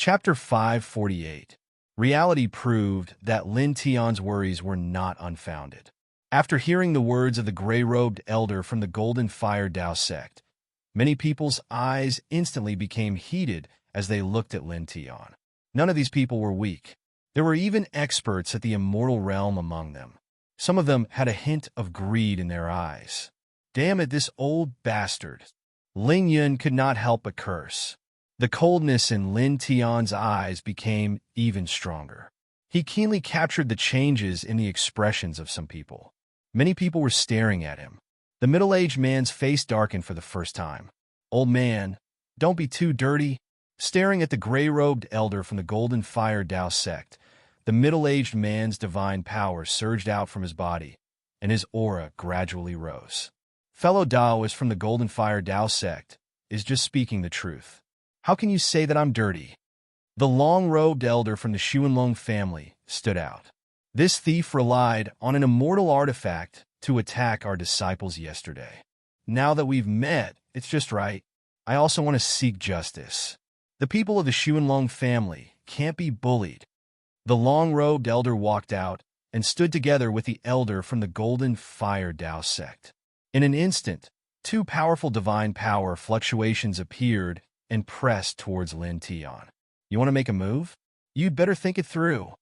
Chapter 548. Reality proved that Lin Tian's worries were not unfounded. After hearing the words of the gray-robed elder from the Golden Fire Dao sect, many people's eyes instantly became heated as they looked at Lin Tian. None of these people were weak. There were even experts at the immortal realm among them. Some of them had a hint of greed in their eyes. Damn it, this old bastard. Ling Yun could not help but curse. The coldness in Lin Tian's eyes became even stronger. He keenly captured the changes in the expressions of some people. Many people were staring at him. The middle-aged man's face darkened for the first time. "Old man, don't be too dirty." Staring at the gray-robed elder from the Golden Fire Dao sect, the middle-aged man's divine power surged out from his body, and his aura gradually rose. Fellow Daoist from the Golden Fire Dao sect is just speaking the truth. How can you say that I'm dirty? The long-robed elder from the Xuanlong family stood out. This thief relied on an immortal artifact to attack our disciples yesterday. Now that we've met, it's just right. I also want to seek justice. The people of the Xuanlong family can't be bullied. The long-robed elder walked out and stood together with the elder from the Golden Fire Dao sect. In an instant, two powerful divine power fluctuations appeared and pressed towards Lin Tian. "You want to make a move? You'd better think it through."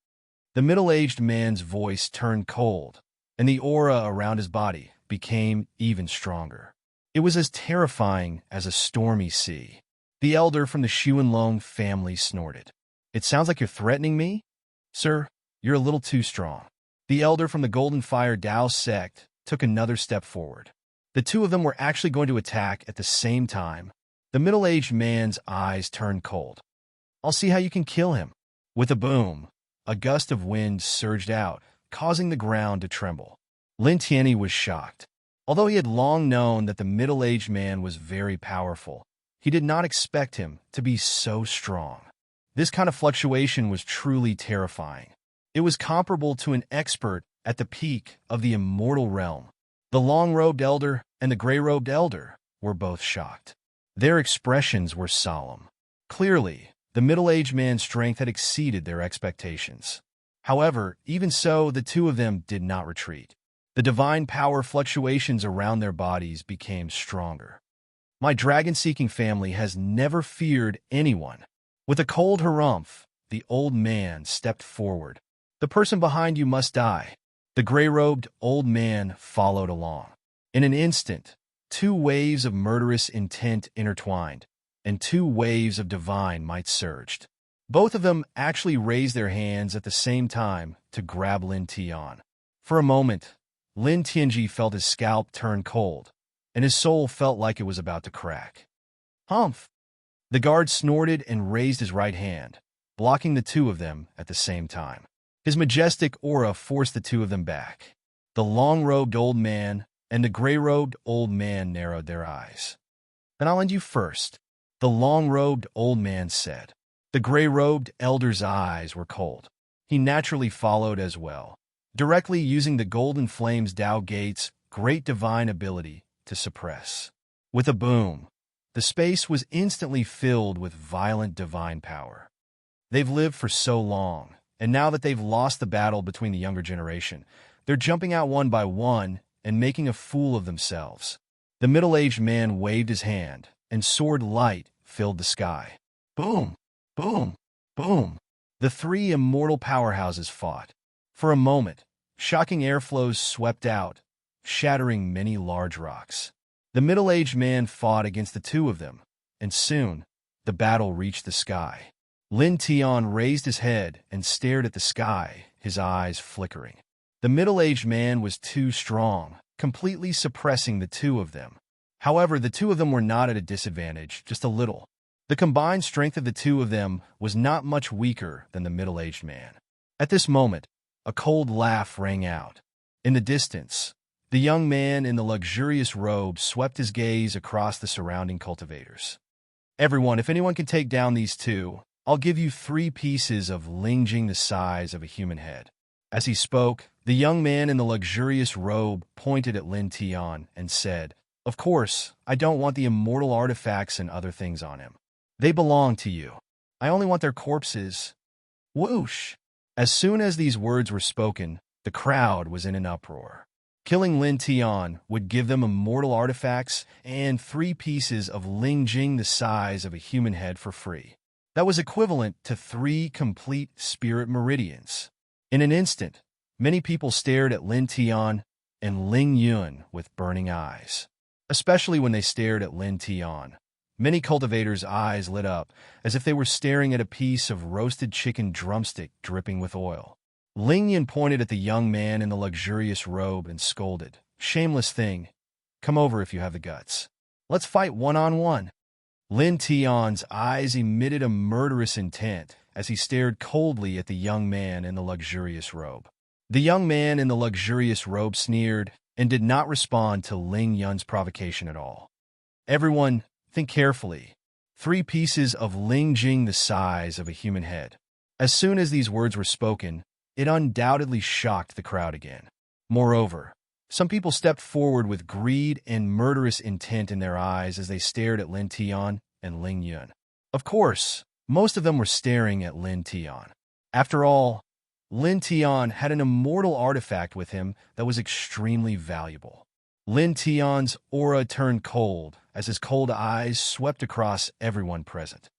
The middle-aged man's voice turned cold, and the aura around his body became even stronger. It was as terrifying as a stormy sea. The elder from the Xuanlong family snorted. "It sounds like you're threatening me? Sir, you're a little too strong." The elder from the Golden Fire Dao sect took another step forward. The two of them were actually going to attack at the same time. The middle-aged man's eyes turned cold. "I'll see how you can kill him." With a boom, a gust of wind surged out, causing the ground to tremble. Lin Tian was shocked. Although he had long known that the middle-aged man was very powerful, he did not expect him to be so strong. This kind of fluctuation was truly terrifying. It was comparable to an expert at the peak of the immortal realm. The long-robed elder and the gray-robed elder were both shocked. Their expressions were solemn. Clearly, the middle-aged man's strength had exceeded their expectations. However, even so, the two of them did not retreat. The divine power fluctuations around their bodies became stronger. "My dragon-seeking family has never feared anyone." With a cold harumph, the old man stepped forward. "The person behind you must die." The gray-robed old man followed along. In an instant, two waves of murderous intent intertwined, and two waves of divine might surged. Both of them actually raised their hands at the same time to grab Lin Tian. For a moment, Lin Tianji felt his scalp turn cold, and his soul felt like it was about to crack. "Humph!" The guard snorted and raised his right hand, blocking the two of them at the same time. His majestic aura forced the two of them back. The long-robed old man and the gray-robed old man narrowed their eyes. "Then I'll end you first," the long-robed old man said. The gray-robed elder's eyes were cold. He naturally followed as well, directly using the Golden Flames Dao Gate's great divine ability to suppress. With a boom, the space was instantly filled with violent divine power. They've lived for so long, and now that they've lost the battle between the younger generation, they're jumping out one by one and making a fool of themselves. The middle-aged man waved his hand, and sword light filled the sky. Boom, boom, boom. The three immortal powerhouses fought. For a moment, shocking airflows swept out, shattering many large rocks. The middle-aged man fought against the two of them, and soon, the battle reached the sky. Lin Tian raised his head and stared at the sky, his eyes flickering. The middle-aged man was too strong, completely suppressing the two of them. However, the two of them were not at a disadvantage, just a little. The combined strength of the two of them was not much weaker than the middle-aged man. At this moment, a cold laugh rang out. In the distance, the young man in the luxurious robe swept his gaze across the surrounding cultivators. "Everyone, if anyone can take down these two, I'll give you 3 pieces of lingjing the size of a human head." As he spoke, the young man in the luxurious robe pointed at Lin Tian and said, "Of course, I don't want the immortal artifacts and other things on him. They belong to you. I only want their corpses. Whoosh! As soon as these words were spoken, the crowd was in an uproar. Killing Lin Tian would give them immortal artifacts and 3 pieces of Ling Jing the size of a human head for free. That was equivalent to 3 complete spirit meridians. In an instant, many people stared at Lin Tian and Ling Yun with burning eyes. Especially when they stared at Lin Tian. Many cultivators' eyes lit up as if they were staring at a piece of roasted chicken drumstick dripping with oil. Ling Yun pointed at the young man in the luxurious robe and scolded, "Shameless thing, come over if you have the guts. Let's fight one-on-one." Lin Tian's eyes emitted a murderous intent as he stared coldly at the young man in the luxurious robe. The young man in the luxurious robe sneered and did not respond to Ling Yun's provocation at all. "Everyone, think carefully. 3 pieces of Ling Jing the size of a human head." As soon as these words were spoken, it undoubtedly shocked the crowd again. Moreover, some people stepped forward with greed and murderous intent in their eyes as they stared at Lin Tian and Ling Yun. Of course, most of them were staring at Lin Tian. After all, Lin Tian had an immortal artifact with him that was extremely valuable. Lin Tian's aura turned cold as his cold eyes swept across everyone present.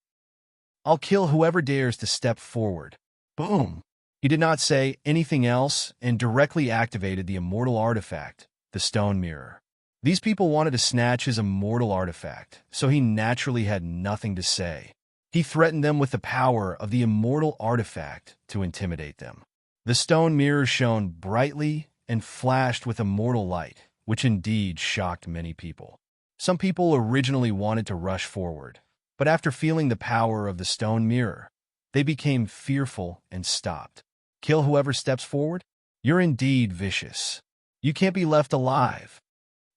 "I'll kill whoever dares to step forward." Boom! He did not say anything else and directly activated the immortal artifact, the stone mirror. These people wanted to snatch his immortal artifact, so he naturally had nothing to say. He threatened them with the power of the immortal artifact to intimidate them. The stone mirror shone brightly and flashed with immortal light, which indeed shocked many people. Some people originally wanted to rush forward, but after feeling the power of the stone mirror, they became fearful and stopped. Kill whoever steps forward? You're indeed vicious. You can't be left alive.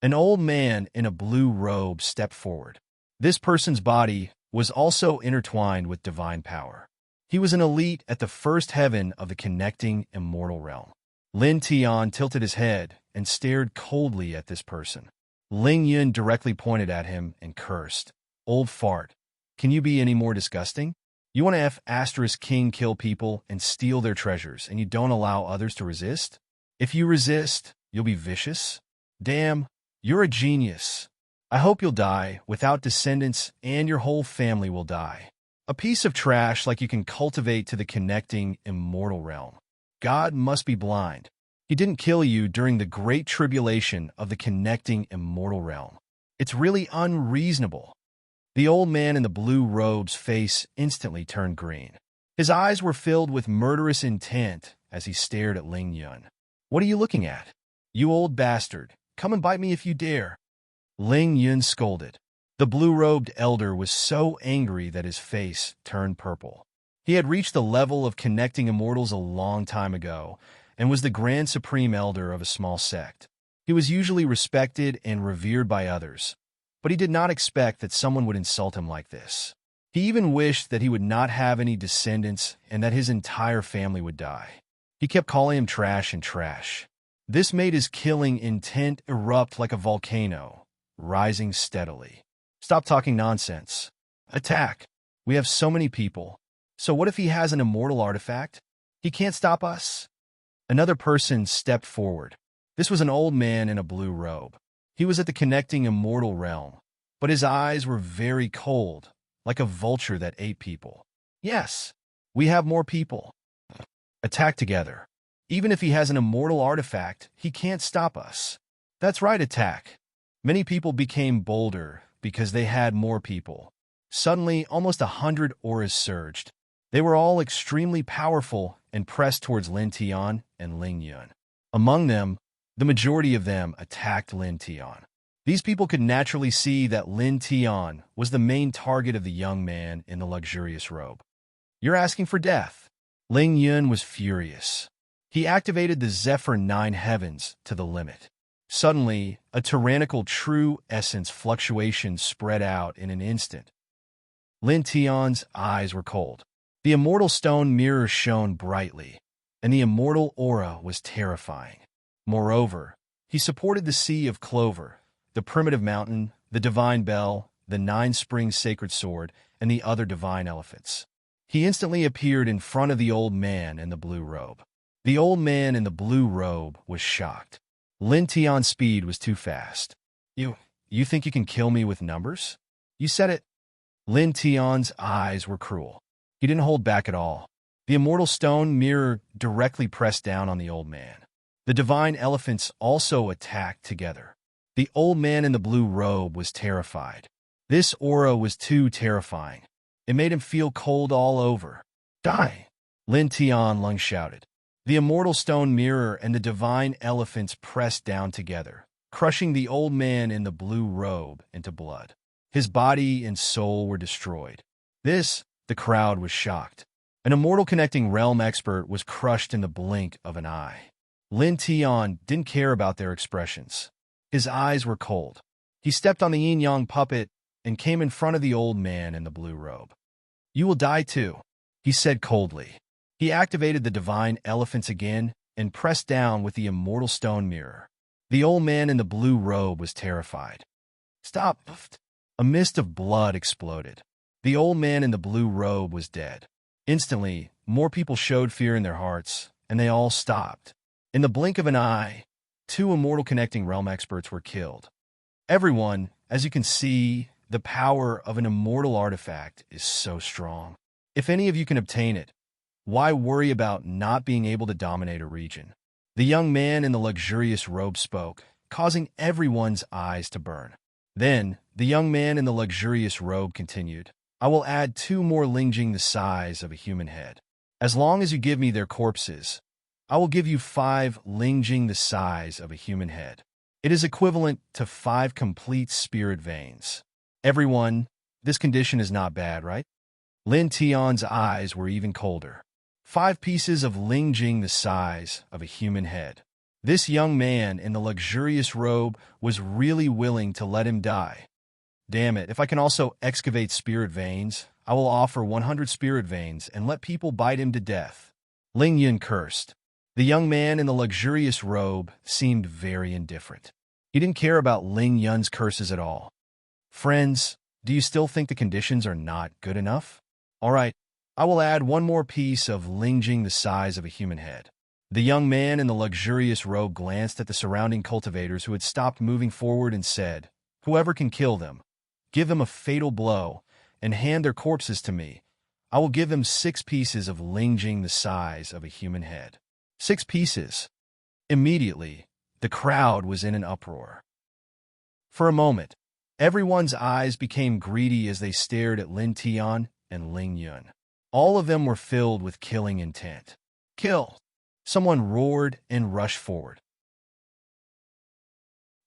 An old man in a blue robe stepped forward. This person's body was also intertwined with divine power. He was an elite at the first heaven of the connecting immortal realm. Lin Tian tilted his head and stared coldly at this person. Ling Yun directly pointed at him and cursed. "Old fart, can you be any more disgusting? You want to *King kill people and steal their treasures, and you don't allow others to resist? If you resist, you'll be vicious? Damn, you're a genius. I hope you'll die without descendants and your whole family will die. A piece of trash like you can cultivate to the connecting immortal realm. God must be blind. He didn't kill you during the great tribulation of the connecting immortal realm. It's really unreasonable." The old man in the blue robe's face instantly turned green. His eyes were filled with murderous intent as he stared at Ling Yun. "What are you looking at? You old bastard, come and bite me if you dare." Ling Yun scolded. The blue-robed elder was so angry that his face turned purple. He had reached the level of connecting immortals a long time ago and was the Grand Supreme Elder of a small sect. He was usually respected and revered by others, but he did not expect that someone would insult him like this. He even wished that he would not have any descendants and that his entire family would die. He kept calling him trash and trash. This made his killing intent erupt like a volcano, rising steadily. "Stop talking nonsense. Attack. We have so many people. So what if he has an immortal artifact? He can't stop us." Another person stepped forward. This was an old man in a blue robe. He was at the connecting immortal realm, but his eyes were very cold, like a vulture that ate people. "Yes, we have more people. Attack together. Even if he has an immortal artifact, he can't stop us." "That's right, attack." Many people became bolder because they had more people. Suddenly, almost 100 auras surged. They were all extremely powerful and pressed towards Lin Tian and Ling Yun. Among them, the majority of them attacked Lin Tian. These people could naturally see that Lin Tian was the main target of the young man in the luxurious robe. "You're asking for death." Ling Yun was furious. He activated the Zephyr 9 heavens to the limit. Suddenly, a tyrannical true essence fluctuation spread out in an instant. Lin Tian's eyes were cold. The immortal stone mirror shone brightly, and the immortal aura was terrifying. Moreover, he supported the Sea of Clover, the primitive mountain, the divine bell, the 9 springs sacred sword, and the other divine elephants. He instantly appeared in front of the old man in the blue robe. The old man in the blue robe was shocked. Lin Tian's speed was too fast. You think you can kill me with numbers? You said it. Lin Tian's eyes were cruel. He didn't hold back at all. The immortal stone mirror directly pressed down on the old man. The divine elephants also attacked together. The old man in the blue robe was terrified. This aura was too terrifying. It made him feel cold all over. Die! Lin Tian shouted. The immortal stone mirror and the divine elephants pressed down together, crushing the old man in the blue robe into blood. His body and soul were destroyed. The crowd was shocked. An immortal connecting realm expert was crushed in the blink of an eye. Lin Tian didn't care about their expressions. His eyes were cold. He stepped on the yin-yang puppet and came in front of the old man in the blue robe. You will die too, he said coldly. He activated the divine elephants again and pressed down with the immortal stone mirror. The old man in the blue robe was terrified. Stop! A mist of blood exploded. The old man in the blue robe was dead. Instantly, more people showed fear in their hearts, and they all stopped. In the blink of an eye, 2 immortal connecting realm experts were killed. Everyone, as you can see, the power of an immortal artifact is so strong. If any of you can obtain it, why worry about not being able to dominate a region? The young man in the luxurious robe spoke, causing everyone's eyes to burn. Then, the young man in the luxurious robe continued, I will add 2 more Lingjing the size of a human head. As long as you give me their corpses, I will give you 5 Lingjing the size of a human head. It is equivalent to 5 complete spirit veins. Everyone, this condition is not bad, right? Lin Tian's eyes were even colder. 5 pieces of Lingjing the size of a human head. This young man in the luxurious robe was really willing to let him die. Damn it, if I can also excavate spirit veins, I will offer 100 spirit veins and let people bite him to death. Ling Yun cursed. The young man in the luxurious robe seemed very indifferent. He didn't care about Ling Yun's curses at all. Friends, do you still think the conditions are not good enough? All right, I will add 1 more piece of Lingjing the size of a human head. The young man in the luxurious robe glanced at the surrounding cultivators who had stopped moving forward and said, Whoever can kill them, give them a fatal blow, and hand their corpses to me. I will give them 6 pieces of Lingjing the size of a human head. 6 pieces. Immediately, the crowd was in an uproar. For a moment, everyone's eyes became greedy as they stared at Lin Tian and Ling Yun. All of them were filled with killing intent. Kill! Someone roared and rushed forward.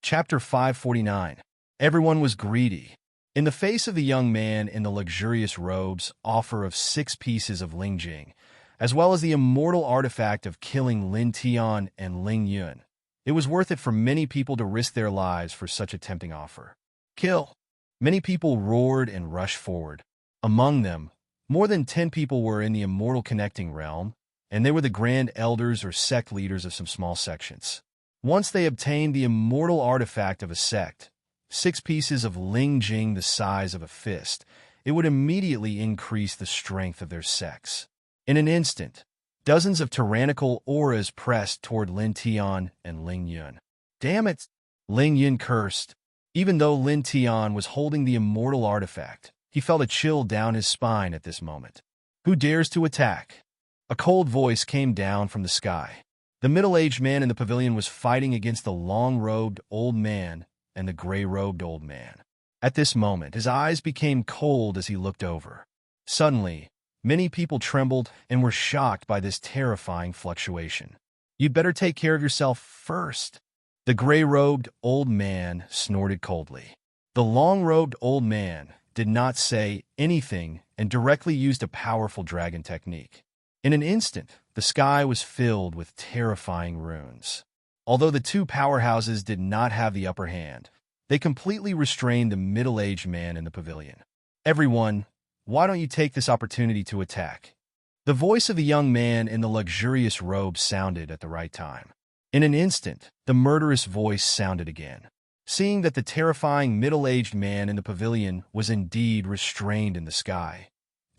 Chapter 549. Everyone was greedy. In the face of the young man in the luxurious robes' offer of 6 pieces of Lingjing, as well as the immortal artifact of killing Lin Tian and Ling Yun, it was worth it for many people to risk their lives for such a tempting offer. Kill! Many people roared and rushed forward. Among them, more than 10 people were in the immortal connecting realm, and they were the grand elders or sect leaders of some small sections. Once they obtained the immortal artifact of a sect, 6 pieces of Lingjing the size of a fist, it would immediately increase the strength of their sects. In an instant, dozens of tyrannical auras pressed toward Lin Tian and Ling Yun. Damn it! Ling Yun cursed. Even though Lin Tian was holding the immortal artifact, he felt a chill down his spine at this moment. Who dares to attack? A cold voice came down from the sky. The middle-aged man in the pavilion was fighting against the long-robed old man and the gray-robed old man. At this moment, his eyes became cold as he looked over. Suddenly, many people trembled and were shocked by this terrifying fluctuation. You'd better take care of yourself first. The gray-robed old man snorted coldly. The long-robed old man did not say anything and directly used a powerful dragon technique. In an instant, the sky was filled with terrifying runes. Although the 2 powerhouses did not have the upper hand, they completely restrained the middle-aged man in the pavilion. Everyone, why don't you take this opportunity to attack? The voice of the young man in the luxurious robe sounded at the right time. In an instant, the murderous voice sounded again. Seeing that the terrifying middle-aged man in the pavilion was indeed restrained in the sky,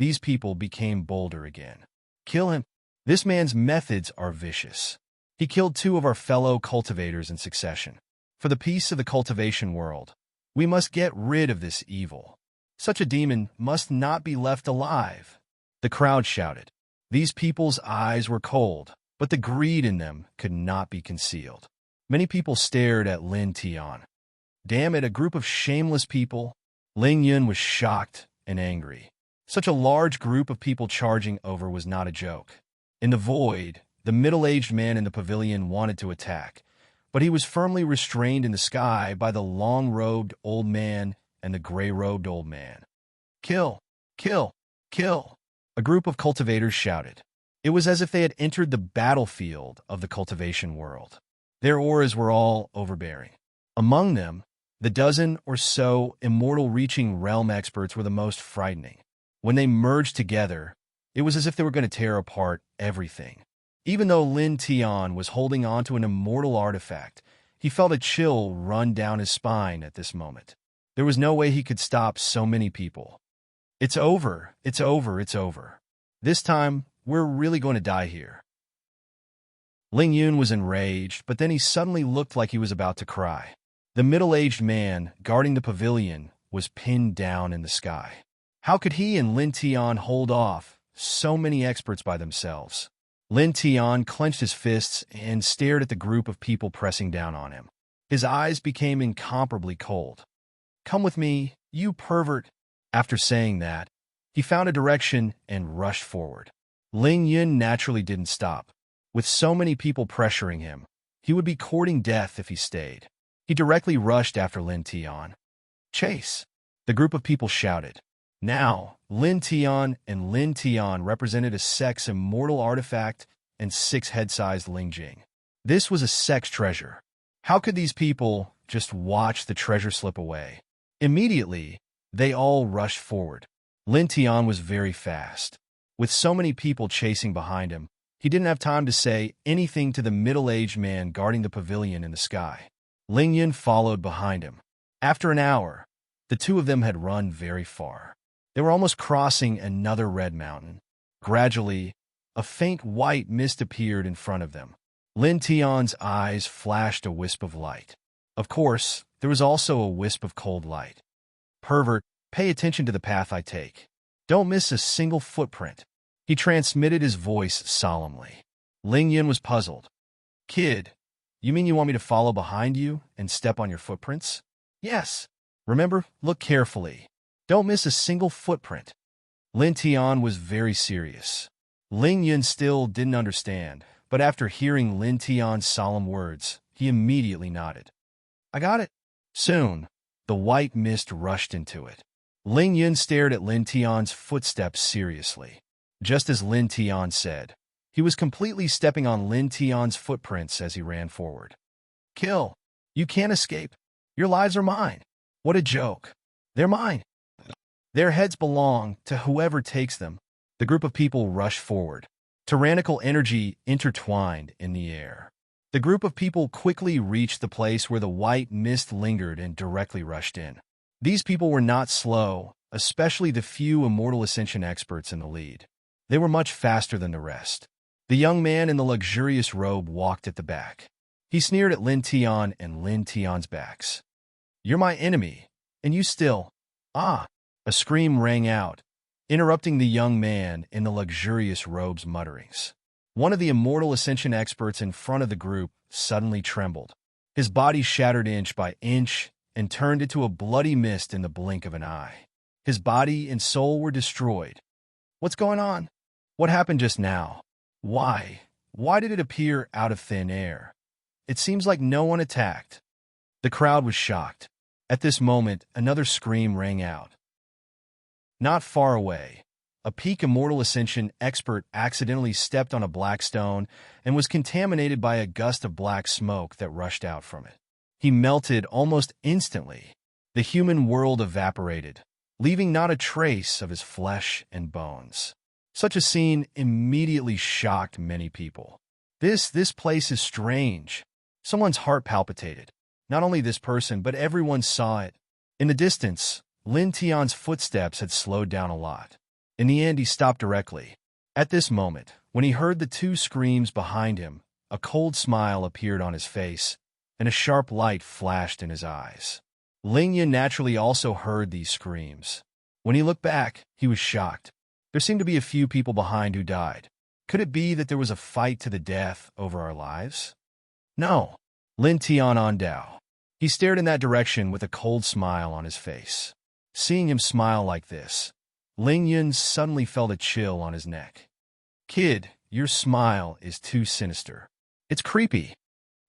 these people became bolder again. Kill him. This man's methods are vicious. He killed 2 of our fellow cultivators in succession. For the peace of the cultivation world, we must get rid of this evil. Such a demon must not be left alive. The crowd shouted. These people's eyes were cold, but the greed in them could not be concealed. Many people stared at Lin Tian. Damn it, a group of shameless people. Ling Yun was shocked and angry. Such a large group of people charging over was not a joke. In the void, the middle-aged man in the pavilion wanted to attack, but he was firmly restrained in the sky by the long-robed old man and the gray-robed old man. Kill! Kill! Kill! A group of cultivators shouted. It was as if they had entered the battlefield of the cultivation world. Their auras were all overbearing. Among them, the dozen or so immortal-reaching realm experts were the most frightening. When they merged together, it was as if they were going to tear apart everything. Even though Lin Tian was holding on to an immortal artifact, he felt a chill run down his spine at this moment. There was no way he could stop so many people. It's over, it's over, it's over. This time, we're really going to die here. Ling Yun was enraged, but then he suddenly looked like he was about to cry. The middle-aged man guarding the pavilion was pinned down in the sky. How could he and Lin Tian hold off so many experts by themselves? Lin Tian clenched his fists and stared at the group of people pressing down on him. His eyes became incomparably cold. Come with me, you pervert. After saying that, he found a direction and rushed forward. Ling Yun naturally didn't stop. With so many people pressuring him, he would be courting death if he stayed. He directly rushed after Lin Tian. Chase! The group of people shouted. Now, Lin Tian and Lin Tian represented a sex immortal artifact and 6 head-sized Lingjing. This was a sex treasure. How could these people just watch the treasure slip away? Immediately, they all rushed forward. Lin Tian was very fast. With so many people chasing behind him, he didn't have time to say anything to the middle-aged man guarding the pavilion in the sky. Ling Yun followed behind him. After an hour, the 2 of them had run very far. They were almost crossing another red mountain. Gradually, a faint white mist appeared in front of them. Lin Tian's eyes flashed a wisp of light. Of course, there was also a wisp of cold light. Pervert, pay attention to the path I take. Don't miss a single footprint. He transmitted his voice solemnly. Ling Yun was puzzled. Kid, you mean you want me to follow behind you and step on your footprints? Yes. Remember, look carefully. Don't miss a single footprint. Lin Tian was very serious. Ling Yun still didn't understand, but after hearing Lin Tian's solemn words, he immediately nodded. I got it. Soon, the white mist rushed into it. Ling Yun stared at Lin Tian's footsteps seriously. Just as Lin Tian said, he was completely stepping on Lin Tian's footprints as he ran forward. Kill! You can't escape. Your lives are mine. What a joke. They're mine. Their heads belong to whoever takes them. The group of people rushed forward. Tyrannical energy intertwined in the air. The group of people quickly reached the place where the white mist lingered and directly rushed in. These people were not slow, especially the few Immortal Ascension experts in the lead. They were much faster than the rest. The young man in the luxurious robe walked at the back. He sneered at Lin Tian and Lin Tian's backs. You're my enemy, and you still... Ah! A scream rang out, interrupting the young man in the luxurious robe's mutterings. One of the Immortal Ascension experts in front of the group suddenly trembled. His body shattered inch by inch and turned into a bloody mist in the blink of an eye. His body and soul were destroyed. What's going on? What happened just now? Why? Why did it appear out of thin air? It seems like no one attacked. The crowd was shocked. At this moment, another scream rang out. Not far away, a peak Immortal Ascension expert accidentally stepped on a black stone and was contaminated by a gust of black smoke that rushed out from it. He melted almost instantly. The human world evaporated, leaving not a trace of his flesh and bones. Such a scene immediately shocked many people. This place is strange. Someone's heart palpitated. Not only this person, but everyone saw it. In the distance, Lin Tian's footsteps had slowed down a lot. In the end, he stopped directly. At this moment, when he heard the two screams behind him, a cold smile appeared on his face, and a sharp light flashed in his eyes. Ling Yun naturally also heard these screams. When he looked back, he was shocked. There seemed to be a few people behind who died. Could it be that there was a fight to the death over our lives? No. Lin Tian on Dao. He stared in that direction with a cold smile on his face. Seeing him smile like this, Ling Yun suddenly felt a chill on his neck. Kid, your smile is too sinister. It's creepy.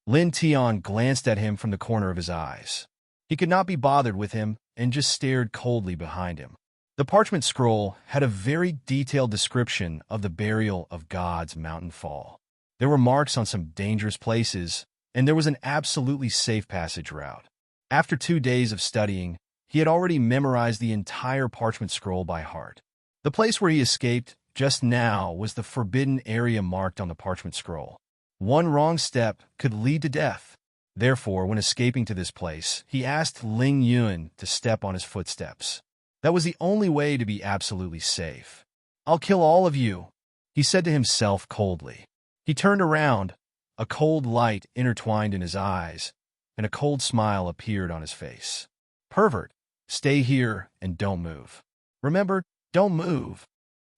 Lin Tian glanced at him from the corner of his eyes. He could not be bothered with him and just stared coldly behind him. The parchment scroll had a very detailed description of the burial of God's mountain fall. There were marks on some dangerous places, and there was an absolutely safe passage route. After 2 days of studying, he had already memorized the entire parchment scroll by heart. The place where he escaped just now was the forbidden area marked on the parchment scroll. One wrong step could lead to death. Therefore, when escaping to this place, he asked Ling Yun to step on his footsteps. That was the only way to be absolutely safe. I'll kill all of you, he said to himself coldly. He turned around, a cold light intertwined in his eyes, and a cold smile appeared on his face. Pervert, stay here and don't move. Remember, don't move,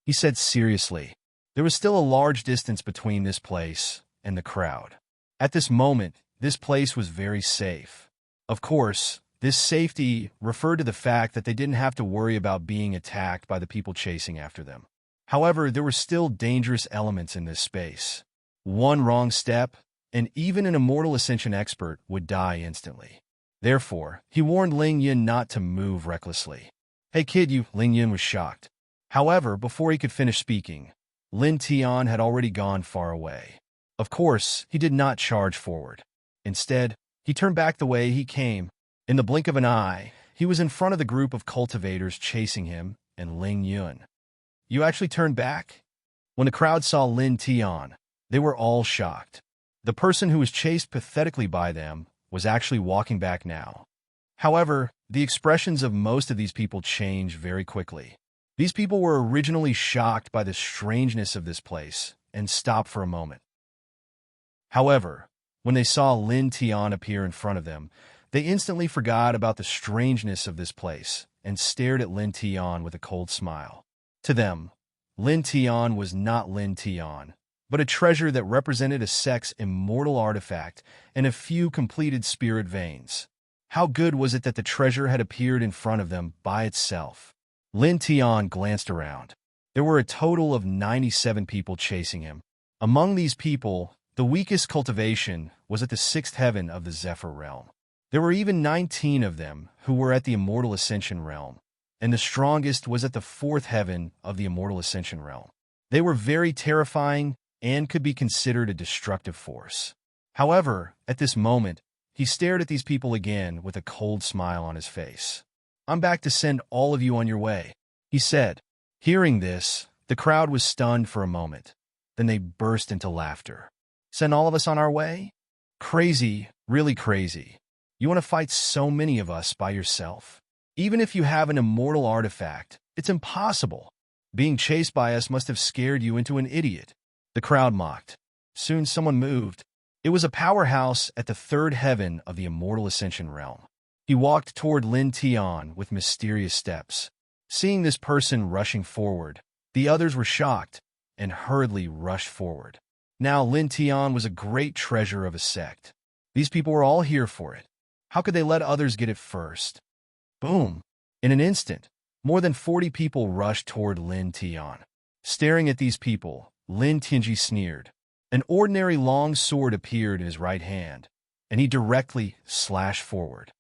he said seriously. There was still a large distance between this place and the crowd. At this moment, this place was very safe. Of course, this safety referred to the fact that they didn't have to worry about being attacked by the people chasing after them. However, there were still dangerous elements in this space. One wrong step, and even an immortal ascension expert would die instantly. Therefore, he warned Ling Yun not to move recklessly. Hey kid, you, Ling Yun was shocked. However, before he could finish speaking, Lin Tian had already gone far away. Of course, he did not charge forward. Instead, he turned back the way he came. In the blink of an eye, he was in front of the group of cultivators chasing him and Ling Yun. You actually turned back? When the crowd saw Lin Tian, they were all shocked. The person who was chased pathetically by them was actually walking back now. However, the expressions of most of these people changed very quickly. These people were originally shocked by the strangeness of this place and stopped for a moment. However, when they saw Lin Tian appear in front of them, they instantly forgot about the strangeness of this place and stared at Lin Tian with a cold smile. To them, Lin Tian was not Lin Tian, but a treasure that represented a sect's immortal artifact and a few completed spirit veins. How good was it that the treasure had appeared in front of them by itself? Lin Tian glanced around. There were a total of 97 people chasing him. Among these people, the weakest cultivation was at the 6th heaven of the Zephyr realm. There were even 19 of them who were at the Immortal Ascension realm, and the strongest was at the 4th heaven of the Immortal Ascension realm. They were very terrifying and could be considered a destructive force. However, at this moment, he stared at these people again with a cold smile on his face. I'm back to send all of you on your way, he said. Hearing this, the crowd was stunned for a moment. Then they burst into laughter. Send all of us on our way? Crazy, really crazy. You want to fight so many of us by yourself? Even if you have an immortal artifact, it's impossible. Being chased by us must have scared you into an idiot. The crowd mocked. Soon someone moved. It was a powerhouse at the 3rd heaven of the Immortal Ascension realm. He walked toward Lin Tian with mysterious steps. Seeing this person rushing forward, the others were shocked and hurriedly rushed forward. Now Lin Tian was a great treasure of a sect. These people were all here for it. How could they let others get it first? Boom! In an instant, more than 40 people rushed toward Lin Tian. Staring at these people, Lin Tianji sneered. An ordinary long sword appeared in his right hand, and he directly slashed forward.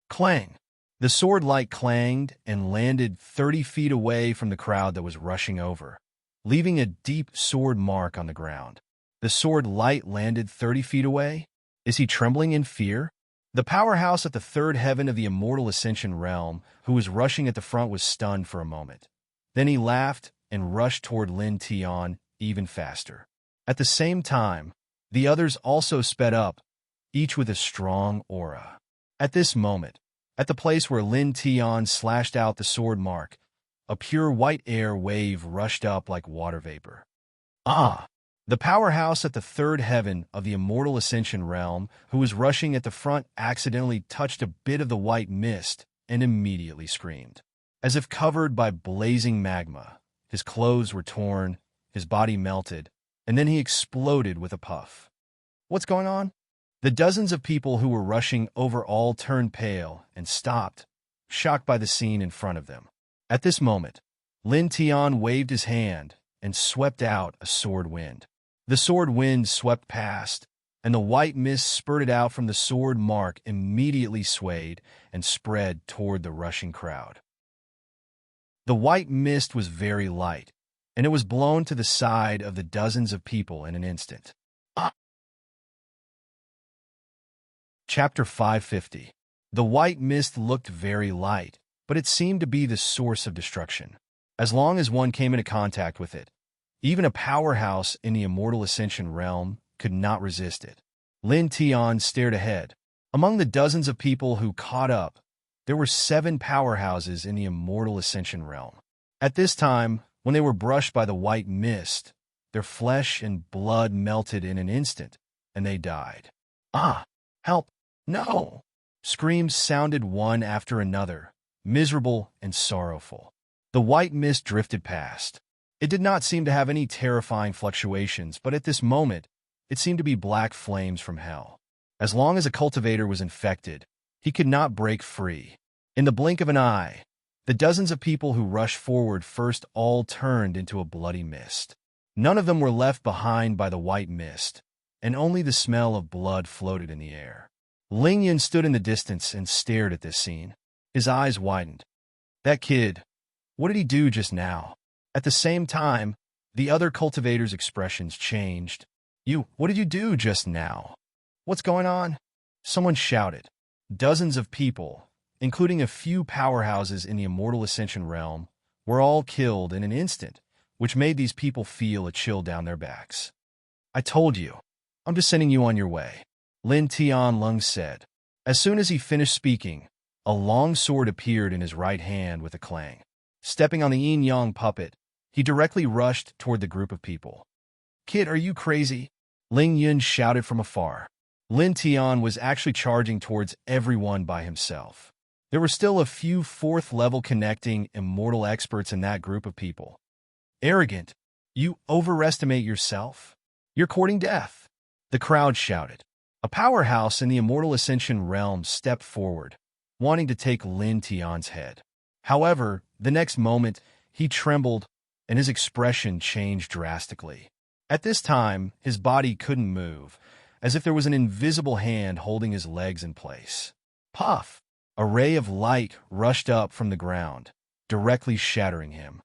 Clang! The sword light clanged and landed 30 feet away from the crowd that was rushing over, leaving a deep sword mark on the ground. The sword light landed 30 feet away? Is he trembling in fear? The powerhouse at the 3rd heaven of the Immortal Ascension realm, who was rushing at the front, was stunned for a moment. Then he laughed and rushed toward Lin Tian even faster. At the same time, the others also sped up, each with a strong aura. At this moment, at the place where Lin Tian slashed out the sword mark, a pure white air wave rushed up like water vapor. Ah! The powerhouse at the third heaven of the immortal ascension realm, who was rushing at the front, accidentally touched a bit of the white mist and immediately screamed. As if covered by blazing magma, his clothes were torn, his body melted, and then he exploded with a puff. What's going on? The dozens of people who were rushing over all turned pale and stopped, shocked by the scene in front of them. At this moment, Lin Tian waved his hand and swept out a sword wind. The sword wind swept past, and the white mist spurted out from the sword mark immediately swayed and spread toward the rushing crowd. The white mist was very light, and it was blown to the side of the dozens of people in an instant. Chapter 550. The white mist looked very light, but it seemed to be the source of destruction. As long as one came into contact with it, even a powerhouse in the immortal ascension realm could not resist it. Lin Tian stared ahead. Among the dozens of people who caught up, there were 7 powerhouses in the immortal ascension realm. At this time, when they were brushed by the white mist, their flesh and blood melted in an instant, and they died. Ah! Help! No! Screams sounded one after another, miserable and sorrowful. The white mist drifted past. It did not seem to have any terrifying fluctuations, but at this moment, it seemed to be black flames from hell. As long as a cultivator was infected, he could not break free. In the blink of an eye, the dozens of people who rushed forward first all turned into a bloody mist. None of them were left behind by the white mist, and only the smell of blood floated in the air. Ling Yun stood in the distance and stared at this scene. His eyes widened. That kid, what did he do just now? At the same time, the other cultivators' expressions changed. What did you do just now? What's going on? Someone shouted. Dozens of people, including a few powerhouses in the immortal ascension realm, were all killed in an instant, which made these people feel a chill down their backs. I told you. I'm just sending you on your way, Lin Tianlong said. As soon as he finished speaking, a long sword appeared in his right hand with a clang. Stepping on the yin-yang puppet, he directly rushed toward the group of people. Kid, are you crazy? Ling Yun shouted from afar. Lin Tian was actually charging towards everyone by himself. There were still a few 4th-level connecting immortal experts in that group of people. Arrogant, you overestimate yourself? You're courting death. The crowd shouted. A powerhouse in the immortal ascension realm stepped forward, wanting to take Lin Tian's head. However, the next moment, he trembled, and his expression changed drastically. At this time, his body couldn't move, as if there was an invisible hand holding his legs in place. Puff! A ray of light rushed up from the ground, directly shattering him.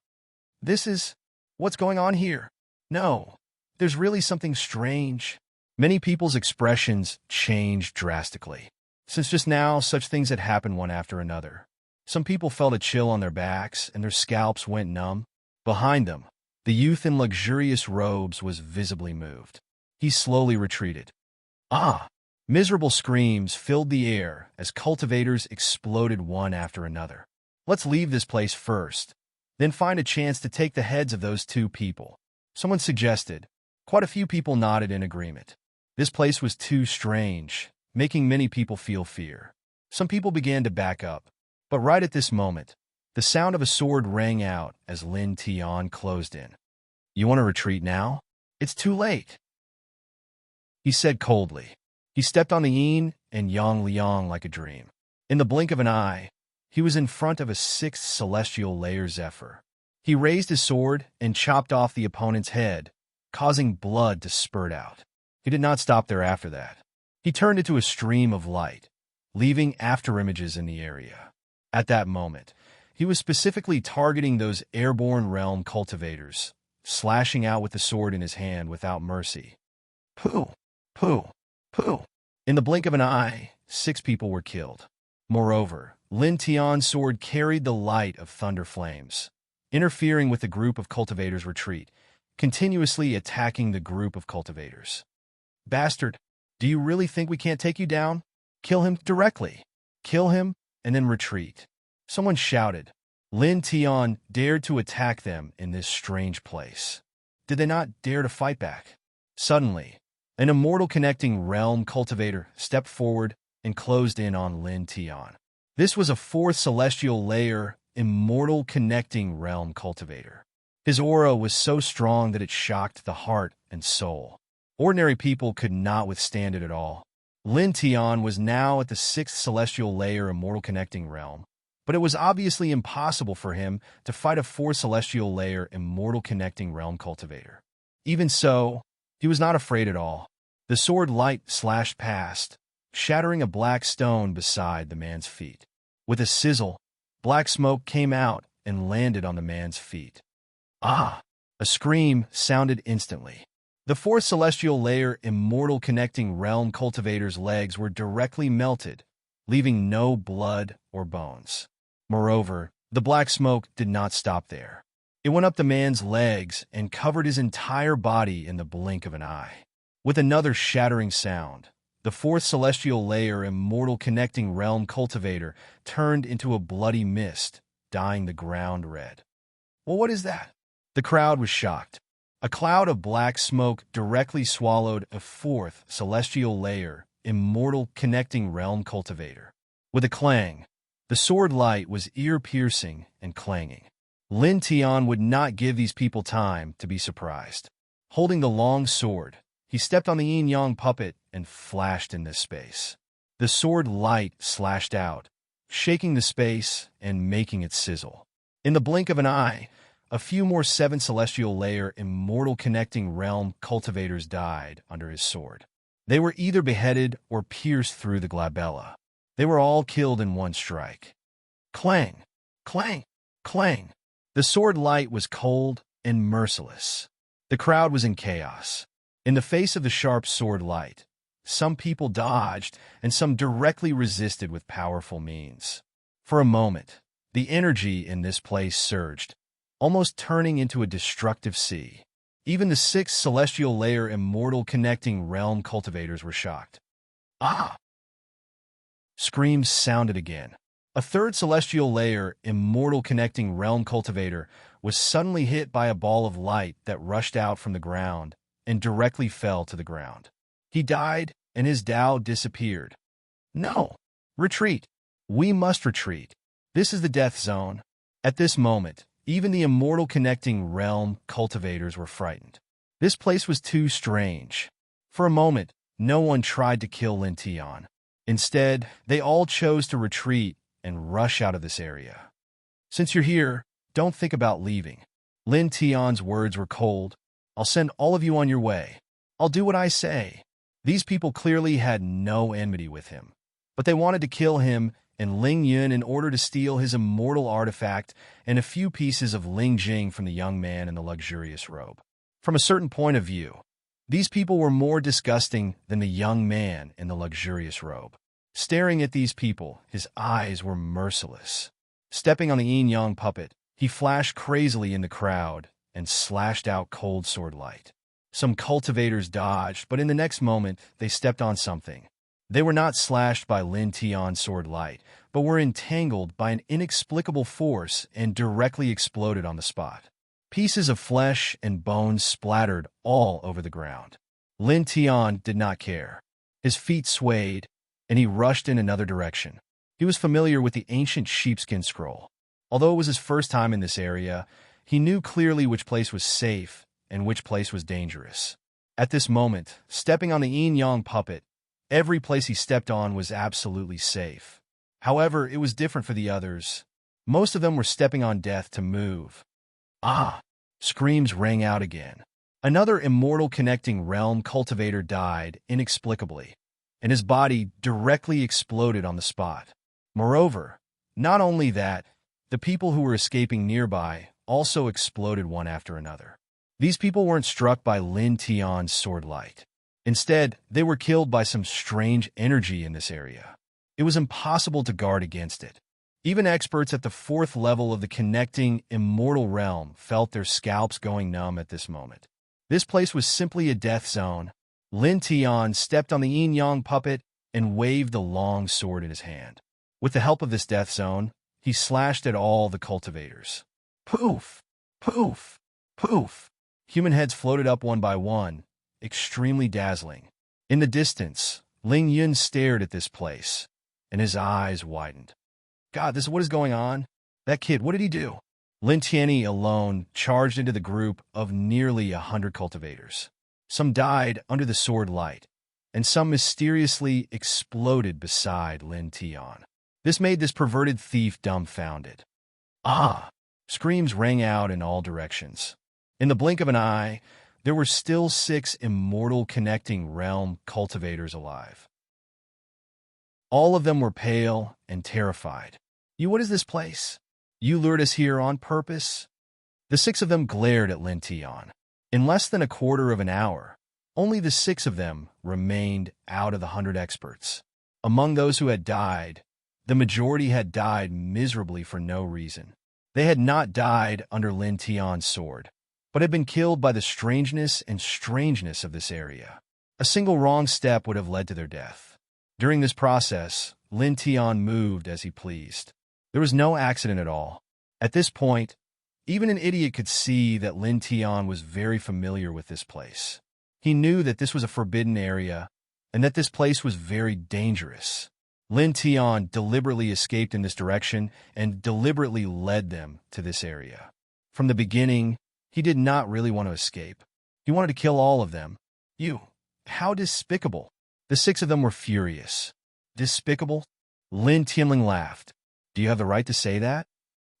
What's going on here? No, there's really something strange. Many people's expressions changed drastically. Since just now, such things had happened one after another. Some people felt a chill on their backs, and their scalps went numb. Behind them, the youth in luxurious robes was visibly moved. He slowly retreated. Ah! Miserable screams filled the air as cultivators exploded one after another. Let's leave this place first, then find a chance to take the heads of those 2 people, someone suggested. Quite a few people nodded in agreement. This place was too strange, making many people feel fear. Some people began to back up, but right at this moment, the sound of a sword rang out as Lin Tian closed in. You want to retreat now? It's too late, he said coldly. He stepped on the yin and yang liang like a dream. In the blink of an eye, he was in front of a 6th celestial layer Zephyr. He raised his sword and chopped off the opponent's head, causing blood to spurt out. He did not stop there after that. He turned into a stream of light, leaving afterimages in the area. At that moment, he was specifically targeting those airborne realm cultivators, slashing out with the sword in his hand without mercy. Pooh! Pooh! Pooh! In the blink of an eye, 6 people were killed. Moreover, Lin Tian's sword carried the light of thunder flames, interfering with the group of cultivators' retreat, continuously attacking the group of cultivators. Bastard, do you really think we can't take you down? Kill him directly. Kill him, and then retreat. Someone shouted. Lin Tian dared to attack them in this strange place. Did they not dare to fight back? Suddenly, an immortal connecting realm cultivator stepped forward and closed in on Lin Tian. This was a fourth celestial layer immortal connecting realm cultivator. His aura was so strong that it shocked the heart and soul. Ordinary people could not withstand it at all. Lin Tian was now at the sixth celestial layer immortal connecting realm, but it was obviously impossible for him to fight a fourth celestial layer immortal connecting realm cultivator. Even so, he was not afraid at all. The sword light slashed past, shattering a black stone beside the man's feet. With a sizzle, black smoke came out and landed on the man's feet. Ah! A scream sounded instantly. The fourth celestial layer immortal connecting realm cultivator's legs were directly melted, leaving no blood or bones. Moreover, the black smoke did not stop there. It went up the man's legs and covered his entire body in the blink of an eye. With another shattering sound, the fourth celestial layer immortal connecting realm cultivator turned into a bloody mist, dyeing the ground red. Well, what is that? The crowd was shocked. A cloud of black smoke directly swallowed a fourth celestial layer immortal connecting realm cultivator. With a clang, the sword light was ear-piercing and clanging. Lin Tian would not give these people time to be surprised. Holding the long sword, he stepped on the yin-yang puppet and flashed into space. The sword light slashed out, shaking the space and making it sizzle. In the blink of an eye, a few more seven celestial layer immortal connecting realm cultivators died under his sword. They were either beheaded or pierced through the glabella. They were all killed in one strike. Clang! Clang! Clang! The sword light was cold and merciless. The crowd was in chaos. In the face of the sharp sword light, some people dodged and some directly resisted with powerful means. For a moment, the energy in this place surged, almost turning into a destructive sea. Even the sixth celestial layer immortal connecting realm cultivators were shocked. Ah! Screams sounded again. A third celestial layer immortal connecting realm cultivator was suddenly hit by a ball of light that rushed out from the ground and directly fell to the ground. He died, and his Tao disappeared. No! Retreat! We must retreat. This is the death zone. At this moment, even the immortal connecting realm cultivators were frightened. This place was too strange. For a moment, no one tried to kill Lin Tian. Instead, they all chose to retreat and rush out of this area. Since you're here, don't think about leaving. Lin Tian's words were cold. I'll send all of you on your way. I'll do what I say. These people clearly had no enmity with him, but they wanted to kill him and Ling Yun in order to steal his immortal artifact and a few pieces of Ling Jing from the young man in the luxurious robe. From a certain point of view, these people were more disgusting than the young man in the luxurious robe. Staring at these people, his eyes were merciless. Stepping on the yin-yang puppet, he flashed crazily in the crowd and slashed out cold sword light. Some cultivators dodged, but in the next moment, they stepped on something. They were not slashed by Lin Tian's sword light, but were entangled by an inexplicable force and directly exploded on the spot. Pieces of flesh and bones splattered all over the ground. Lin Tian did not care. His feet swayed, and he rushed in another direction. He was familiar with the ancient sheepskin scroll. Although it was his first time in this area, he knew clearly which place was safe and which place was dangerous. At this moment, stepping on the yin-yang puppet, every place he stepped on was absolutely safe. However, it was different for the others. Most of them were stepping on death to move. Ah! Screams rang out again. Another immortal connecting realm cultivator died inexplicably, and his body directly exploded on the spot. Moreover, not only that, the people who were escaping nearby also exploded one after another. These people weren't struck by Lin Tian's sword light. Instead, they were killed by some strange energy in this area. It was impossible to guard against it. Even experts at the fourth level of the connecting immortal realm felt their scalps going numb at this moment. This place was simply a death zone. Lin Tian stepped on the yin-yang puppet and waved the long sword in his hand. With the help of this death zone, He slashed at all the cultivators. Poof! Poof! Poof! Human heads floated up one by one, extremely dazzling. In the distance, Ling Yun stared at this place, and his eyes widened. God, this is what is going on? That kid, what did he do? Lin Tianyi alone charged into the group of nearly 100 cultivators. Some died under the sword light, and some mysteriously exploded beside Lin Tian. This made this perverted thief dumbfounded. Ah! Screams rang out in all directions. In the blink of an eye, there were still 6 immortal connecting realm cultivators alive. All of them were pale and terrified. What is this place? You lured us here on purpose? The 6 of them glared at Lin Tian. In less than a quarter of an hour, only the 6 of them remained out of the 100 experts. Among those who had died, the majority had died miserably for no reason. They had not died under Lin Tian's sword, but had been killed by the strangeness of this area. A single wrong step would have led to their death. During this process, Lin Tian moved as he pleased. There was no accident at all. At this point, even an idiot could see that Lin Tian was very familiar with this place. He knew that this was a forbidden area and that this place was very dangerous. Lin Tian deliberately escaped in this direction and deliberately led them to this area. From the beginning, he did not really want to escape. He wanted to kill all of them. How despicable. The 6 of them were furious. Despicable? Lin Tianling laughed. Do you have the right to say that?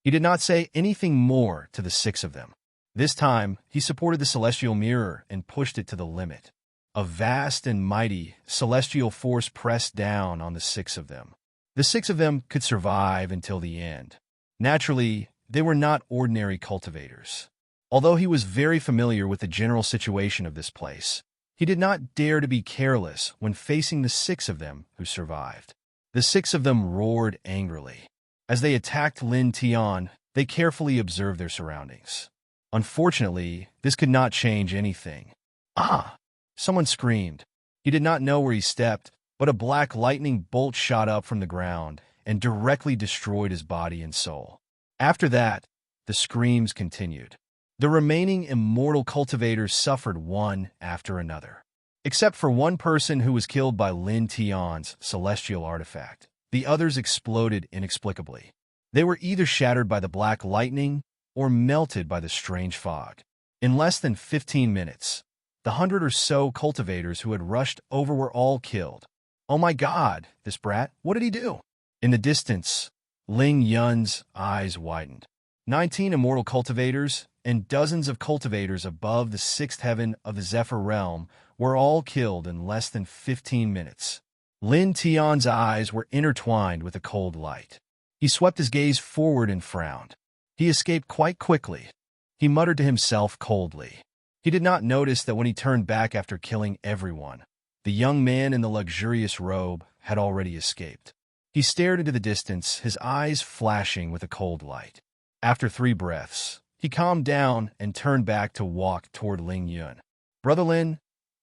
He did not say anything more to the 6 of them. This time, he supported the celestial mirror and pushed it to the limit. A vast and mighty celestial force pressed down on the 6 of them. The 6 of them could survive until the end. Naturally, they were not ordinary cultivators. Although he was very familiar with the general situation of this place, he did not dare to be careless when facing the 6 of them who survived. The 6 of them roared angrily. As they attacked Lin Tian, they carefully observed their surroundings. Unfortunately, this could not change anything. Ah! Someone screamed. He did not know where he stepped, but a black lightning bolt shot up from the ground and directly destroyed his body and soul. After that, the screams continued. The remaining immortal cultivators suffered one after another. Except for one person who was killed by Lin Tian's celestial artifact. The others exploded inexplicably. They were either shattered by the black lightning or melted by the strange fog. In less than 15 minutes, the 100 or so cultivators who had rushed over were all killed. Oh my God, this brat, what did he do? In the distance, Ling Yun's eyes widened. 19 immortal cultivators and dozens of cultivators above the 6th heaven of the Zephyr realm were all killed in less than 15 minutes. Lin Tian's eyes were intertwined with a cold light. He swept his gaze forward and frowned. He escaped quite quickly. He muttered to himself coldly. He did not notice that when he turned back after killing everyone, the young man in the luxurious robe had already escaped. He stared into the distance, his eyes flashing with a cold light. After 3 breaths, he calmed down and turned back to walk toward Ling Yun. Brother Lin?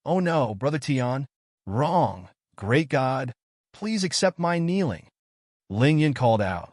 Oh no, Brother Tian. Wrong. Great God, please accept my kneeling. Ling Yun called out.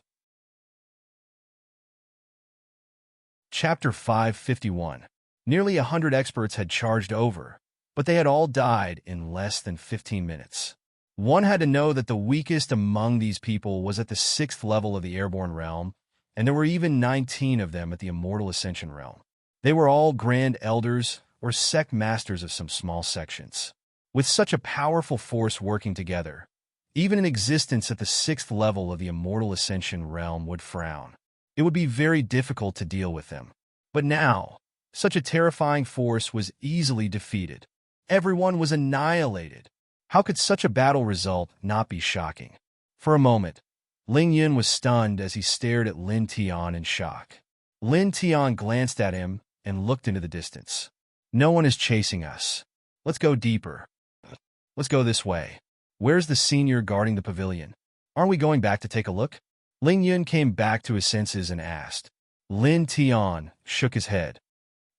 Chapter 551. Nearly 100 experts had charged over, but they had all died in less than 15 minutes. One had to know that the weakest among these people was at the 6th level of the airborne realm, and there were even 19 of them at the immortal ascension realm. They were all grand elders or sect masters of some small sections. With such a powerful force working together, even an existence at the 6th level of the immortal ascension realm would frown. It would be very difficult to deal with them. But now, such a terrifying force was easily defeated. Everyone was annihilated. How could such a battle result not be shocking? For a moment, Ling Yun was stunned as he stared at Lin Tian in shock. Lin Tian glanced at him and looked into the distance. No one is chasing us. Let's go deeper. Let's go this way. Where's the senior guarding the pavilion? Aren't we going back to take a look? Ling Yun came back to his senses and asked. Lin Tian shook his head.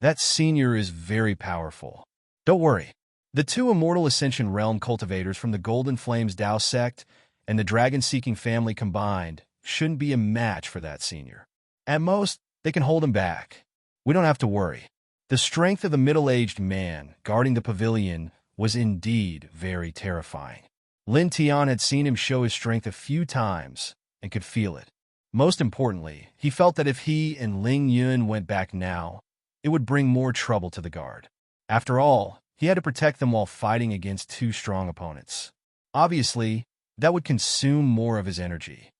That senior is very powerful. Don't worry. The 2 immortal ascension realm cultivators from the Golden Flames Dao sect and the dragon-seeking family combined shouldn't be a match for that senior. At most, they can hold him back. We don't have to worry. The strength of the middle-aged man guarding the pavilion was indeed very terrifying. Lin Tian had seen him show his strength a few times and could feel it. Most importantly, he felt that if he and Ling Yun went back now, it would bring more trouble to the guard. After all, he had to protect them while fighting against two strong opponents. Obviously, that would consume more of his energy.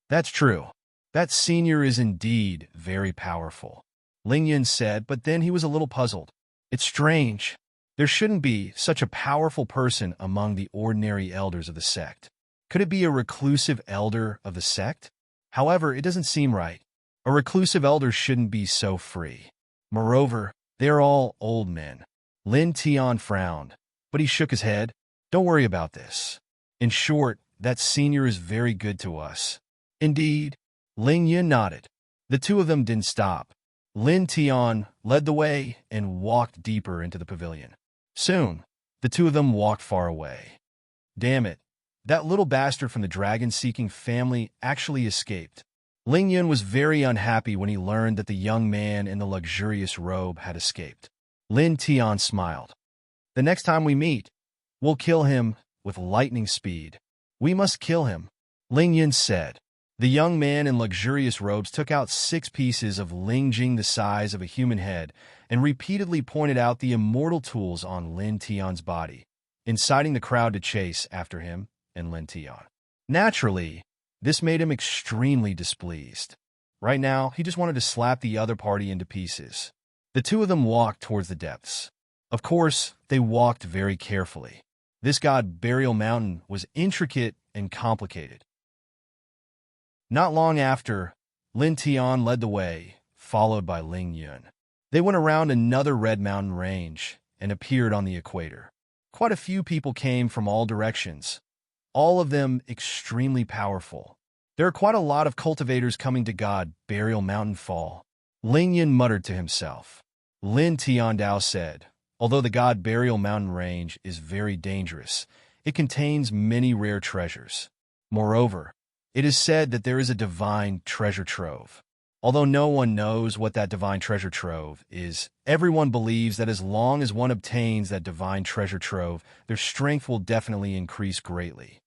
That's true. That senior is indeed very powerful, Ling Yun said, but then he was a little puzzled. It's strange. There shouldn't be such a powerful person among the ordinary elders of the sect. Could it be a reclusive elder of the sect? However, it doesn't seem right. A reclusive elder shouldn't be so free. Moreover, they are all old men. Lin Tian frowned, but he shook his head. Don't worry about this. In short, that senior is very good to us. Indeed, Ling Yun nodded. The two of them didn't stop. Lin Tian led the way and walked deeper into the pavilion. Soon, the two of them walked far away. Damn it, that little bastard from the dragon-seeking family actually escaped. Ling Yun was very unhappy when he learned that the young man in the luxurious robe had escaped. Lin Tian smiled. The next time we meet, we'll kill him with lightning speed. We must kill him, Ling Yun said. The young man in luxurious robes took out 6 pieces of lingjing the size of a human head and repeatedly pointed out the immortal tools on Lin Tian's body, inciting the crowd to chase after him and Lin Tian. Naturally, this made him extremely displeased. Right now, he just wanted to slap the other party into pieces. The two of them walked towards the depths. Of course, they walked very carefully. This god burial mountain was intricate and complicated. Not long after, Lin Tian led the way, followed by Ling Yun. They went around another red mountain range and appeared on the equator. Quite a few people came from all directions, all of them extremely powerful. There are quite a lot of cultivators coming to God Burial Mountain Fall, Ling Yun muttered to himself. Lin Tiandao said, although the God Burial Mountain range is very dangerous, it contains many rare treasures. Moreover, it is said that there is a divine treasure trove. Although no one knows what that divine treasure trove is, everyone believes that as long as one obtains that divine treasure trove, their strength will definitely increase greatly.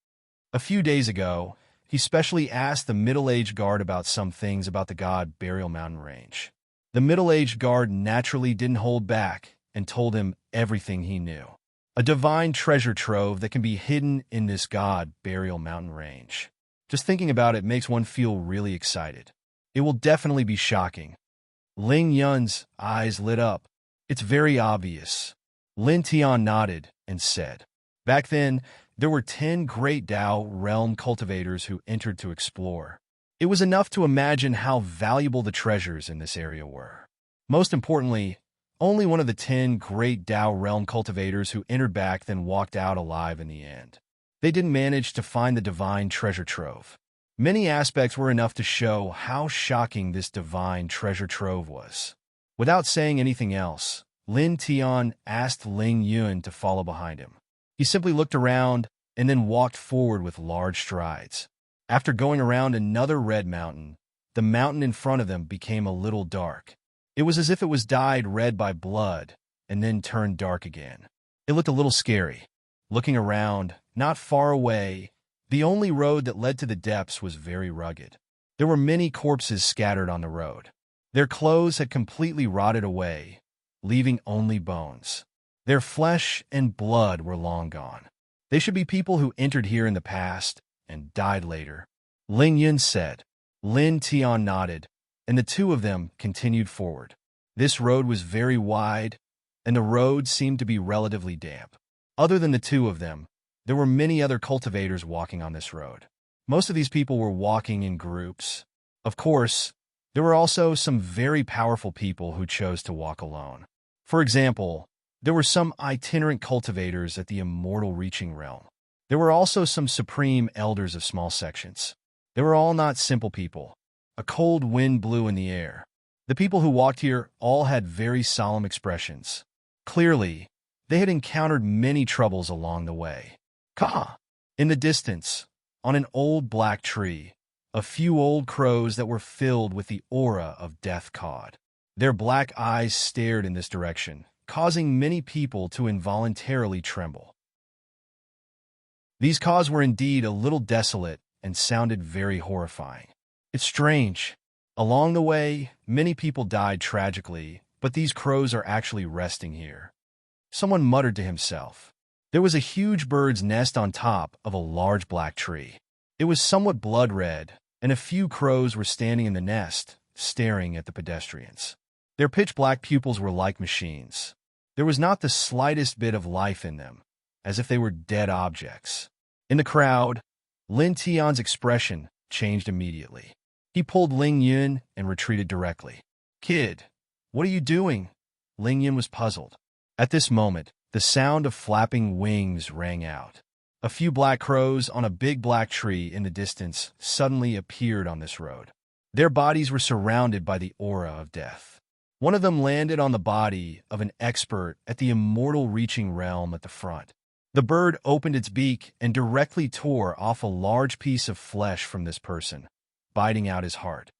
A few days ago, he specially asked the middle-aged guard about some things about the God Burial Mountain range. The middle-aged guard naturally didn't hold back and told him everything he knew. A divine treasure trove that can be hidden in this God Burial Mountain range. Just thinking about it makes one feel really excited. It will definitely be shocking. Ling Yun's eyes lit up. It's very obvious. Lin Tian nodded and said, back then, there were 10 great Dao realm cultivators who entered to explore. It was enough to imagine how valuable the treasures in this area were. Most importantly, only one of the 10 great Dao realm cultivators who entered back then walked out alive in the end. They didn't manage to find the divine treasure trove. Many aspects were enough to show how shocking this divine treasure trove was. Without saying anything else, Lin Tian asked Ling Yun to follow behind him. He simply looked around and then walked forward with large strides. After going around another red mountain, the mountain in front of them became a little dark. It was as if it was dyed red by blood and then turned dark again. It looked a little scary. Looking around, not far away, the only road that led to the depths was very rugged. There were many corpses scattered on the road. Their clothes had completely rotted away, leaving only bones. Their flesh and blood were long gone. They should be people who entered here in the past and died later, Ling Yun said. Lin Tian nodded, and the two of them continued forward. This road was very wide, and the road seemed to be relatively damp. Other than the two of them, there were many other cultivators walking on this road. Most of these people were walking in groups. Of course, there were also some very powerful people who chose to walk alone. For example, there were some itinerant cultivators at the immortal reaching realm. There were also some supreme elders of small sections. They were all not simple people. A cold wind blew in the air. The people who walked here all had very solemn expressions. Clearly, they had encountered many troubles along the way. Ka! In the distance, on an old black tree, a few old crows that were filled with the aura of death cawed. Their black eyes stared in this direction, causing many people to involuntarily tremble. These caws were indeed a little desolate and sounded very horrifying. It's strange. Along the way, many people died tragically, but these crows are actually resting here. Someone muttered to himself. There was a huge bird's nest on top of a large black tree. It was somewhat blood-red, and a few crows were standing in the nest, staring at the pedestrians. Their pitch-black pupils were like machines. There was not the slightest bit of life in them, as if they were dead objects. In the crowd, Lin Tian's expression changed immediately. He pulled Ling Yun and retreated directly. "Kid, what are you doing?" Ling Yun was puzzled. At this moment, the sound of flapping wings rang out. A few black crows on a big black tree in the distance suddenly appeared on this road. Their bodies were surrounded by the aura of death. One of them landed on the body of an expert at the immortal reaching realm at the front. The bird opened its beak and directly tore off a large piece of flesh from this person, biting out his heart.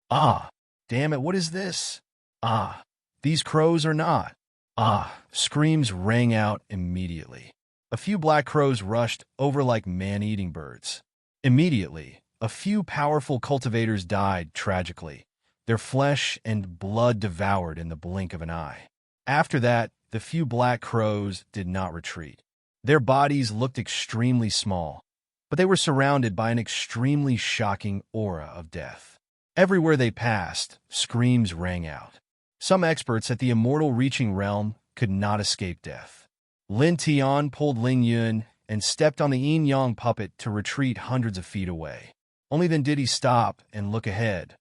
"Ah, damn it, what is this? Ah, these crows are not." "Ah," screams rang out immediately. A few black crows rushed over like man-eating birds. Immediately, a few powerful cultivators died tragically, their flesh and blood devoured in the blink of an eye. After that, the few black crows did not retreat. Their bodies looked extremely small, but they were surrounded by an extremely shocking aura of death. Everywhere they passed, screams rang out. Some experts at the immortal reaching realm could not escape death. Lin Tian pulled Ling Yun and stepped on the yin-yang puppet to retreat hundreds of feet away. Only then did he stop and look ahead.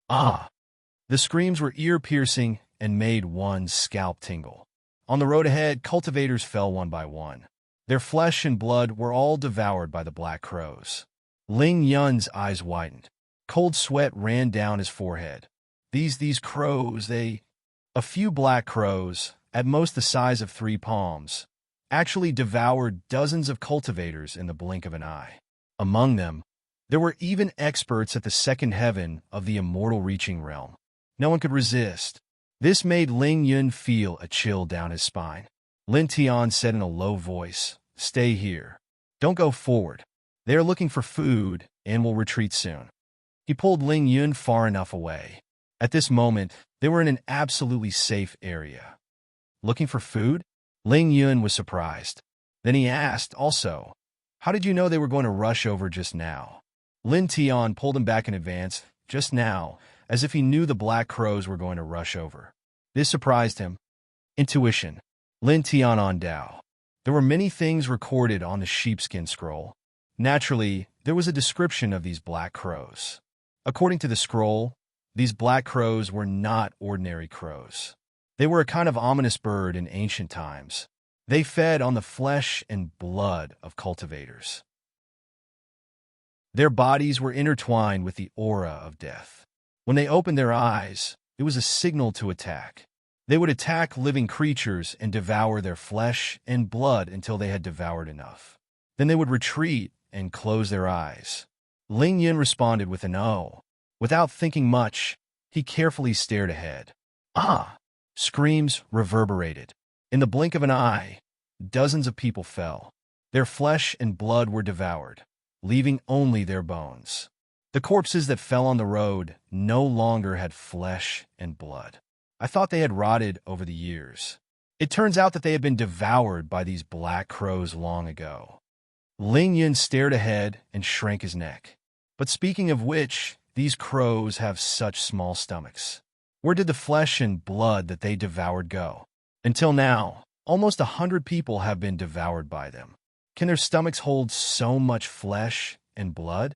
Ah! The screams were ear-piercing and made one's scalp tingle. On the road ahead, cultivators fell one by one. Their flesh and blood were all devoured by the black crows. Ling Yun's eyes widened. Cold sweat ran down his forehead. These crows, A few black crows, at most the size of 3 palms, actually devoured dozens of cultivators in the blink of an eye. Among them, there were even experts at the second heaven of the immortal reaching realm. No one could resist. This made Ling Yun feel a chill down his spine. Lin Tian said in a low voice, "Stay here. Don't go forward. They are looking for food and will retreat soon." He pulled Ling Yun far enough away. At this moment, they were in an absolutely safe area. "Looking for food?" Ling Yun was surprised. Then he asked, also, "How did you know they were going to rush over just now?" Lin Tian pulled him back in advance, just now, as if he knew the black crows were going to rush over. This surprised him. Intuition. Lin Tian on Dao. There were many things recorded on the sheepskin scroll. Naturally, there was a description of these black crows. According to the scroll, these black crows were not ordinary crows. They were a kind of ominous bird in ancient times. They fed on the flesh and blood of cultivators. Their bodies were intertwined with the aura of death. When they opened their eyes, it was a signal to attack. They would attack living creatures and devour their flesh and blood until they had devoured enough. Then they would retreat and close their eyes. Ling Yun responded with an "oh." Without thinking much, he carefully stared ahead. "Ah!" Screams reverberated. In the blink of an eye, dozens of people fell. Their flesh and blood were devoured, leaving only their bones. The corpses that fell on the road no longer had flesh and blood. I thought they had rotted over the years. It turns out that they had been devoured by these black crows long ago. Ling Yun stared ahead and shrank his neck. But speaking of which, these crows have such small stomachs. Where did the flesh and blood that they devoured go? Until now, almost 100 people have been devoured by them. Can their stomachs hold so much flesh and blood?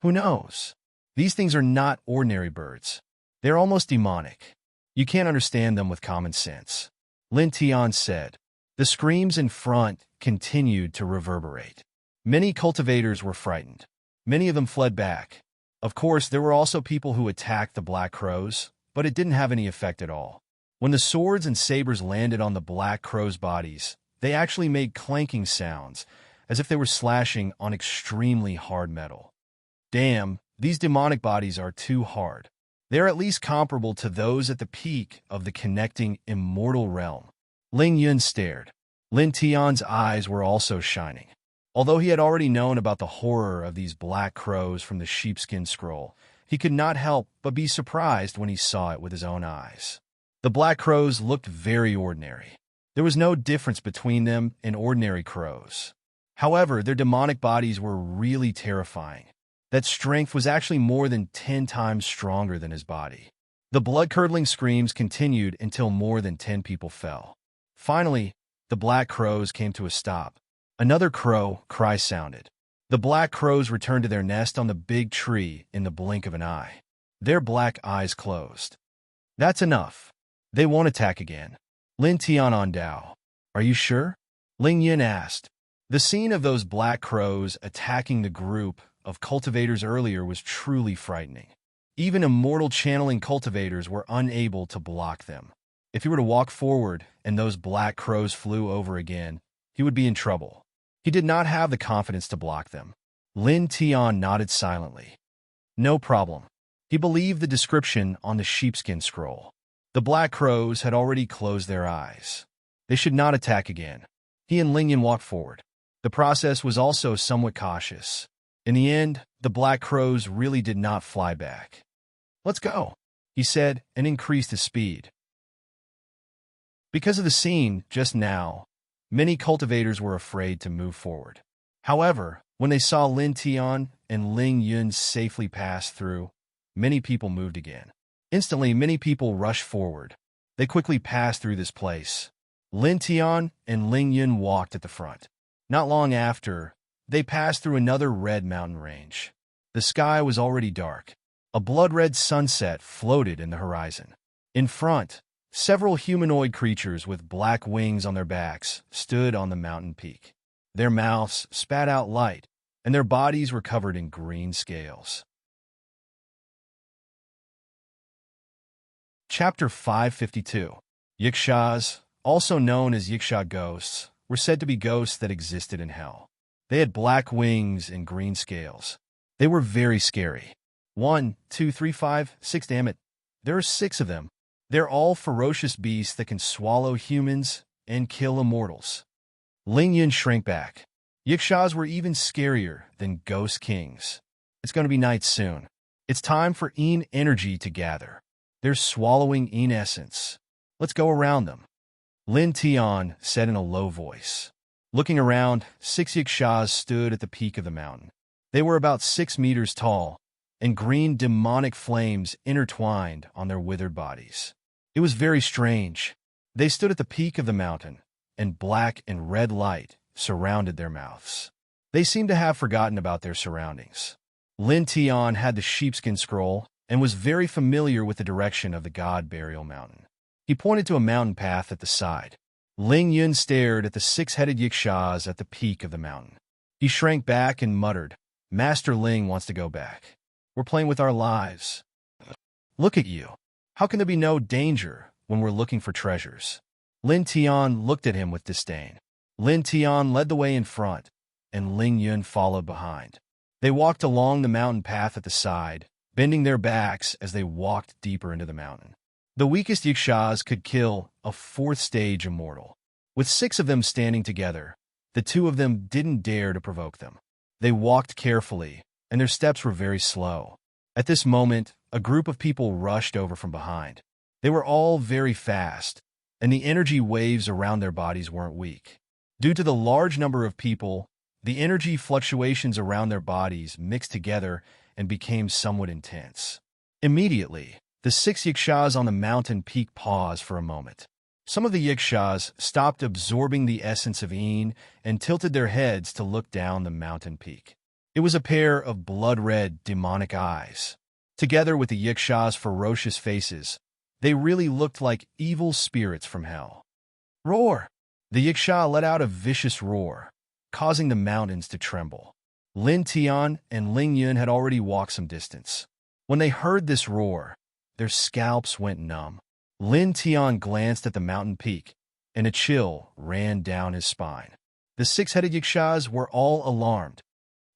Who knows? These things are not ordinary birds. They're almost demonic. You can't understand them with common sense. Lin Tian said. The screams in front continued to reverberate. Many cultivators were frightened. Many of them fled back. Of course, there were also people who attacked the black crows, but it didn't have any effect at all. When the swords and sabers landed on the black crows' bodies, they actually made clanking sounds, as if they were slashing on extremely hard metal. Damn, These demonic bodies are too hard. They are at least comparable to those at the peak of the connecting immortal realm. Ling Yun stared. Lin Tian's eyes were also shining. Although he had already known about the horror of these black crows from the sheepskin scroll, he could not help but be surprised when he saw it with his own eyes. The black crows looked very ordinary. There was no difference between them and ordinary crows. However, their demonic bodies were really terrifying. That strength was actually more than 10 times stronger than his body. The blood-curdling screams continued until more than 10 people fell. Finally, the black crows came to a stop. Another crow cry sounded. The black crows returned to their nest on the big tree in the blink of an eye. Their black eyes closed. That's enough. They won't attack again. Lin Tian on Dao. Are you sure? Ling Yin asked. The scene of those black crows attacking the group of cultivators earlier was truly frightening. Even immortal channeling cultivators were unable to block them. If he were to walk forward and those black crows flew over again, he would be in trouble. He did not have the confidence to block them. Lin Tian nodded silently. No problem. He believed the description on the sheepskin scroll. The black crows had already closed their eyes. They should not attack again. He and Ling Yin walked forward. The process was also somewhat cautious. In the end, the black crows really did not fly back. Let's go, he said, and increased his speed. Because of the scene just now, many cultivators were afraid to move forward. However, when they saw Lin Tian and Ling Yun safely pass through, many people moved again. Instantly, many people rushed forward. They quickly passed through this place. Lin Tian and Ling Yun walked at the front. Not long after, they passed through another red mountain range. The sky was already dark. A blood-red sunset floated in the horizon. In front, several humanoid creatures with black wings on their backs stood on the mountain peak. Their mouths spat out light, and their bodies were covered in green scales. Chapter 552. Yikshas, also known as Yiksha ghosts, were said to be ghosts that existed in hell. They had black wings and green scales. They were very scary. 1, 2, 3, 5, 6, damn it. There are 6 of them. They're all ferocious beasts that can swallow humans and kill immortals. Ling Yun shrank back. Yikshas were even scarier than ghost kings. It's going to be night soon. It's time for Yin energy to gather. They're swallowing Yin essence. Let's go around them. Lin Tian said in a low voice. Looking around, 6 Yikshas stood at the peak of the mountain. They were about 6 meters tall, and green demonic flames intertwined on their withered bodies. It was very strange. They stood at the peak of the mountain, and black and red light surrounded their mouths. They seemed to have forgotten about their surroundings. Lin Tian had the sheepskin scroll and was very familiar with the direction of the god burial mountain. He pointed to a mountain path at the side. Ling Yun stared at the 6-headed Yikshas at the peak of the mountain. He shrank back and muttered, Master Ling wants to go back. We're playing with our lives. Look at you. How can there be no danger when we're looking for treasures? Lin Tian looked at him with disdain. Lin Tian led the way in front, and Ling Yun followed behind. They walked along the mountain path at the side, bending their backs as they walked deeper into the mountain. The weakest Yikshas could kill a 4th-stage immortal. With 6 of them standing together, the 2 of them didn't dare to provoke them. They walked carefully, and their steps were very slow. At this moment, a group of people rushed over from behind. They were all very fast, and the energy waves around their bodies weren't weak. Due to the large number of people, the energy fluctuations around their bodies mixed together and became somewhat intense. Immediately, the 6 Yikshas on the mountain peak paused for a moment. Some of the Yikshas stopped absorbing the essence of Yin and tilted their heads to look down the mountain peak. It was a pair of blood-red demonic eyes. Together with the Yikshas' ferocious faces, they really looked like evil spirits from hell. Roar! The Yiksha let out a vicious roar, causing the mountains to tremble. Lin Tian and Ling Yun had already walked some distance. When they heard this roar, their scalps went numb. Lin Tian glanced at the mountain peak, and a chill ran down his spine. The 6-headed Yikshas were all alarmed.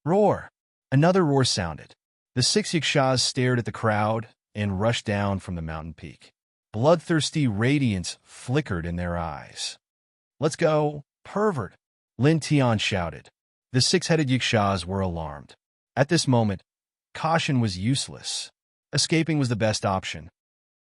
Roar! Another roar sounded. The 6 Yakshas stared at the crowd and rushed down from the mountain peak. Bloodthirsty radiance flickered in their eyes. "Let's go, pervert!" Lin Tian shouted. The 6-headed Yakshas were alarmed. At this moment, caution was useless. Escaping was the best option.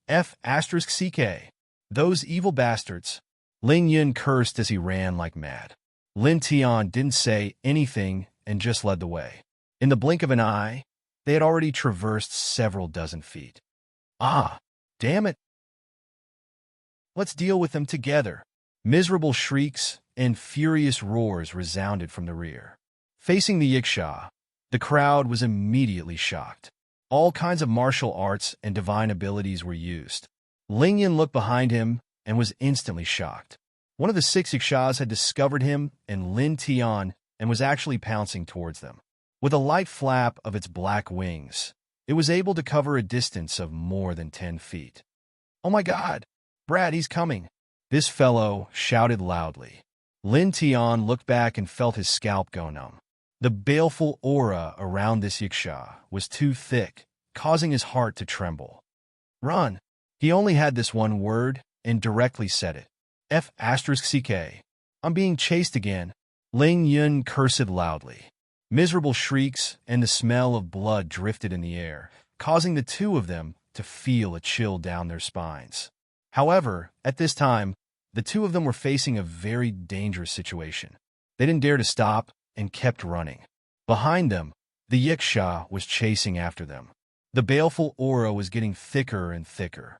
F***CK. Those evil bastards. Ling Yun cursed as he ran like mad. Lin Tian didn't say anything and just led the way. In the blink of an eye, they had already traversed several dozen feet. "Ah, damn it! Let's deal with them together." Miserable shrieks and furious roars resounded from the rear. Facing the Yiksha, the crowd was immediately shocked. All kinds of martial arts and divine abilities were used. Ling Yin looked behind him and was instantly shocked. One of the 6 Yakshas had discovered him and Lin Tian and was actually pouncing towards them. With a light flap of its black wings, it was able to cover a distance of more than 10 feet. "Oh my God! Brad, he's coming!" This fellow shouted loudly. Lin Tian looked back and felt his scalp go numb. The baleful aura around this Yiksha was too thick, causing his heart to tremble. "Run!" He only had this one word and directly said it. F***CK. I'm being chased again. Ling Yun cursed loudly. Miserable shrieks and the smell of blood drifted in the air, causing the two of them to feel a chill down their spines. However, at this time, the two of them were facing a very dangerous situation. They didn't dare to stop and kept running. Behind them, the Yiksha was chasing after them. The baleful aura was getting thicker and thicker.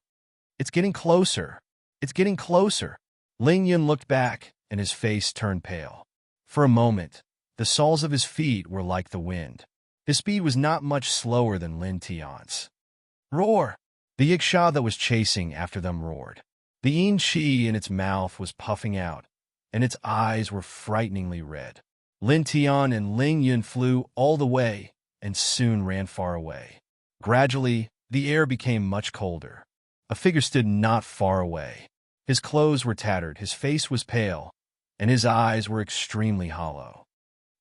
"It's getting closer. It's getting closer." Ling Yun looked back, and his face turned pale. For a moment, the soles of his feet were like the wind. His speed was not much slower than Lin Tian's. "Roar!" The Yiksha that was chasing after them roared. The yin chi in its mouth was puffing out, and its eyes were frighteningly red. Lin Tian and Ling Yun flew all the way and soon ran far away. Gradually, the air became much colder. A figure stood not far away. His clothes were tattered, his face was pale, and his eyes were extremely hollow.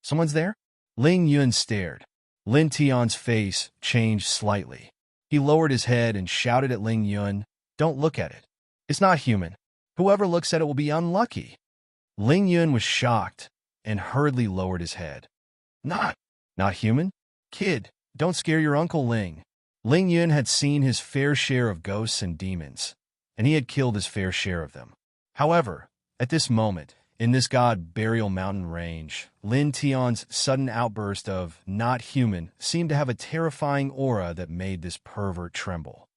"Someone's there?" Ling Yun stared. Lin Tian's face changed slightly. He lowered his head and shouted at Ling Yun, "Don't look at it. It's not human. Whoever looks at it will be unlucky." Ling Yun was shocked and hurriedly lowered his head. Not human? Kid, don't scare your Uncle Ling." Ling Yun had seen his fair share of ghosts and demons, and he had killed his fair share of them. However, at this moment, in this god burial mountain range, Lin Tian's sudden outburst of "not human" seemed to have a terrifying aura that made this pervert tremble.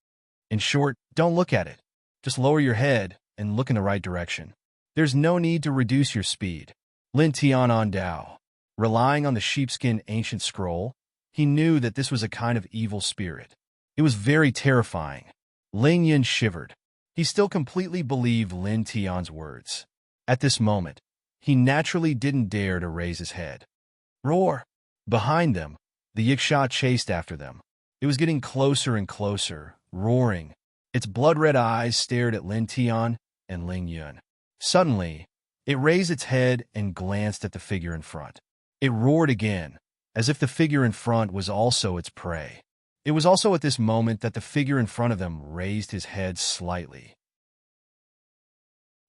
In short, don't look at it. Just lower your head and look in the right direction. There's no need to reduce your speed. Lin Tian on Dao. Relying on the sheepskin ancient scroll, he knew that this was a kind of evil spirit. It was very terrifying. Ling Yin shivered. He still completely believed Lin Tian's words. At this moment, he naturally didn't dare to raise his head. Roar! Behind them, the Yiksha chased after them. It was getting closer and closer, roaring. Its blood-red eyes stared at Lin Tian and Ling Yun. Suddenly, it raised its head and glanced at the figure in front. It roared again, as if the figure in front was also its prey. It was also at this moment that the figure in front of them raised his head slightly.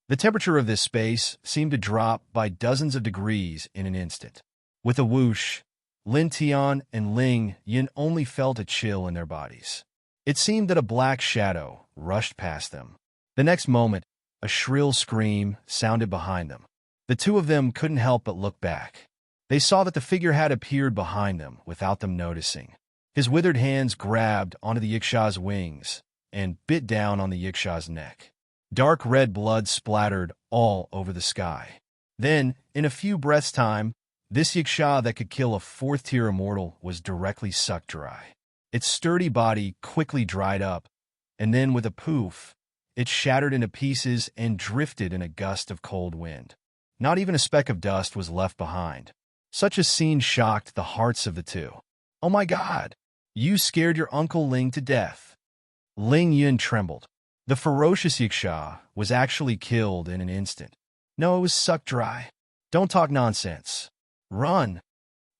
The temperature of this space seemed to drop by dozens of degrees in an instant. With a whoosh, Lin Tian and Ling Yin only felt a chill in their bodies. It seemed that a black shadow rushed past them. The next moment, a shrill scream sounded behind them. The two of them couldn't help but look back. They saw that the figure had appeared behind them without them noticing. His withered hands grabbed onto the Yiksha's wings and bit down on the Yiksha's neck. Dark red blood splattered all over the sky. Then, in a few breaths' time, this Yiksha that could kill a fourth-tier immortal was directly sucked dry. Its sturdy body quickly dried up, and then with a poof, it shattered into pieces and drifted in a gust of cold wind. Not even a speck of dust was left behind. Such a scene shocked the hearts of the two. "Oh my God! You scared your Uncle Ling to death." Ling Yun trembled. The ferocious Yiksha was actually killed in an instant. No, it was sucked dry. "Don't talk nonsense. Run!"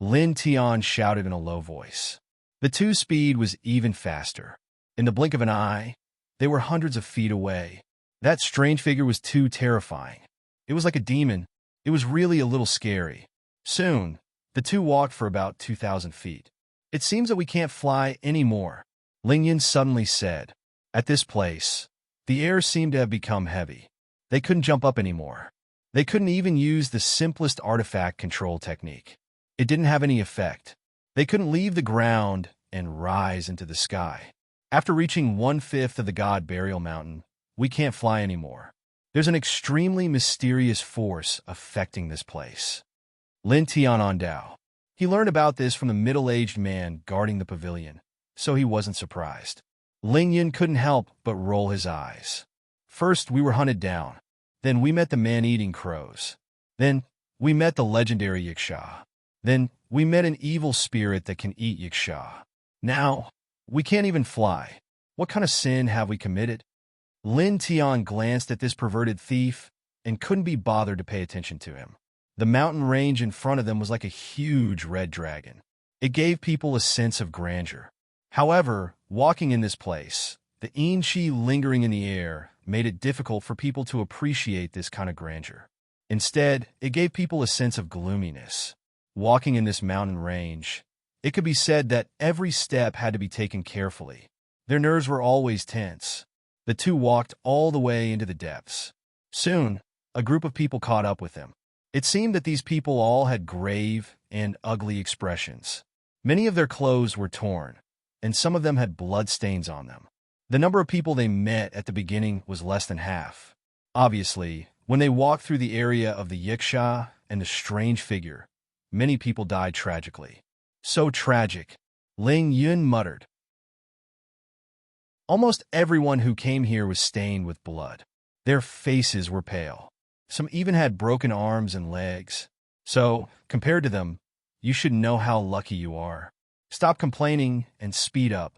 Lin Tian shouted in a low voice. The two speed was even faster. In the blink of an eye, they were hundreds of feet away. That strange figure was too terrifying. It was like a demon. It was really a little scary. Soon, the two walked for about 2,000 feet. It seems that we can't fly anymore, Lingyan suddenly said. At this place, the air seemed to have become heavy. They couldn't jump up anymore. They couldn't even use the simplest artifact control technique. It didn't have any effect. They couldn't leave the ground and rise into the sky. After reaching 1/5 of the God Burial Mountain, we can't fly anymore. There's an extremely mysterious force affecting this place. Lin Tianandao. He learned about this from the middle-aged man guarding the pavilion, so he wasn't surprised. Ling Yun couldn't help but roll his eyes. First, we were hunted down. Then we met the man-eating crows. Then we met the legendary Yiksha. Then we met an evil spirit that can eat Yiksha. Now, we can't even fly. What kind of sin have we committed? Lin Tian glanced at this perverted thief and couldn't be bothered to pay attention to him. The mountain range in front of them was like a huge red dragon. It gave people a sense of grandeur. However, walking in this place, the Yin-Chi lingering in the air, made it difficult for people to appreciate this kind of grandeur. Instead, it gave people a sense of gloominess. Walking in this mountain range, it could be said that every step had to be taken carefully. Their nerves were always tense. The two walked all the way into the depths. Soon, a group of people caught up with them. It seemed that these people all had grave and ugly expressions. Many of their clothes were torn, and some of them had bloodstains on them. The number of people they met at the beginning was less than half. Obviously, when they walked through the area of the Yiksha and the strange figure, many people died tragically. So tragic, Ling Yun muttered. Almost everyone who came here was stained with blood. Their faces were pale. Some even had broken arms and legs. So, compared to them, you should know how lucky you are. Stop complaining and speed up.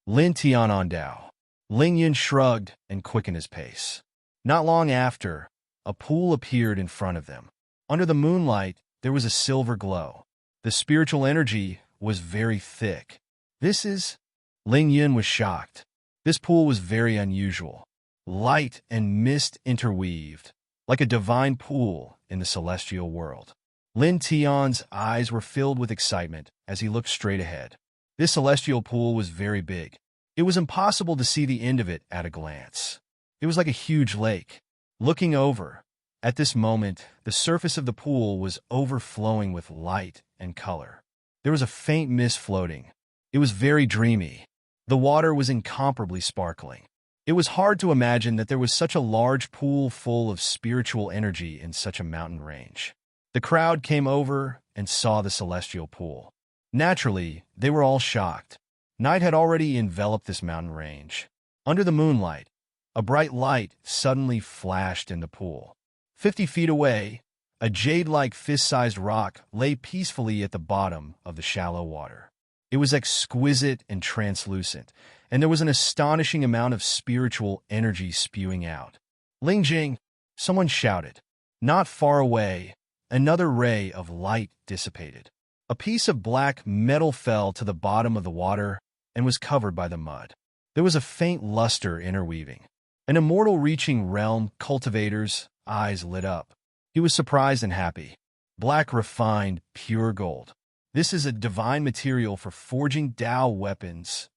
Lin Tianandao. Ling Yun shrugged and quickened his pace. Not long after, a pool appeared in front of them. Under the moonlight, there was a silver glow. The spiritual energy was very thick. Ling Yun was shocked. This pool was very unusual. Light and mist interweaved, like a divine pool in the celestial world. Lin Tian's eyes were filled with excitement as he looked straight ahead. This celestial pool was very big. It was impossible to see the end of it at a glance. It was like a huge lake. Looking over, at this moment, the surface of the pool was overflowing with light and color. There was a faint mist floating. It was very dreamy. The water was incomparably sparkling. It was hard to imagine that there was such a large pool full of spiritual energy in such a mountain range. The crowd came over and saw the celestial pool. Naturally, they were all shocked. Night had already enveloped this mountain range. Under the moonlight, a bright light suddenly flashed in the pool. 50 feet away, a jade-like fist-sized rock lay peacefully at the bottom of the shallow water. It was exquisite and translucent, and there was an astonishing amount of spiritual energy spewing out. "Ling Jing!" someone shouted. Not far away, another ray of light dissipated. A piece of black metal fell to the bottom of the water and was covered by the mud. There was a faint luster interweaving. An immortal-reaching realm cultivator's eyes lit up. He was surprised and happy. Black refined, pure gold. This is a divine material for forging Dao weapons.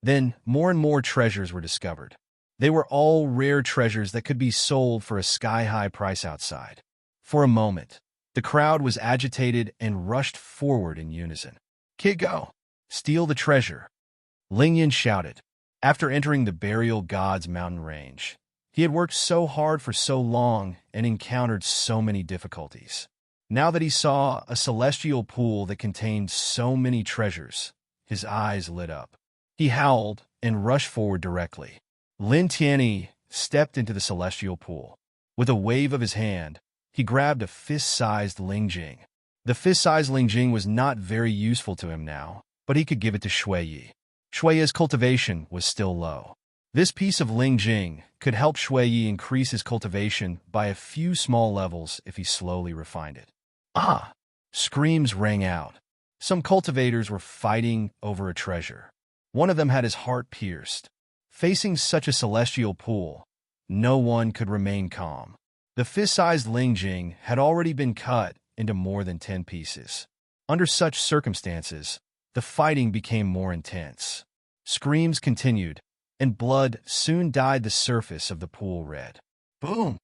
Then, more and more treasures were discovered. They were all rare treasures that could be sold for a sky-high price outside. For a moment, the crowd was agitated and rushed forward in unison. "Kid, go! Steal the treasure!" Ling Yin shouted. After entering the Burial God's mountain range, he had worked so hard for so long and encountered so many difficulties. Now that he saw a celestial pool that contained so many treasures, his eyes lit up. He howled and rushed forward directly. Lin Tianyi stepped into the celestial pool. With a wave of his hand, he grabbed a fist-sized Ling Jing. The fist-sized Ling Jing was not very useful to him now, but he could give it to Shui Yi. Shui Yi's cultivation was still low. This piece of Ling Jing could help Shui Yi increase his cultivation by a few small levels if he slowly refined it. Ah! Screams rang out. Some cultivators were fighting over a treasure. One of them had his heart pierced. Facing such a celestial pool, no one could remain calm. The fist-sized Lingjing had already been cut into more than 10 pieces. Under such circumstances, the fighting became more intense. Screams continued, and blood soon dyed the surface of the pool red. Boom!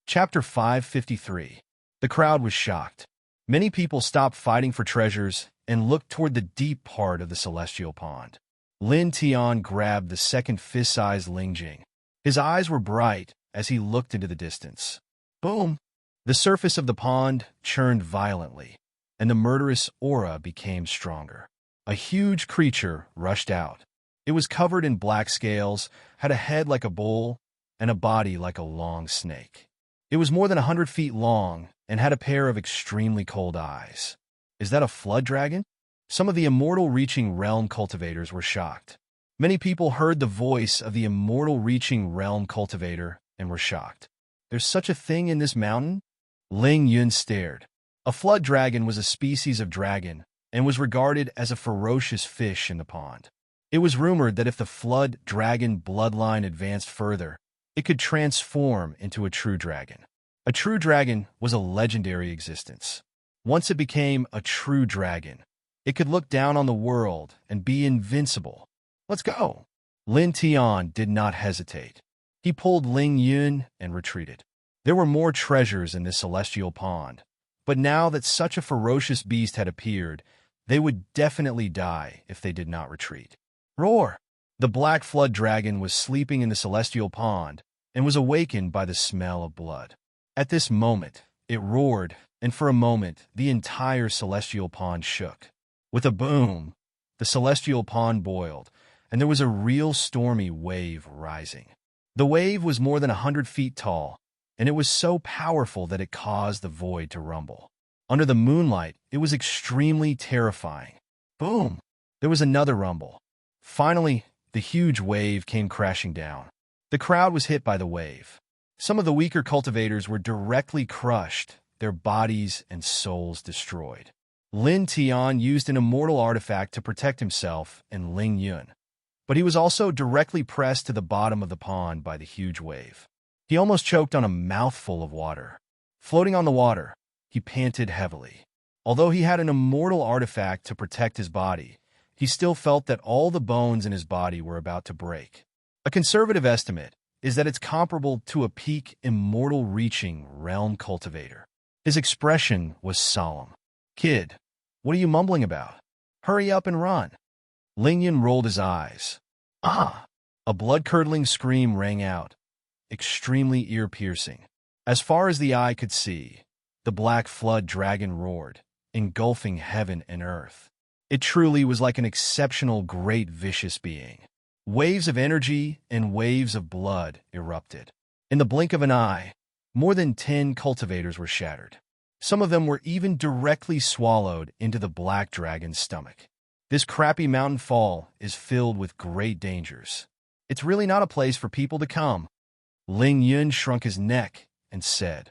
Chapter 553. The crowd was shocked. Many people stopped fighting for treasures and looked toward the deep part of the celestial pond. Lin Tian grabbed the second fist-sized Lingjing. His eyes were bright as he looked into the distance. Boom! The surface of the pond churned violently, and the murderous aura became stronger. A huge creature rushed out. It was covered in black scales, had a head like a bull, and a body like a long snake. It was more than 100 feet long and had a pair of extremely cold eyes. Is that a flood dragon? Some of the immortal reaching realm cultivators were shocked. Many people heard the voice of the immortal reaching realm cultivator and were shocked. There's such a thing in this mountain? Ling Yun stared. A flood dragon was a species of dragon and was regarded as a ferocious fish in the pond. It was rumored that if the flood dragon bloodline advanced further, it could transform into a true dragon. A true dragon was a legendary existence. Once it became a true dragon, it could look down on the world and be invincible. Let's go. Lin Tian did not hesitate. He pulled Ling Yun and retreated. There were more treasures in this celestial pond, but now that such a ferocious beast had appeared, they would definitely die if they did not retreat. Roar! The black flood dragon was sleeping in the celestial pond and was awakened by the smell of blood. At this moment, it roared, and for a moment, the entire celestial pond shook. With a boom, the celestial pond boiled, and there was a real stormy wave rising. The wave was more than 100 feet tall, and it was so powerful that it caused the void to rumble. Under the moonlight, it was extremely terrifying. Boom! There was another rumble. Finally, the huge wave came crashing down. The crowd was hit by the wave. Some of the weaker cultivators were directly crushed, their bodies and souls destroyed. Lin Tian used an immortal artifact to protect himself and Ling Yun, but he was also directly pressed to the bottom of the pond by the huge wave. He almost choked on a mouthful of water. Floating on the water, he panted heavily. Although he had an immortal artifact to protect his body, he still felt that all the bones in his body were about to break. A conservative estimate is that it's comparable to a peak immortal reaching realm cultivator. His expression was solemn. Kid, what are you mumbling about? Hurry up and run. Ling Yun rolled his eyes. Ah! A blood-curdling scream rang out, extremely ear-piercing. As far as the eye could see, the black flood dragon roared, engulfing heaven and earth. It truly was like an exceptional, great, vicious being. Waves of energy and waves of blood erupted. In the blink of an eye, more than 10 cultivators were shattered. Some of them were even directly swallowed into the black dragon's stomach. This crappy mountain fall is filled with great dangers. It's really not a place for people to come. Ling Yun shrunk his neck and said,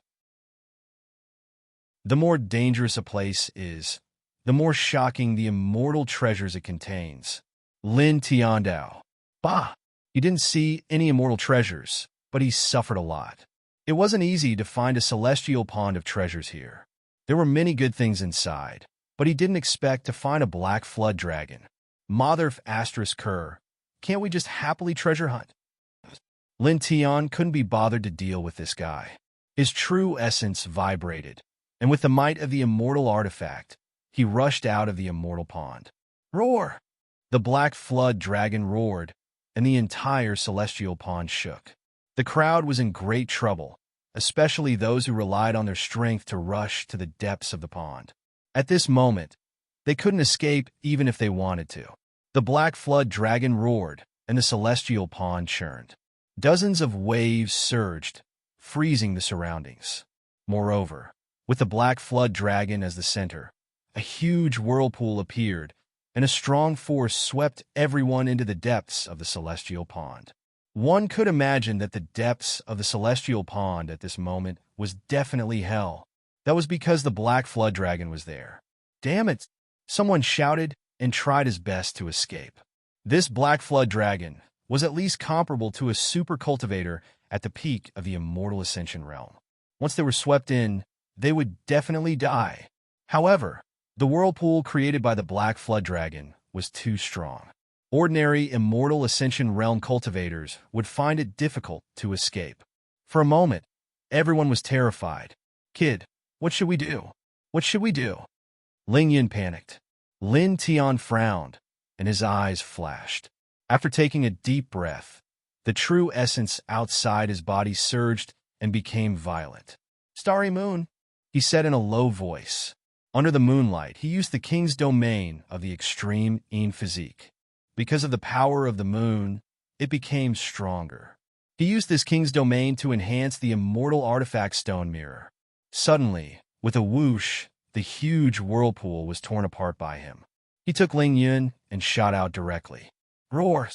the more dangerous a place is, the more shocking the immortal treasures it contains. Lin Tiandao. Bah! He didn't see any immortal treasures, but he suffered a lot. It wasn't easy to find a celestial pond of treasures here. There were many good things inside, but he didn't expect to find a black flood dragon. Motherf asterisk Kerr, can't we just happily treasure hunt? Lin Tian couldn't be bothered to deal with this guy. His true essence vibrated, and with the might of the immortal artifact, he rushed out of the immortal pond. Roar! The black flood dragon roared, and the entire celestial pond shook. The crowd was in great trouble, especially those who relied on their strength to rush to the depths of the pond. At this moment, they couldn't escape even if they wanted to. The black flood dragon roared, and the celestial pond churned. Dozens of waves surged, freezing the surroundings. Moreover, with the black flood dragon as the center, a huge whirlpool appeared, and a strong force swept everyone into the depths of the celestial pond. One could imagine that the depths of the celestial pond at this moment was definitely hell. That was because the black flood dragon was there. Damn it! Someone shouted and tried his best to escape. This black flood dragon was at least comparable to a super cultivator at the peak of the immortal ascension realm. Once they were swept in, they would definitely die. However, the whirlpool created by the black flood dragon was too strong. Ordinary immortal ascension realm cultivators would find it difficult to escape. For a moment, everyone was terrified. Kid, what should we do? What should we do? Ling Yun panicked. Lin Tian frowned, and his eyes flashed. After taking a deep breath, the true essence outside his body surged and became violent. Starry moon, he said in a low voice. Under the moonlight, he used the king's domain of the extreme in physique. Because of the power of the moon, it became stronger. He used this king's domain to enhance the immortal artifact stone mirror. Suddenly, with a whoosh, the huge whirlpool was torn apart by him. He took Ling Yun and shot out directly. Roar!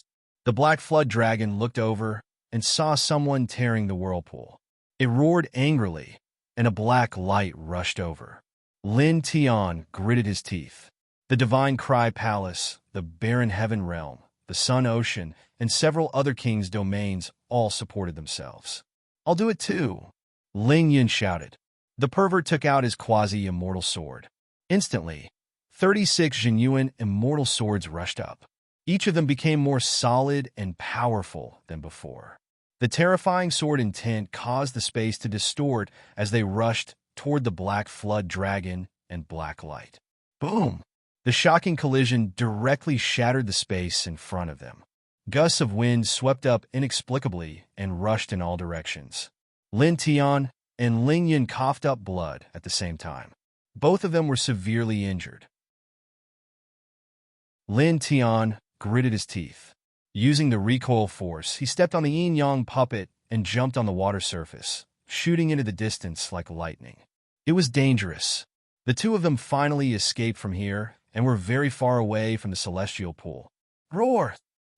The black flood dragon looked over and saw someone tearing the whirlpool. It roared angrily, and a black light rushed over. Lin Tian gritted his teeth. The Divine Cry Palace, the Barren Heaven Realm, the Sun Ocean, and several other kings' domains all supported themselves. I'll do it too, Ling Yun shouted. The pervert took out his quasi-immortal sword. Instantly, 36 genuine immortal swords rushed up. Each of them became more solid and powerful than before. The terrifying sword intent caused the space to distort as they rushed toward the black flood dragon and black light. Boom! The shocking collision directly shattered the space in front of them. Gusts of wind swept up inexplicably and rushed in all directions. Lin Tian and Ling Yun coughed up blood at the same time. Both of them were severely injured. Lin Tian gritted his teeth. Using the recoil force, he stepped on the yin-yang puppet and jumped on the water surface, shooting into the distance like lightning. It was dangerous. The two of them finally escaped from here and were very far away from the celestial pool. Roar!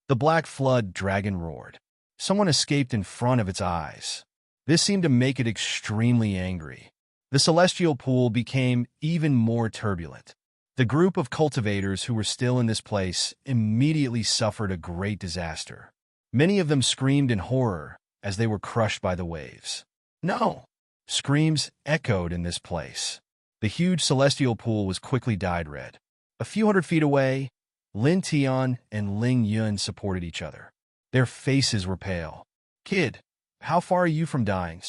The black flood dragon roared. Someone escaped in front of its eyes. This seemed to make it extremely angry. The celestial pool became even more turbulent. The group of cultivators who were still in this place immediately suffered a great disaster. Many of them screamed in horror as they were crushed by the waves. No! Screams echoed in this place. The huge celestial pool was quickly dyed red. A few hundred feet away, Lin Tian and Ling Yun supported each other. Their faces were pale. Kid, how far are you from dying?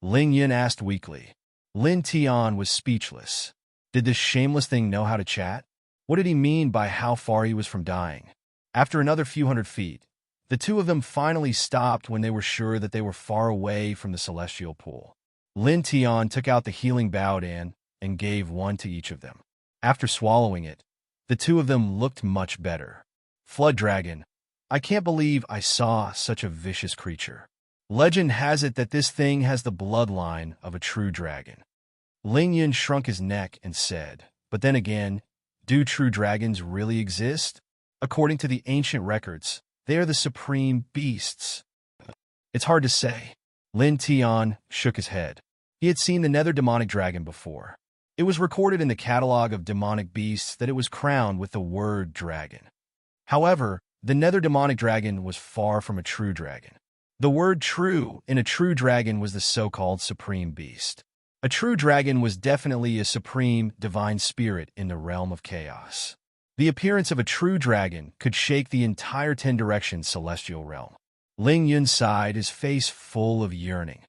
Ling Yun asked weakly. Lin Tian was speechless. Did this shameless thing know how to chat? What did he mean by how far he was from dying? After another few hundred feet, the two of them finally stopped when they were sure that they were far away from the celestial pool. Lin Tian took out the healing Baodan and gave one to each of them. After swallowing it, the two of them looked much better. Flood Dragon, I can't believe I saw such a vicious creature. Legend has it that this thing has the bloodline of a true dragon. Ling Yun shrunk his neck and said, but then again, do true dragons really exist? According to the ancient records, they are the supreme beasts. It's hard to say. Lin Tian shook his head. He had seen the nether demonic dragon before. It was recorded in the catalog of demonic beasts that it was crowned with the word dragon. However, the nether demonic dragon was far from a true dragon. The word true in a true dragon was the so-called supreme beast. A true dragon was definitely a supreme divine spirit in the realm of chaos. The appearance of a true dragon could shake the entire 10 directions celestial realm. Ling Yun sighed, his face full of yearning.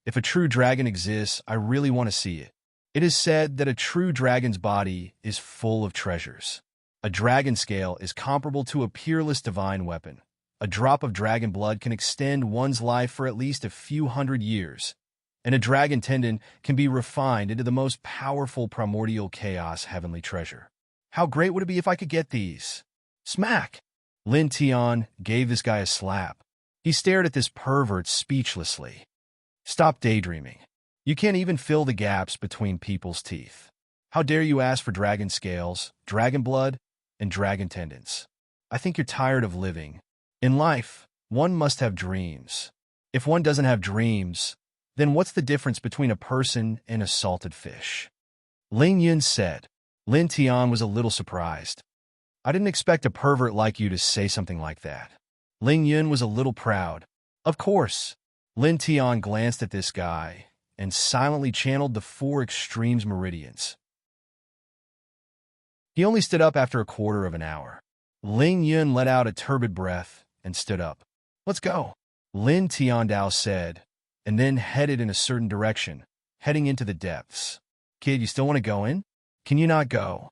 If a true dragon exists, I really want to see it. It is said that a true dragon's body is full of treasures. A dragon scale is comparable to a peerless divine weapon. A drop of dragon blood can extend one's life for at least a few hundred years. And a dragon tendon can be refined into the most powerful primordial chaos heavenly treasure. How great would it be if I could get these? Smack! Lin Tian gave this guy a slap. He stared at this pervert speechlessly. Stop daydreaming. You can't even fill the gaps between people's teeth. How dare you ask for dragon scales, dragon blood, and dragon tendons? I think you're tired of living. In life, one must have dreams. If one doesn't have dreams, Then what's the difference between a person and a salted fish? Ling Yun said. Lin Tian was a little surprised. I didn't expect a pervert like you to say something like that. Ling Yun was a little proud. Of course. Lin Tian glanced at this guy and silently channeled the 4 extremes meridians. He only stood up after a quarter of an hour. Ling Yun let out a turbid breath and stood up. Let's go, Lin Tiandao said, and then headed in a certain direction, heading into the depths. Kid, you still want to go in? Can you not go?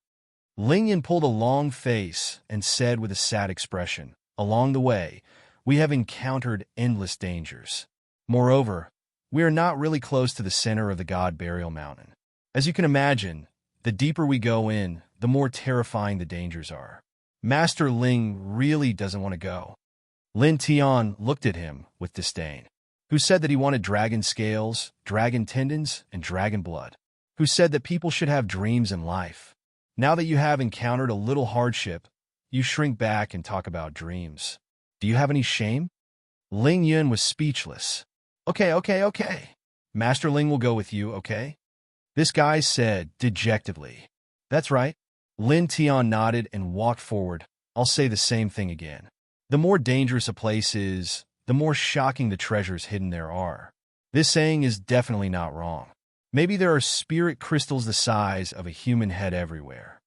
Ling Yun pulled a long face and said with a sad expression, along the way, we have encountered endless dangers. Moreover, we are not really close to the center of the God Burial Mountain. As you can imagine, the deeper we go in, the more terrifying the dangers are. Master Ling really doesn't want to go. Lin Tian looked at him with disdain. Who said that he wanted dragon scales, dragon tendons, and dragon blood? Who said that people should have dreams in life? Now that you have encountered a little hardship, you shrink back and talk about dreams. Do you have any shame? Ling Yun was speechless. Okay. Master Ling will go with you, okay? This guy said dejectedly. That's right. Lin Tian nodded and walked forward. I'll say the same thing again. The more dangerous a place is, the more shocking the treasures hidden there are. This saying is definitely not wrong. Maybe there are spirit crystals the size of a human head everywhere.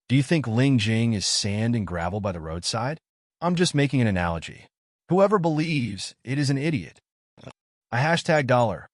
Do you think Ling Jing is sand and gravel by the roadside? I'm just making an analogy. Whoever believes it is an idiot. A $.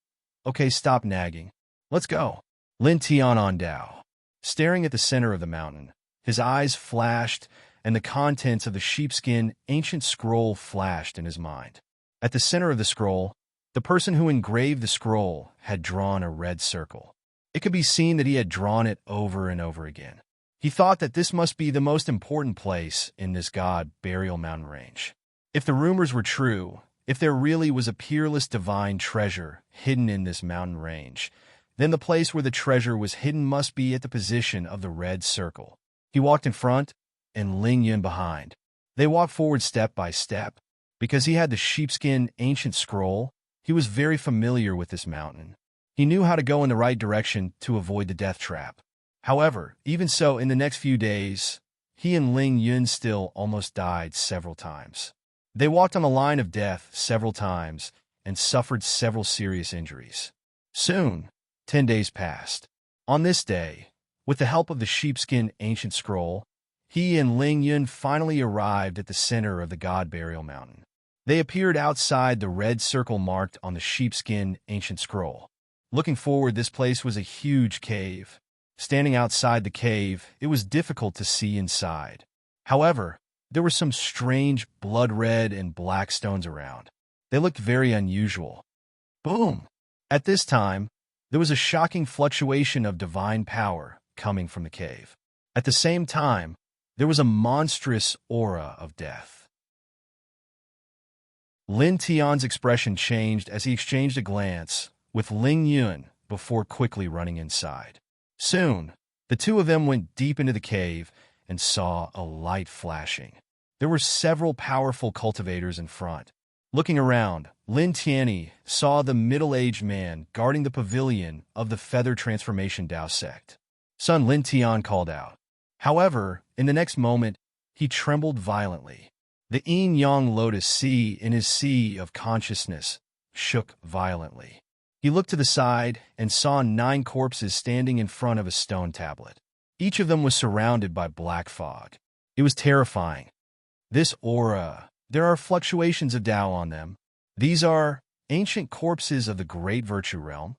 Okay, stop nagging. Let's go. Lin Tian Dao. Staring at the center of the mountain, his eyes flashed, and the contents of the sheepskin ancient scroll flashed in his mind. At the center of the scroll, the person who engraved the scroll had drawn a red circle. It could be seen that he had drawn it over and over again. He thought that this must be the most important place in this God Burial Mountain range. If the rumors were true, if there really was a peerless divine treasure hidden in this mountain range, then the place where the treasure was hidden must be at the position of the red circle. He walked in front, and Ling Yun behind. They walked forward step by step. Because he had the sheepskin ancient scroll, he was very familiar with this mountain. He knew how to go in the right direction to avoid the death trap. However, even so, in the next few days, he and Ling Yun still almost died several times. They walked on the line of death several times and suffered several serious injuries. Soon, 10 days passed. On this day, with the help of the sheepskin ancient scroll, he and Ling Yun finally arrived at the center of the God Burial Mountain. They appeared outside the red circle marked on the sheepskin ancient scroll. Looking forward, this place was a huge cave. Standing outside the cave, it was difficult to see inside. However, there were some strange blood red and black stones around. They looked very unusual. Boom! At this time, there was a shocking fluctuation of divine power coming from the cave. At the same time, there was a monstrous aura of death. Lin Tian's expression changed as he exchanged a glance with Ling Yun before quickly running inside. Soon, the two of them went deep into the cave and saw a light flashing. There were several powerful cultivators in front. Looking around, Lin Tianyi saw the middle-aged man guarding the pavilion of the Feather Transformation Dao sect. Son, Lin Tian called out. However, in the next moment, he trembled violently. The yin-yang lotus sea in his sea of consciousness shook violently. He looked to the side and saw 9 corpses standing in front of a stone tablet. Each of them was surrounded by black fog. It was terrifying. This aura, there are fluctuations of Tao on them. These are ancient corpses of the great virtue realm.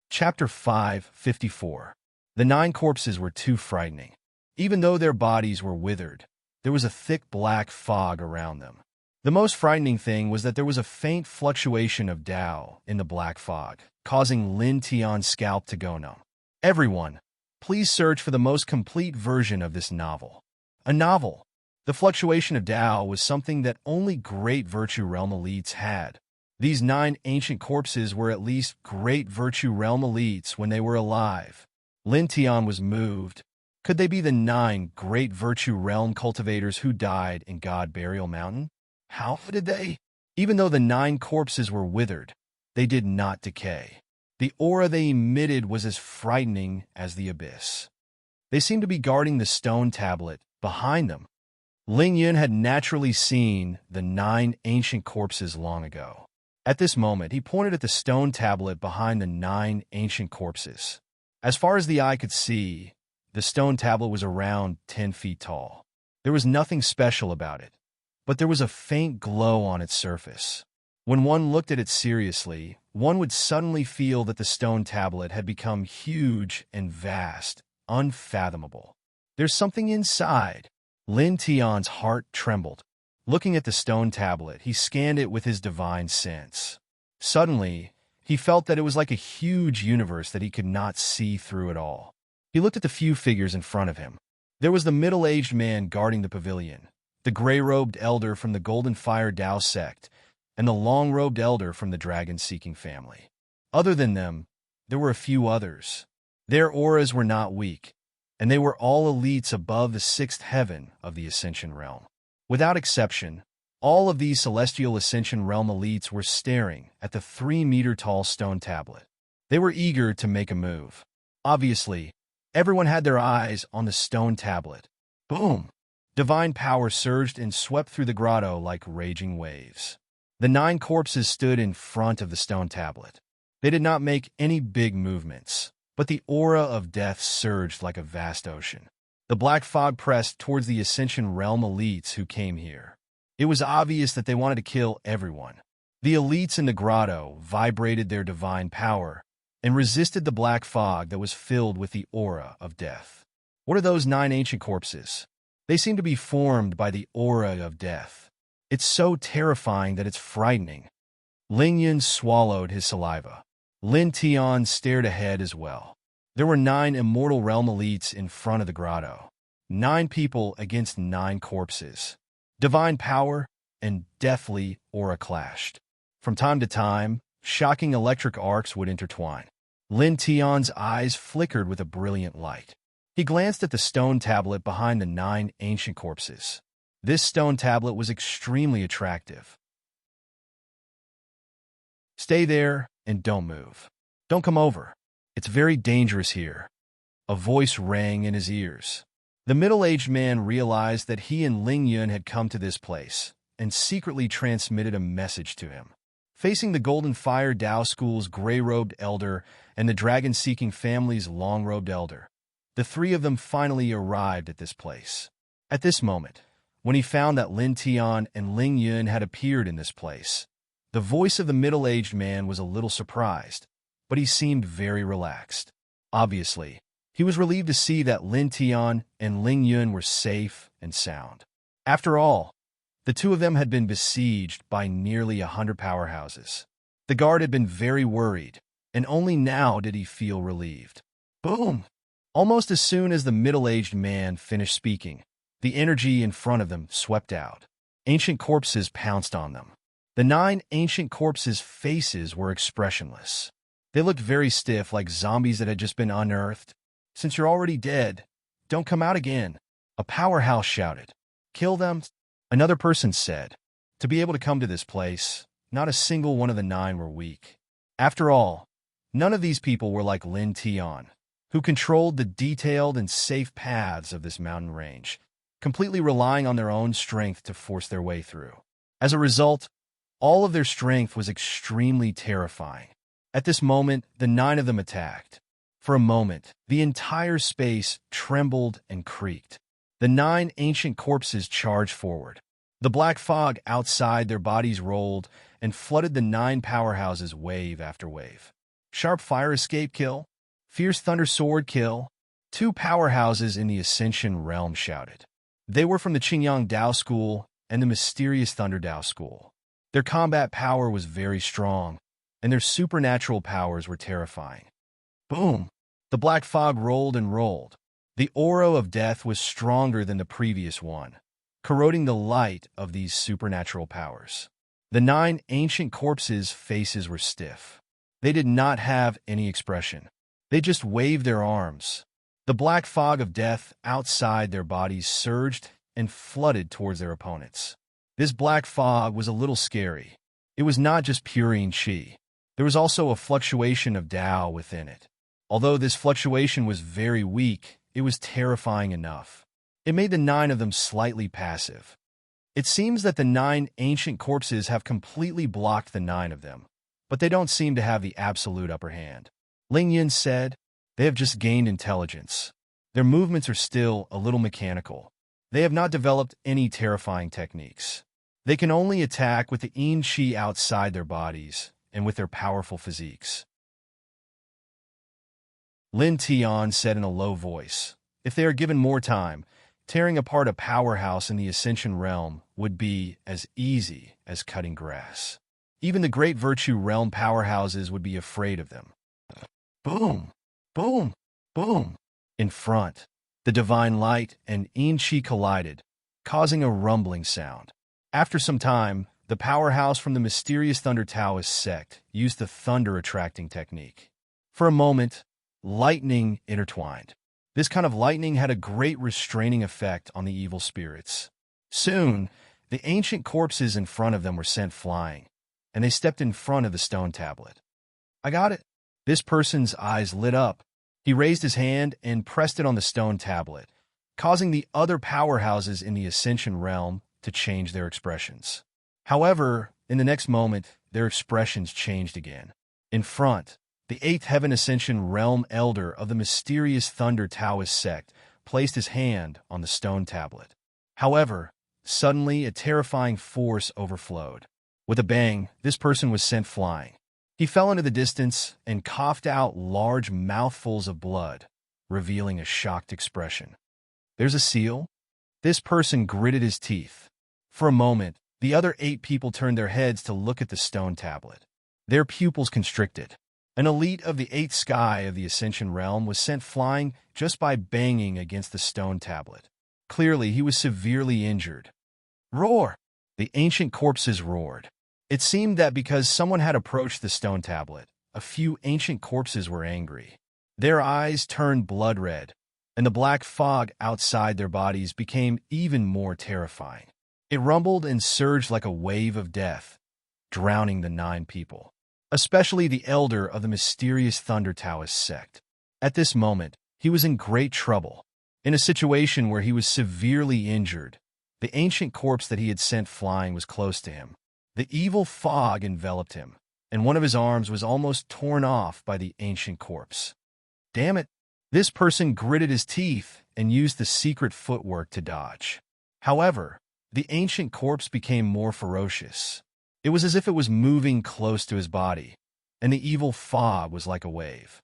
Chapter 5:54. The 9 corpses were too frightening. Even though their bodies were withered, there was a thick black fog around them. The most frightening thing was that there was a faint fluctuation of Tao in the black fog, causing Lin Tian's scalp to go numb. Everyone, please search for the most complete version of this novel. A novel. The fluctuation of Tao was something that only great virtue realm elites had. These 9 ancient corpses were at least great virtue realm elites when they were alive. Lin Tian was moved. Could they be the 9 great virtue realm cultivators who died in God Burial Mountain? How did they? Even though the 9 corpses were withered, they did not decay. The aura they emitted was as frightening as the abyss. They seemed to be guarding the stone tablet behind them. Ling Yun had naturally seen the 9 ancient corpses long ago. At this moment, he pointed at the stone tablet behind the 9 ancient corpses. As far as the eye could see, the stone tablet was around 10 feet tall. There was nothing special about it, but there was a faint glow on its surface. When one looked at it seriously, one would suddenly feel that the stone tablet had become huge and vast, unfathomable. There's something inside. Lin Tian's heart trembled. Looking at the stone tablet, he scanned it with his divine sense. Suddenly, he felt that it was like a huge universe that he could not see through at all. He looked at the few figures in front of him. There was the middle-aged man guarding the pavilion, the gray-robed elder from the Golden Fire Tao sect, and the long-robed elder from the dragon-seeking family. Other than them, there were a few others. Their auras were not weak, and they were all elites above the 6th heaven of the Ascension Realm. Without exception, all of these celestial Ascension Realm elites were staring at the 3-meter-tall stone tablet. They were eager to make a move. Obviously, everyone had their eyes on the stone tablet. Boom! Divine power surged and swept through the grotto like raging waves. The 9 corpses stood in front of the stone tablet. They did not make any big movements, but the aura of death surged like a vast ocean. The black fog pressed towards the Ascension Realm elites who came here. It was obvious that they wanted to kill everyone. The elites in the grotto vibrated their divine power and resisted the black fog that was filled with the aura of death. What are those 9 ancient corpses? They seem to be formed by the aura of death. It's so terrifying that it's frightening. Ling Yun swallowed his saliva. Lin Tian stared ahead as well. There were 9 immortal realm elites in front of the grotto. 9 people against 9 corpses. Divine power and deathly aura clashed. From time to time, shocking electric arcs would intertwine. Lin Tian's eyes flickered with a brilliant light. He glanced at the stone tablet behind the 9 ancient corpses. This stone tablet was extremely attractive. Stay there and don't move. Don't come over. It's very dangerous here. A voice rang in his ears. The middle-aged man realized that he and Ling Yun had come to this place and secretly transmitted a message to him. Facing the Golden Fire Tao School's gray-robed elder and the dragon-seeking family's long-robed elder, the 3 of them finally arrived at this place. At this moment, when he found that Lin Tian and Ling Yun had appeared in this place, the voice of the middle-aged man was a little surprised, but he seemed very relaxed. Obviously, he was relieved to see that Lin Tian and Ling Yun were safe and sound. After all, the 2 of them had been besieged by nearly 100 powerhouses. The guard had been very worried, and only now did he feel relieved. Boom! Almost as soon as the middle-aged man finished speaking, the energy in front of them swept out. Ancient corpses pounced on them. The 9 ancient corpses' faces were expressionless. They looked very stiff, like zombies that had just been unearthed. Since you're already dead, don't come out again, a powerhouse shouted. Kill them, another person said. To be able to come to this place, not a single one of the 9 were weak. After all, none of these people were like Lin Tian, who controlled the detailed and safe paths of this mountain range, completely relying on their own strength to force their way through. As a result, all of their strength was extremely terrifying. At this moment, the 9 of them attacked. For a moment, the entire space trembled and creaked. The 9 ancient corpses charged forward. The black fog outside their bodies rolled and flooded the 9 powerhouses wave after wave. Sharp fire escape kill. Fierce thunder sword kill. 2 powerhouses in the Ascension Realm shouted. They were from the Qingyang Dao School and the mysterious Thunder Dao School. Their combat power was very strong, and their supernatural powers were terrifying. Boom! The black fog rolled and rolled. The aura of death was stronger than the previous one, corroding the light of these supernatural powers. The 9 ancient corpses' faces were stiff. They did not have any expression. They just waved their arms. The black fog of death outside their bodies surged and flooded towards their opponents. This black fog was a little scary. It was not just purine chi. There was also a fluctuation of Tao within it. Although this fluctuation was very weak, it was terrifying enough. It made the 9 of them slightly passive. It seems that the 9 ancient corpses have completely blocked the 9 of them, but they don't seem to have the absolute upper hand. Ling Yun said, "They have just gained intelligence. Their movements are still a little mechanical. They have not developed any terrifying techniques. They can only attack with the yin chi outside their bodies and with their powerful physiques." Lin Tian said in a low voice, "If they are given more time, tearing apart a powerhouse in the Ascension realm would be as easy as cutting grass. Even the great Virtue realm powerhouses would be afraid of them." Boom! Boom! Boom! In front, the divine light and yin chi collided, causing a rumbling sound. After some time, the powerhouse from the mysterious Thunder Taoist sect used the thunder-attracting technique. For a moment, lightning intertwined. This kind of lightning had a great restraining effect on the evil spirits. Soon, the ancient corpses in front of them were sent flying, and they stepped in front of the stone tablet. "I got it." This person's eyes lit up. He raised his hand and pressed it on the stone tablet, causing the other powerhouses in the Ascension realm to change their expressions. However, in the next moment, their expressions changed again. In front, the 8th Heaven Ascension realm elder of the mysterious Thunder Taoist sect placed his hand on the stone tablet. However, suddenly a terrifying force overflowed. With a bang, this person was sent flying. He fell into the distance and coughed out large mouthfuls of blood, revealing a shocked expression. "There's a seal?" This person gritted his teeth. For a moment, the other 8 people turned their heads to look at the stone tablet. Their pupils constricted. An elite of the 8th sky of the Ascension realm was sent flying just by banging against the stone tablet. Clearly, he was severely injured. Roar! The ancient corpses roared. It seemed that because someone had approached the stone tablet, a few ancient corpses were angry. Their eyes turned blood red, and the black fog outside their bodies became even more terrifying. It rumbled and surged like a wave of death, drowning the 9 people, especially the elder of the mysterious Thunder Taoist sect. At this moment, he was in great trouble. In a situation where he was severely injured, the ancient corpse that he had sent flying was close to him. The evil fog enveloped him, and one of his arms was almost torn off by the ancient corpse. Damn it! This person gritted his teeth and used the secret footwork to dodge. However, the ancient corpse became more ferocious. It was as if it was moving close to his body, and the evil fog was like a wave.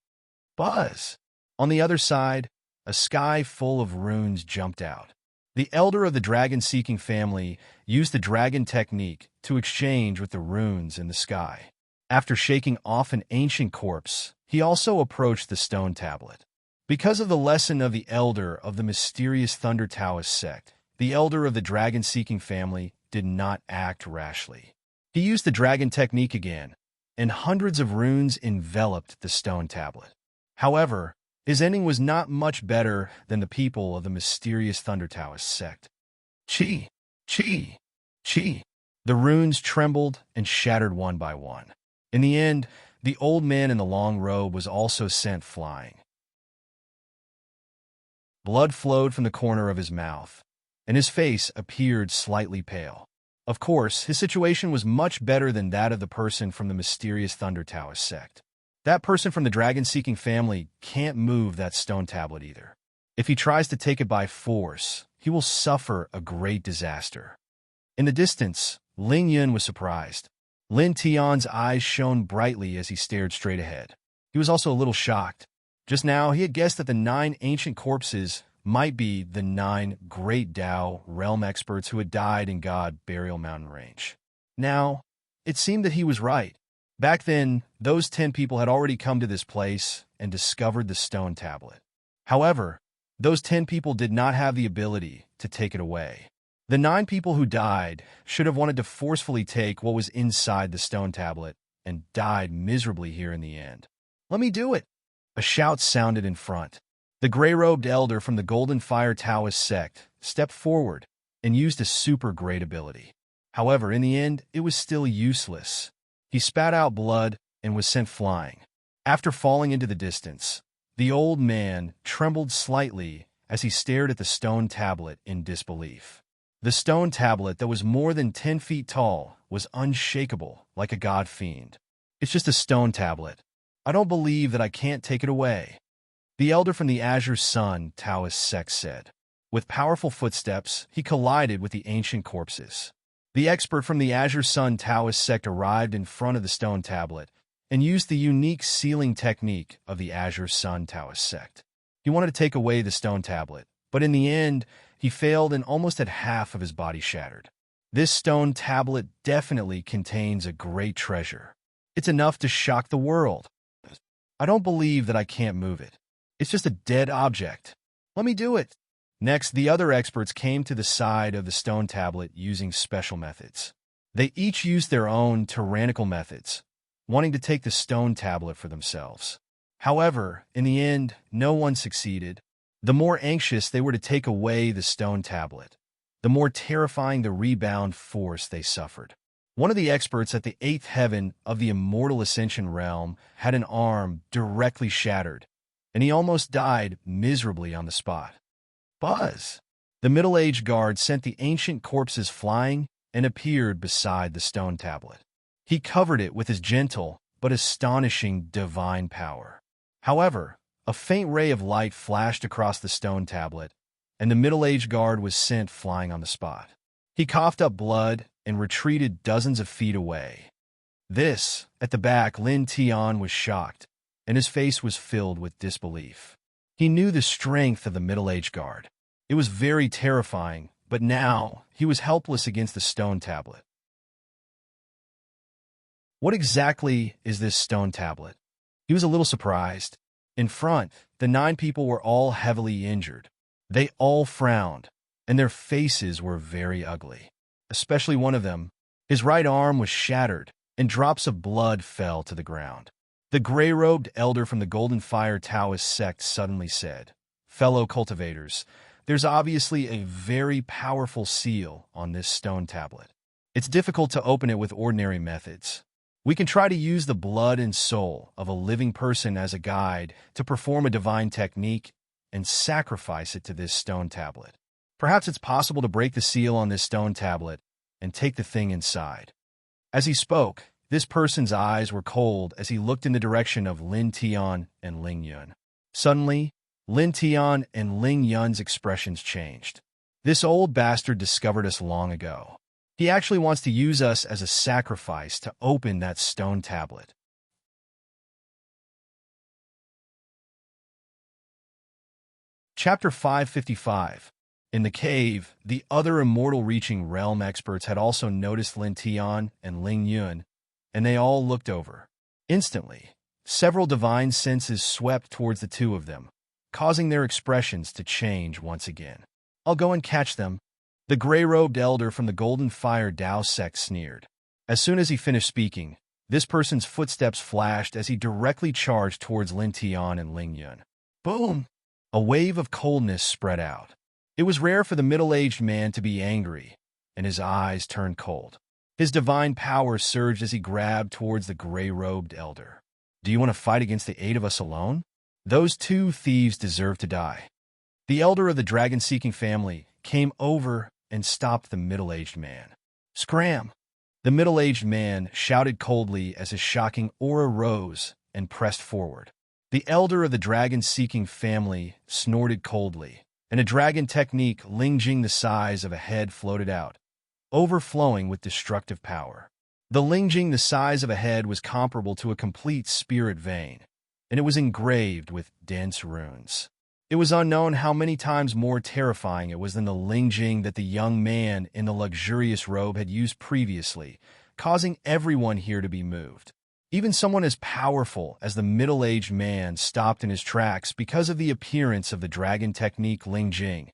Buzz! On the other side, a sky full of runes jumped out. The elder of the dragon-seeking family used the dragon technique to exchange with the runes in the sky. After shaking off an ancient corpse, he also approached the stone tablet. Because of the lesson of the elder of the mysterious Thunder Taoist sect, the elder of the dragon-seeking family did not act rashly. He used the dragon technique again, and hundreds of runes enveloped the stone tablet. However, his ending was not much better than the people of the mysterious Thunder Taoist sect. Chi! Chi! Chi! The runes trembled and shattered one by one. In the end, the old man in the long robe was also sent flying. Blood flowed from the corner of his mouth, and his face appeared slightly pale. Of course, his situation was much better than that of the person from the mysterious Thunder Taoist sect. That person from the dragon-seeking family can't move that stone tablet either. If he tries to take it by force, he will suffer a great disaster. In the distance, Ling Yun was surprised. Lin Tian's eyes shone brightly as he stared straight ahead. He was also a little shocked. Just now, he had guessed that the 9 ancient corpses might be the 9 great Tao realm experts who had died in God Burial Mountain Range. Now, it seemed that he was right. Back then, those 10 people had already come to this place and discovered the stone tablet. However, those 10 people did not have the ability to take it away. The 9 people who died should have wanted to forcefully take what was inside the stone tablet and died miserably here in the end. "Let me do it!" A shout sounded in front. The gray-robed elder from the Golden Fire Taoist sect stepped forward and used a super great ability. However, in the end, it was still useless. He spat out blood and was sent flying. After falling into the distance, the old man trembled slightly as he stared at the stone tablet in disbelief. The stone tablet that was more than 10 feet tall was unshakable like a god fiend. "It's just a stone tablet. I don't believe that I can't take it away," the elder from the Azure Sun Taoist sect said. With powerful footsteps, he collided with the ancient corpses. The expert from the Azure Sun Taoist sect arrived in front of the stone tablet and used the unique sealing technique of the Azure Sun Taoist sect. He wanted to take away the stone tablet, but in the end, he failed and almost had half of his body shattered. "This stone tablet definitely contains a great treasure. It's enough to shock the world. I don't believe that I can't move it. It's just a dead object. Let me do it." Next, the other experts came to the side of the stone tablet using special methods. They each used their own tyrannical methods, wanting to take the stone tablet for themselves. However, in the end, no one succeeded. The more anxious they were to take away the stone tablet, the more terrifying the rebound force they suffered. One of the experts at the 8th heaven of the immortal ascension realm had an arm directly shattered, and he almost died miserably on the spot. Buzz! The middle-aged guard sent the ancient corpses flying and appeared beside the stone tablet. He covered it with his gentle but astonishing divine power. However, a faint ray of light flashed across the stone tablet, and the middle-aged guard was sent flying on the spot. He coughed up blood and retreated dozens of feet away. This, at the back, Lin Tian was shocked, and his face was filled with disbelief. He knew the strength of the middle-aged guard. It was very terrifying, but now he was helpless against the stone tablet. What exactly is this stone tablet? He was a little surprised. In front, the 9 people were all heavily injured. They all frowned, and their faces were very ugly. Especially one of them. His right arm was shattered, and drops of blood fell to the ground. The gray-robed elder from the Golden Fire Taoist sect suddenly said, "Fellow cultivators, there's obviously a very powerful seal on this stone tablet. It's difficult to open it with ordinary methods. We can try to use the blood and soul of a living person as a guide to perform a divine technique and sacrifice it to this stone tablet. Perhaps it's possible to break the seal on this stone tablet and take the thing inside." As he spoke, this person's eyes were cold as he looked in the direction of Lin Tian and Ling Yun. Suddenly, Lin Tian and Ling Yun's expressions changed. "This old bastard discovered us long ago. He actually wants to use us as a sacrifice to open that stone tablet." Chapter 555. In the cave, the other immortal-reaching realm experts had also noticed Lin Tian and Ling Yun, and they all looked over. Instantly, several divine senses swept towards the two of them, causing their expressions to change once again. "I'll go and catch them," the gray-robed elder from the Golden Fire Tao sect sneered. As soon as he finished speaking, this person's footsteps flashed as he directly charged towards Lin Tian and Ling Yun. Boom! A wave of coldness spread out. It was rare for the middle-aged man to be angry, and his eyes turned cold. His divine power surged as he grabbed towards the gray-robed elder. "Do you want to fight against the 8 of us alone? Those 2 thieves deserve to die." The elder of the dragon-seeking family came over and stopped the middle-aged man. "Scram!" The middle-aged man shouted coldly as his shocking aura rose and pressed forward. The elder of the dragon-seeking family snorted coldly, and a dragon technique Lingjing the size of a head floated out, overflowing with destructive power. The Lingjing the size of a head was comparable to a complete spirit vein, and it was engraved with dense runes. It was unknown how many times more terrifying it was than the Lingjing that the young man in the luxurious robe had used previously, causing everyone here to be moved. Even someone as powerful as the middle-aged man stopped in his tracks because of the appearance of the dragon technique Lingjing,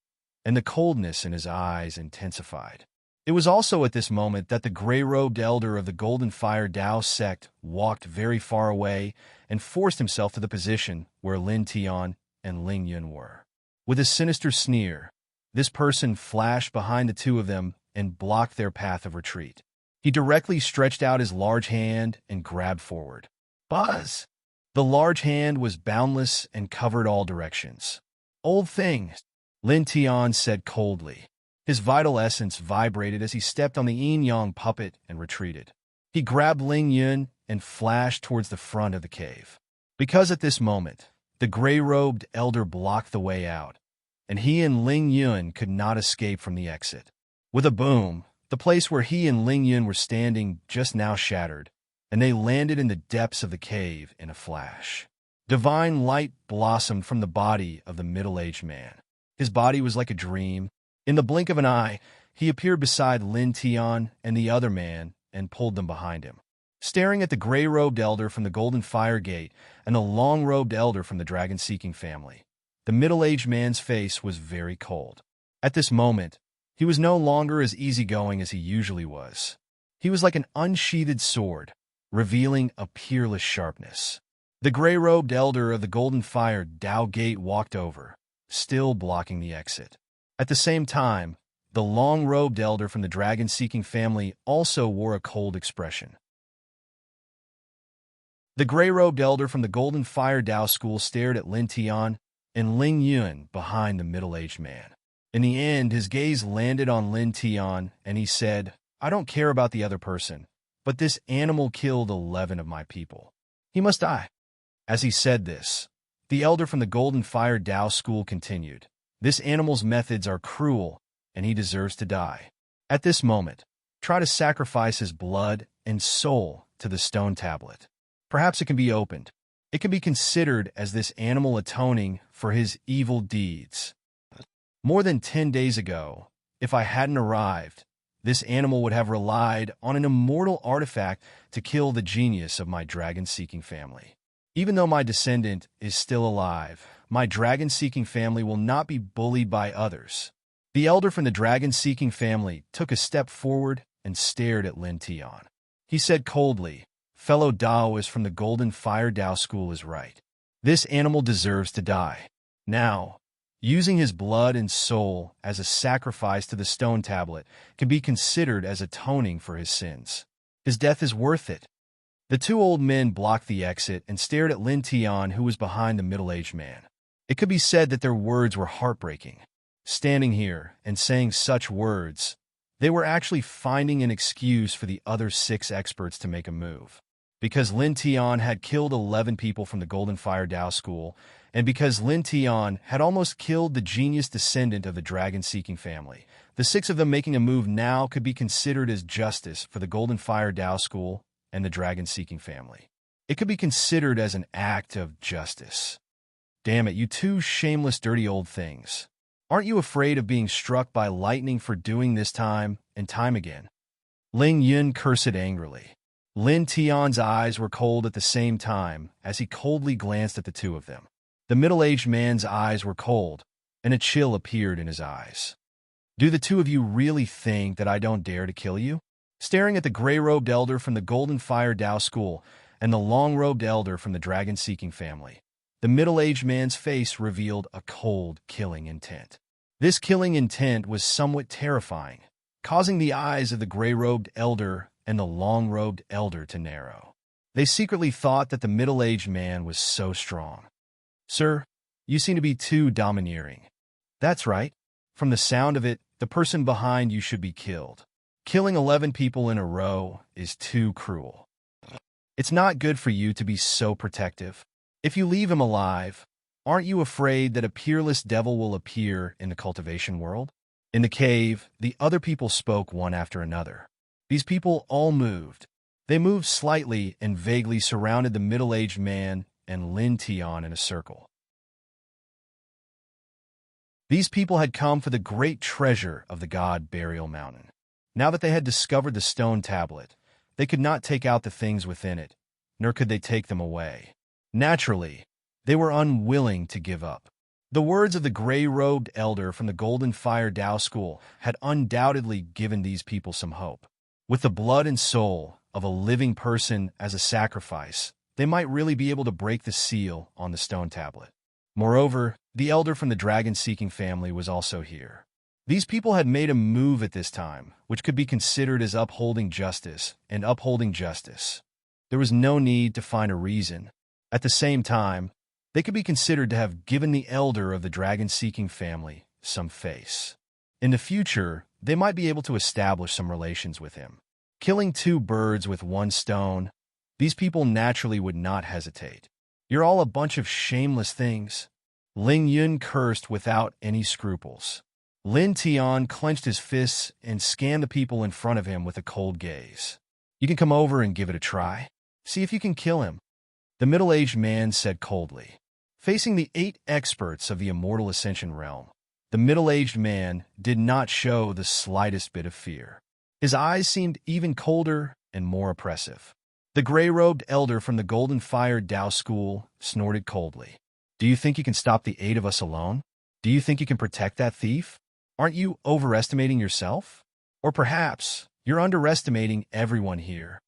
and the coldness in his eyes intensified. It was also at this moment that the gray-robed elder of the Golden Fire Tao sect walked very far away and forced himself to the position where Lin Tian and Ling Yun were. With a sinister sneer, this person flashed behind the two of them and blocked their path of retreat. He directly stretched out his large hand and grabbed forward. Buzz! The large hand was boundless and covered all directions. Old thing, Lin Tian said coldly. His vital essence vibrated as he stepped on the yin-yang puppet and retreated. He grabbed Ling Yun and flashed towards the front of the cave. Because at this moment, the gray-robed elder blocked the way out, and he and Ling Yun could not escape from the exit. With a boom, the place where he and Ling Yun were standing just now shattered, and they landed in the depths of the cave in a flash. Divine light blossomed from the body of the middle-aged man. His body was like a dream. In the blink of an eye, he appeared beside Lin Tian and the other man and pulled them behind him. Staring at the gray-robed elder from the Golden Fire Gate and the long-robed elder from the dragon-seeking family, the middle-aged man's face was very cold. At this moment, he was no longer as easygoing as he usually was. He was like an unsheathed sword, revealing a peerless sharpness. The gray-robed elder of the Golden Fire Dao Gate walked over, still blocking the exit. At the same time, the long-robed elder from the dragon-seeking family also wore a cold expression. The gray-robed elder from the Golden Fire Dao School stared at Lin Tian and Ling Yun behind the middle-aged man. In the end, his gaze landed on Lin Tian, and he said, "I don't care about the other person, but this animal killed 11 of my people. He must die." As he said this, the elder from the Golden Fire Dao School continued, "This animal's methods are cruel, and he deserves to die. At this moment, try to sacrifice his blood and soul to the stone tablet. Perhaps it can be opened. It can be considered as this animal atoning for his evil deeds. More than 10 days ago, if I hadn't arrived, this animal would have relied on an immortal artifact to kill the genius of my dragon-seeking family. Even though my descendant is still alive, my dragon-seeking family will not be bullied by others." The elder from the dragon-seeking family took a step forward and stared at Lin Tian. He said coldly, "Fellow Daoist from the Golden Fire Dao School is right. This animal deserves to die. Now, using his blood and soul as a sacrifice to the stone tablet can be considered as atoning for his sins. His death is worth it." The two old men blocked the exit and stared at Lin Tian, who was behind the middle-aged man. It could be said that their words were heartbreaking. Standing here and saying such words, they were actually finding an excuse for the other 6 experts to make a move. Because Lin Tian had killed 11 people from the Golden Fire Dao School, and because Lin Tian had almost killed the genius descendant of the dragon-seeking family, the 6 of them making a move now could be considered as justice for the Golden Fire Dao School and the dragon-seeking family. It could be considered as an act of justice. Damn it, you two shameless, dirty old things. Aren't you afraid of being struck by lightning for doing this time and time again? Ling Yun cursed angrily. Lin Tian's eyes were cold at the same time as he coldly glanced at the two of them. The middle-aged man's eyes were cold, and a chill appeared in his eyes. "Do the two of you really think that I don't dare to kill you?" Staring at the gray-robed elder from the Golden Fire Dao School and the long-robed elder from the dragon-seeking family, the middle-aged man's face revealed a cold, killing intent. This killing intent was somewhat terrifying, causing the eyes of the gray-robed elder and the long-robed elder to narrow. They secretly thought that the middle-aged man was so strong. "Sir, you seem to be too domineering." "That's right. From the sound of it, the person behind you should be killed. Killing 11 people in a row is too cruel. It's not good for you to be so protective. If you leave him alive, aren't you afraid that a peerless devil will appear in the cultivation world?" In the cave, the other people spoke one after another. These people all moved. They moved slightly and vaguely surrounded the middle-aged man and Lin Tian in a circle. These people had come for the great treasure of the god Burial Mountain. Now that they had discovered the stone tablet, they could not take out the things within it, nor could they take them away. Naturally, they were unwilling to give up. The words of the gray-robed elder from the Golden Fire Dao School had undoubtedly given these people some hope. With the blood and soul of a living person as a sacrifice, they might really be able to break the seal on the stone tablet. Moreover, the elder from the dragon-seeking family was also here. These people had made a move at this time, which could be considered as upholding justice and upholding justice. There was no need to find a reason. At the same time, they could be considered to have given the elder of the dragon-seeking family some face. In the future, they might be able to establish some relations with him. Killing two birds with one stone, these people naturally would not hesitate. You're all a bunch of shameless things. Ling Yun cursed without any scruples. Lin Tian clenched his fists and scanned the people in front of him with a cold gaze. You can come over and give it a try. See if you can kill him, the middle-aged man said coldly. Facing the 8 experts of the Immortal Ascension realm, the middle-aged man did not show the slightest bit of fear. His eyes seemed even colder and more oppressive. The gray-robed elder from the Golden Fire Dao School snorted coldly. Do you think you can stop the 8 of us alone? Do you think you can protect that thief? Aren't you overestimating yourself? Or perhaps you're underestimating everyone here.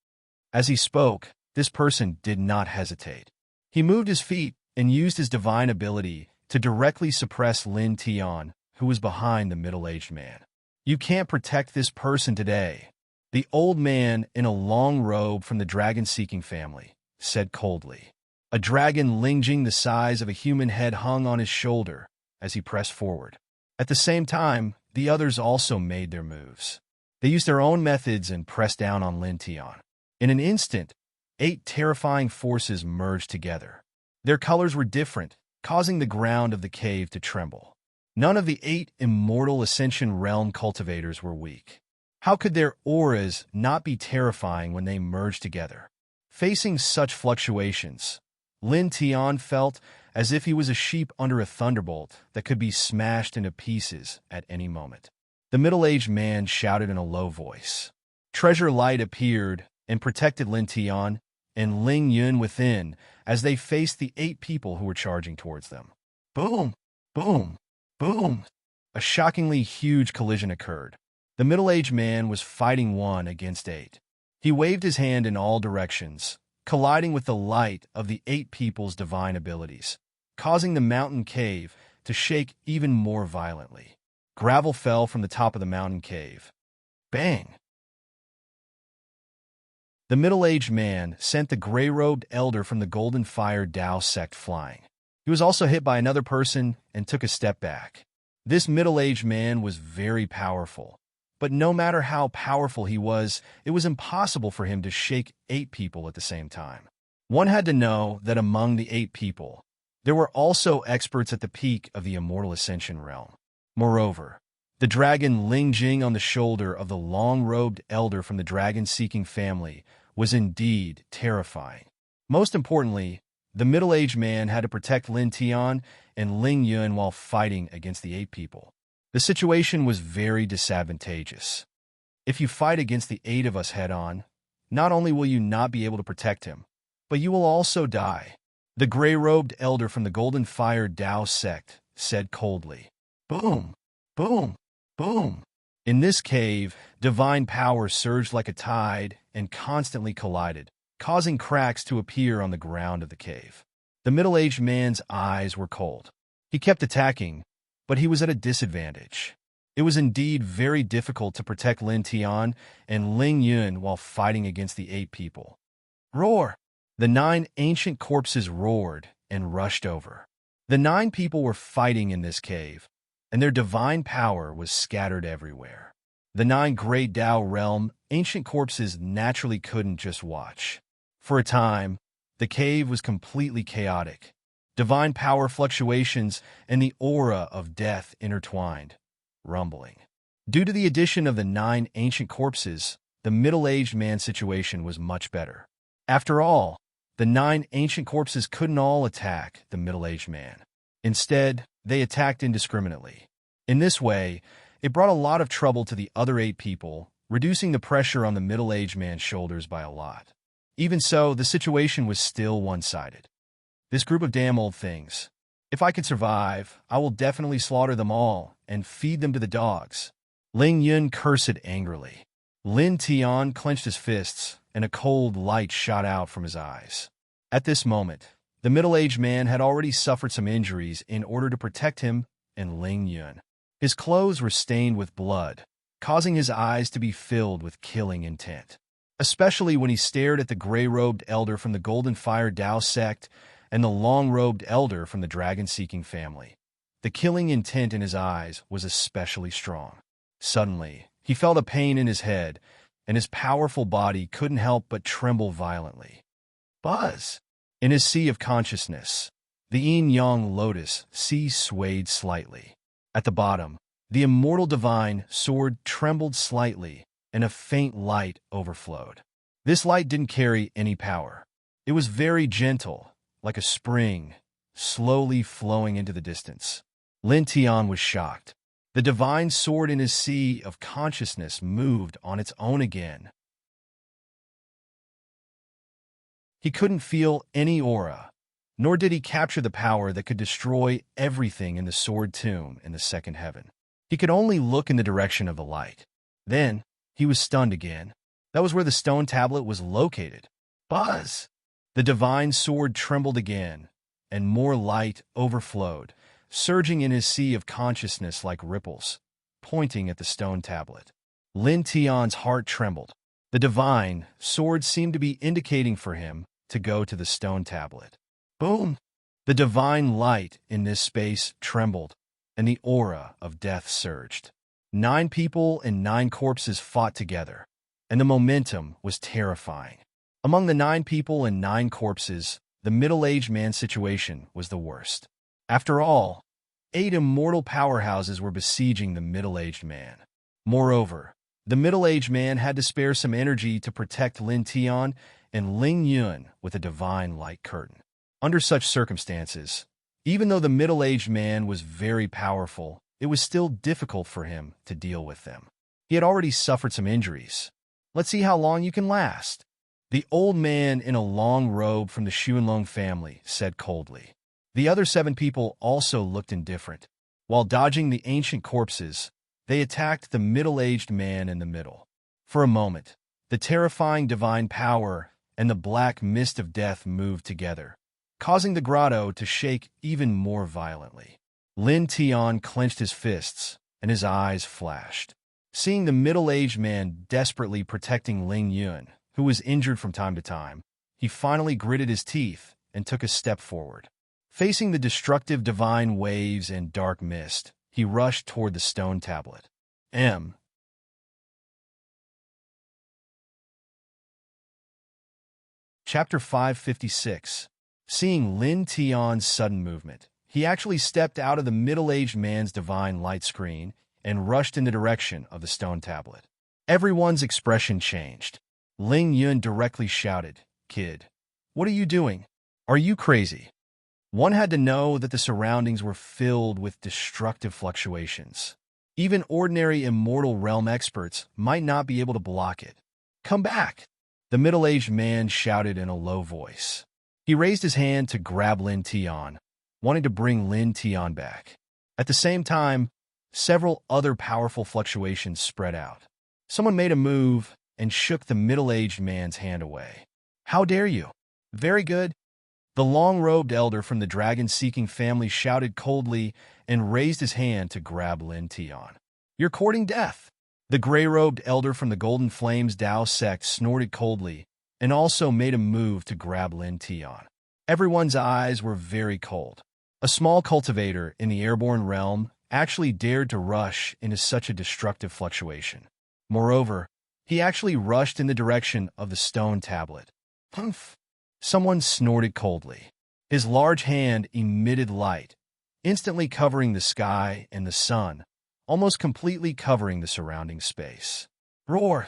As he spoke, this person did not hesitate. He moved his feet and used his divine ability to directly suppress Lin Tian, who was behind the middle-aged man. You can't protect this person today, the old man in a long robe from the dragon-seeking family said coldly. A dragon linging the size of a human head hung on his shoulder as he pressed forward. At the same time, the others also made their moves. They used their own methods and pressed down on Lin Tian. In an instant, 8 terrifying forces merged together. Their colors were different, causing the ground of the cave to tremble. None of the 8 Immortal Ascension Realm cultivators were weak. How could their auras not be terrifying when they merged together? Facing such fluctuations, Lin Tian felt as if he was a sheep under a thunderbolt that could be smashed into pieces at any moment. The middle-aged man shouted in a low voice. Treasure light appeared and protected Lin Tian and Ling Yun within as they faced the 8 people who were charging towards them. Boom! Boom! Boom! A shockingly huge collision occurred. The middle-aged man was fighting 1 against 8. He waved his hand in all directions, colliding with the light of the 8 people's divine abilities, causing the mountain cave to shake even more violently. Gravel fell from the top of the mountain cave. Bang! The middle-aged man sent the gray-robed elder from the Golden Fire Dao sect flying. He was also hit by another person and took a step back. This middle-aged man was very powerful, but no matter how powerful he was, it was impossible for him to shake 8 people at the same time. One had to know that among the 8 people, there were also experts at the peak of the Immortal Ascension realm. Moreover, the dragon Ling Jing on the shoulder of the long-robed elder from the dragon-seeking family was indeed terrifying. Most importantly, the middle-aged man had to protect Lin Tian and Ling Yun while fighting against the 8 people. The situation was very disadvantageous. If you fight against the 8 of us head-on, not only will you not be able to protect him, but you will also die. The gray-robed elder from the Golden Fire Dao sect said coldly. Boom! Boom! Boom! In this cave, divine power surged like a tide and constantly collided, causing cracks to appear on the ground of the cave. The middle-aged man's eyes were cold. He kept attacking, but he was at a disadvantage. It was indeed very difficult to protect Lin Tian and Ling Yun while fighting against the 8 people. Roar! The 9 ancient corpses roared and rushed over. The 9 people were fighting in this cave, and their divine power was scattered everywhere. The 9 great Dao realm ancient corpses naturally couldn't just watch. For a time, the cave was completely chaotic. Divine power fluctuations and the aura of death intertwined, rumbling. Due to the addition of the 9 ancient corpses, the middle-aged man's situation was much better. After all, the 9 ancient corpses couldn't all attack the middle-aged man. Instead, they attacked indiscriminately. In this way, it brought a lot of trouble to the other 8 people, reducing the pressure on the middle-aged man's shoulders by a lot. Even so, the situation was still one-sided. This group of damn old things. If I could survive, I will definitely slaughter them all and feed them to the dogs. Ling Yun cursed angrily. Lin Tian clenched his fists, and a cold light shot out from his eyes. At this moment, the middle-aged man had already suffered some injuries in order to protect him and Ling Yun. His clothes were stained with blood, causing his eyes to be filled with killing intent, especially when he stared at the gray-robed elder from the Golden Fire Dao sect and the long-robed elder from the dragon-seeking family. The killing intent in his eyes was especially strong. Suddenly, he felt a pain in his head, and his powerful body couldn't help but tremble violently. Buzz! In his sea of consciousness, the yin-yang lotus sea swayed slightly. At the bottom, the immortal divine sword trembled slightly, and a faint light overflowed. This light didn't carry any power. It was very gentle, like a spring, slowly flowing into the distance. Lin Tian was shocked. The divine sword in his sea of consciousness moved on its own again. He couldn't feel any aura, nor did he capture the power that could destroy everything in the sword tomb in the second heaven. He could only look in the direction of the light. Then, he was stunned again. That was where the stone tablet was located. Buzz! The divine sword trembled again, and more light overflowed, surging in his sea of consciousness like ripples, pointing at the stone tablet. Lin Tian's heart trembled. The divine sword seemed to be indicating for him to go to the stone tablet. Boom! The divine light in this space trembled, and the aura of death surged. 9 people and 9 corpses fought together, and the momentum was terrifying. Among the 9 people and 9 corpses, the middle-aged man's situation was the worst. After all, 8 immortal powerhouses were besieging the middle-aged man. Moreover, the middle-aged man had to spare some energy to protect Lin Tian and Ling Yun with a divine light curtain. Under such circumstances, even though the middle-aged man was very powerful, it was still difficult for him to deal with them. He had already suffered some injuries. Let's see how long you can last. The old man in a long robe from the Xuanlong family said coldly. The other 7 people also looked indifferent. While dodging the ancient corpses, they attacked the middle-aged man in the middle. For a moment, the terrifying divine power and the black mist of death moved together, causing the grotto to shake even more violently. Lin Tian clenched his fists, and his eyes flashed. Seeing the middle-aged man desperately protecting Ling Yun, who was injured from time to time, he finally gritted his teeth and took a step forward. Facing the destructive divine waves and dark mist, he rushed toward the stone tablet. Chapter 556. Seeing Lin Tian's sudden movement, he actually stepped out of the middle-aged man's divine light screen and rushed in the direction of the stone tablet. Everyone's expression changed. Ling Yun directly shouted, "Kid, what are you doing? Are you crazy?" One had to know that the surroundings were filled with destructive fluctuations. Even ordinary immortal realm experts might not be able to block it. "Come back!" The middle-aged man shouted in a low voice. He raised his hand to grab Lin Tian, wanting to bring Lin Tian back. At the same time, several other powerful fluctuations spread out. Someone made a move and shook the middle-aged man's hand away. "How dare you?" "Very good." The long-robed elder from the dragon-seeking family shouted coldly and raised his hand to grab Lin Tian. "You're courting death." The gray-robed elder from the Golden Flames Dao sect snorted coldly and also made a move to grab Lin Tian. Everyone's eyes were very cold. A small cultivator in the airborne realm actually dared to rush into such a destructive fluctuation. Moreover, he actually rushed in the direction of the stone tablet. "Humph!" Someone snorted coldly. His large hand emitted light, instantly covering the sky and the sun, almost completely covering the surrounding space. "Roar!"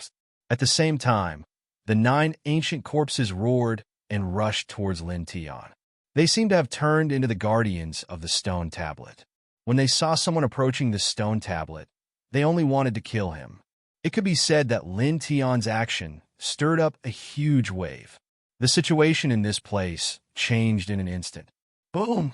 At the same time, the 9 ancient corpses roared and rushed towards Lin Tian. They seemed to have turned into the guardians of the stone tablet. When they saw someone approaching the stone tablet, they only wanted to kill him. It could be said that Lin Tian's action stirred up a huge wave. The situation in this place changed in an instant. Boom!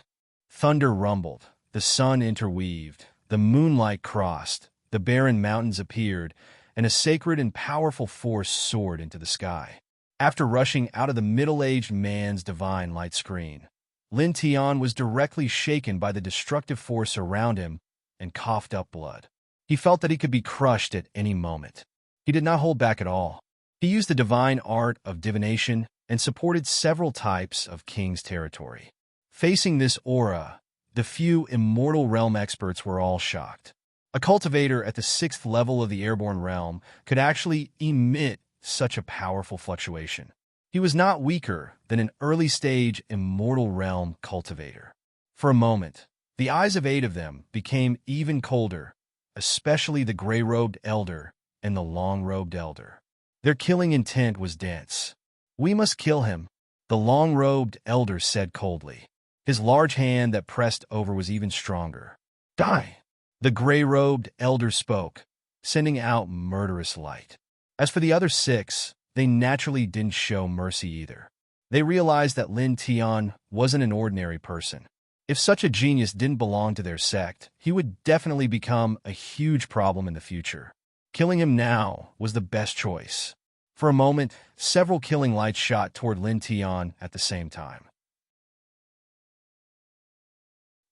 Thunder rumbled, the sun interweaved, the moonlight crossed, the barren mountains appeared, and a sacred and powerful force soared into the sky. After rushing out of the middle-aged man's divine light screen, Lin Tian was directly shaken by the destructive force around him and coughed up blood. He felt that he could be crushed at any moment. He did not hold back at all. He used the divine art of divination and supported several types of king's territory. Facing this aura, the few immortal realm experts were all shocked. A cultivator at the 6th level of the airborne realm could actually emit such a powerful fluctuation. He was not weaker than an early-stage immortal realm cultivator. For a moment, the eyes of 8 of them became even colder, especially the gray-robed elder and the long-robed elder. Their killing intent was dense. "We must kill him," the long-robed elder said coldly. His large hand that pressed over was even stronger. "Die!" The gray-robed elder spoke, sending out murderous light. As for the other 6, they naturally didn't show mercy either. They realized that Lin Tian wasn't an ordinary person. If such a genius didn't belong to their sect, he would definitely become a huge problem in the future. Killing him now was the best choice. For a moment, several killing lights shot toward Lin Tian at the same time.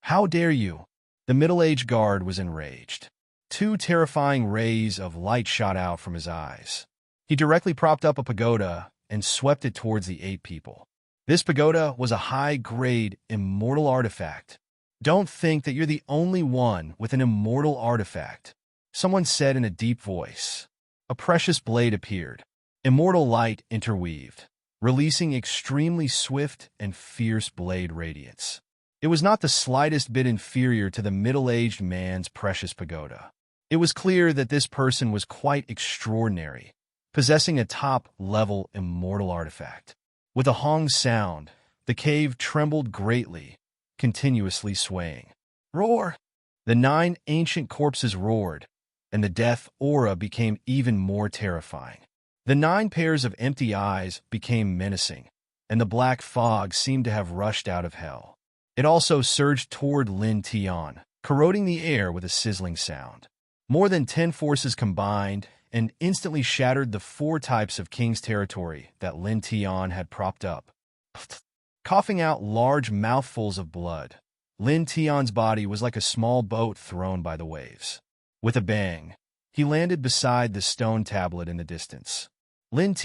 "How dare you!" The middle-aged guard was enraged. 2 terrifying rays of light shot out from his eyes. He directly propped up a pagoda and swept it towards the 8 people. This pagoda was a high-grade immortal artifact. "Don't think that you're the only one with an immortal artifact," someone said in a deep voice. A precious blade appeared. Immortal light interweaved, releasing extremely swift and fierce blade radiance. It was not the slightest bit inferior to the middle-aged man's precious pagoda. It was clear that this person was quite extraordinary, possessing a top-level immortal artifact. With a hong sound, the cave trembled greatly, continuously swaying. "Roar!" The 9 ancient corpses roared, and the death aura became even more terrifying. The 9 pairs of empty eyes became menacing, and the black fog seemed to have rushed out of hell. It also surged toward Lin Tian, corroding the air with a sizzling sound. More than 10 forces combined and instantly shattered the 4 types of king's territory that Lin Tian had propped up. Coughing out large mouthfuls of blood, Lin Tian's body was like a small boat thrown by the waves. With a bang, he landed beside the stone tablet in the distance. Lin